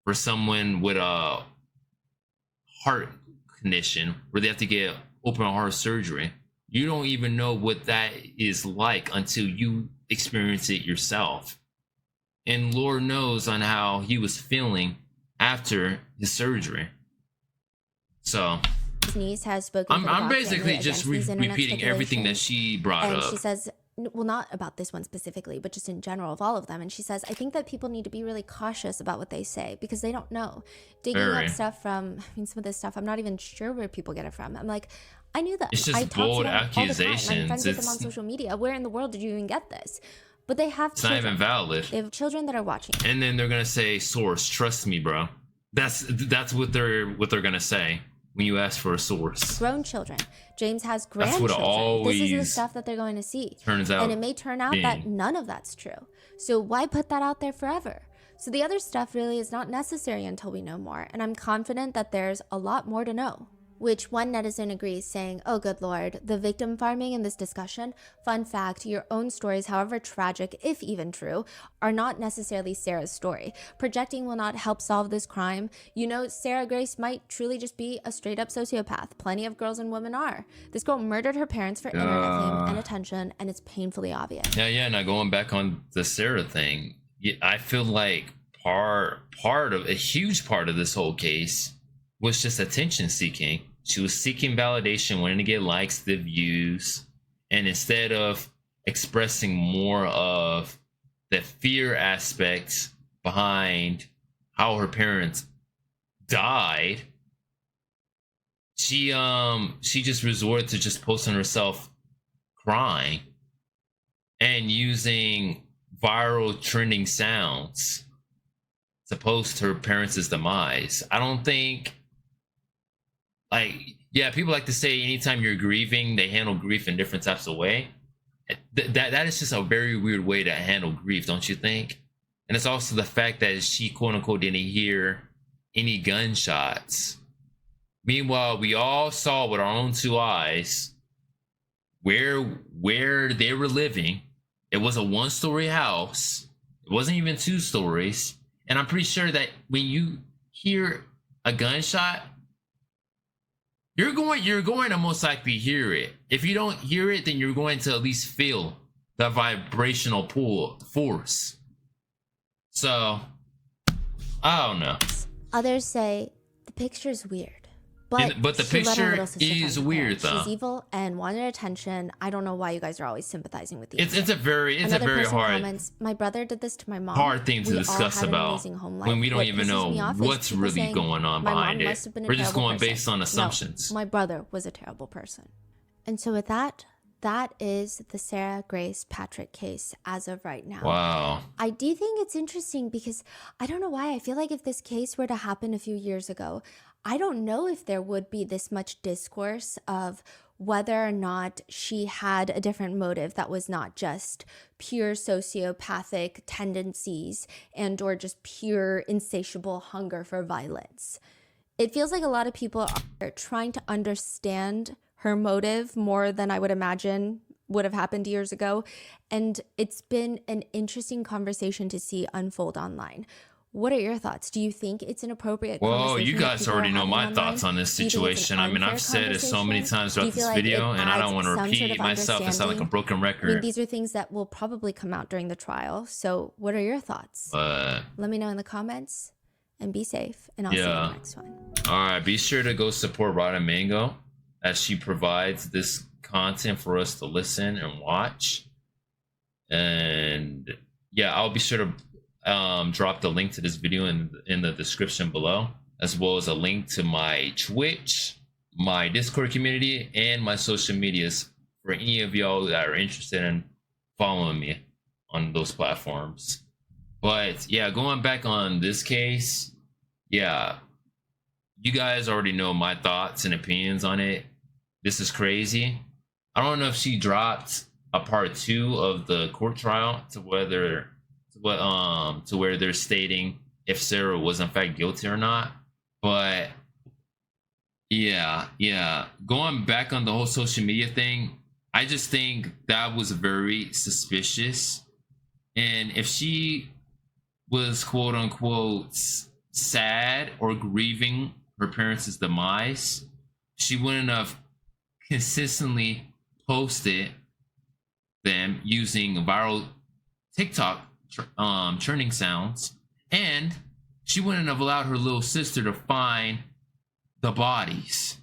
for someone with a heart condition where they have to get open heart surgery. You don't even know what that is like until you experience it yourself. And Lord knows on how he was feeling after his surgery. So his niece has spoken. I'm basically just repeating everything that she brought up. And she says, well, not about this one specifically, but just in general of all of them. And she says, I think that people need to be really cautious about what they say because they don't know. Digging up stuff from, some of this stuff, I'm not even sure where people get it from. I'm like, I knew that. It's just I bold accusations. I'm friends with them on social media. Where in the world did you even get this? But they have It's not even valid. They have children that are watching. And then they're gonna say, source, trust me, bro. That's what they're gonna say. when you ask for a source. Grown children. James has That's what grandchildren. This is the always stuff that they're going to see. turns out And it may turn out that being. none of that's true. So why put that out there forever? So the other stuff really is not necessary until we know more. And I'm confident that there's a lot more to know. Which one netizen agrees, saying, oh good lord, the victim farming in this discussion. Fun fact, your own stories, however tragic, if even true, are not necessarily Sarah's story. Projecting will not help solve this crime. You know, Sarah Grace might truly just be a straight up sociopath. Plenty of girls and women are. This girl murdered her parents for internet fame and attention, and it's painfully obvious. Yeah. Now going back on the Sarah thing, I feel like part of a huge part of this whole case was just attention seeking. She was seeking validation, wanting to get likes, the views, and instead of expressing more of the fear aspects behind how her parents died, she just resorted to just posting herself crying and using viral trending sounds to post her parents' demise. I don't think, like, yeah, people like to say anytime you're grieving, they handle grief in different types of way. That is just a very weird way to handle grief, don't you think? And it's also the fact that she, quote unquote, didn't hear any gunshots. Meanwhile, we all saw with our own two eyes where they were living. It was a one-story house. It wasn't even 2 stories. And I'm pretty sure that when you hear a gunshot, you're going to most likely hear it. If you don't hear it, then you're going to at least feel the vibrational pull force. So, I don't know. Others say the picture's weird. But the she let her picture little sister is find her weird, parents. though. She's evil and wanted attention. I don't know why you guys are always sympathizing with the It's a very Another person hard comments, my brother did this to my mom. hard thing to We all discuss had an about amazing home life. when we don't What even pisses know me off is what's people really saying, going on "My mom behind must it. have been a We're just terrible going person." based on No, assumptions. my brother was a terrible person. And so with that is the Sarah Grace Patrick case as of right now. Wow. I do think it's interesting because I don't know why. I feel like if this case were to happen a few years ago, I don't know if there would be this much discourse of whether or not she had a different motive that was not just pure sociopathic tendencies and or just pure insatiable hunger for violence. It feels like a lot of people are trying to understand her motive more than I would imagine would have happened years ago. And it's been an interesting conversation to see unfold online. What are your thoughts? Do you think it's an appropriate Well, conversation you that guys people are already know having my online? thoughts on this Do you think it's an situation. I mean, I've unfair said it so many conversation? times Do you throughout this feel like video, it and I don't adds want to some sort repeat of myself and sound like a understanding? broken I mean, record. these are things that will probably come out during the trial. So what are your thoughts? Let me know in the comments and be safe. And I'll see you in the next one. All right, be sure to go support Rotten Mango as she provides this content for us to listen and watch. And yeah, I'll be sure to drop the link to this video in the description below, as well as a link to my Twitch, my Discord community, and my social medias for any of y'all that are interested in following me on those platforms. But yeah, going back on this case, yeah, you guys already know my thoughts and opinions on it. This is crazy. I don't know if she dropped a part 2 of the court trial to where they're stating if Sarah was in fact guilty or not. But yeah, going back on the whole social media thing, I just think that was very suspicious. And if she was quote unquote sad or grieving her parents' demise, she wouldn't have consistently posted them using viral TikTok churning sounds, and she wouldn't have allowed her little sister to find the bodies.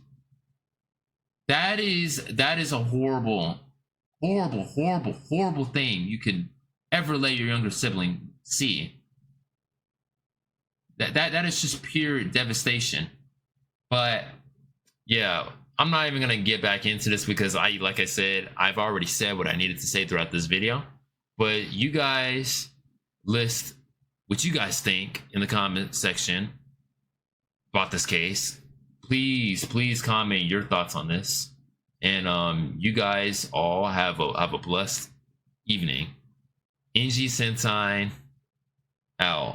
That is a horrible thing you could ever let your younger sibling see. That is just pure devastation. But yeah, I'm not even gonna get back into this because like I said, I've already said what I needed to say throughout this video. But you guys list what you guys think in the comment section about this case. please comment your thoughts on this. And you guys all have a blessed evening. Angie Sentine out.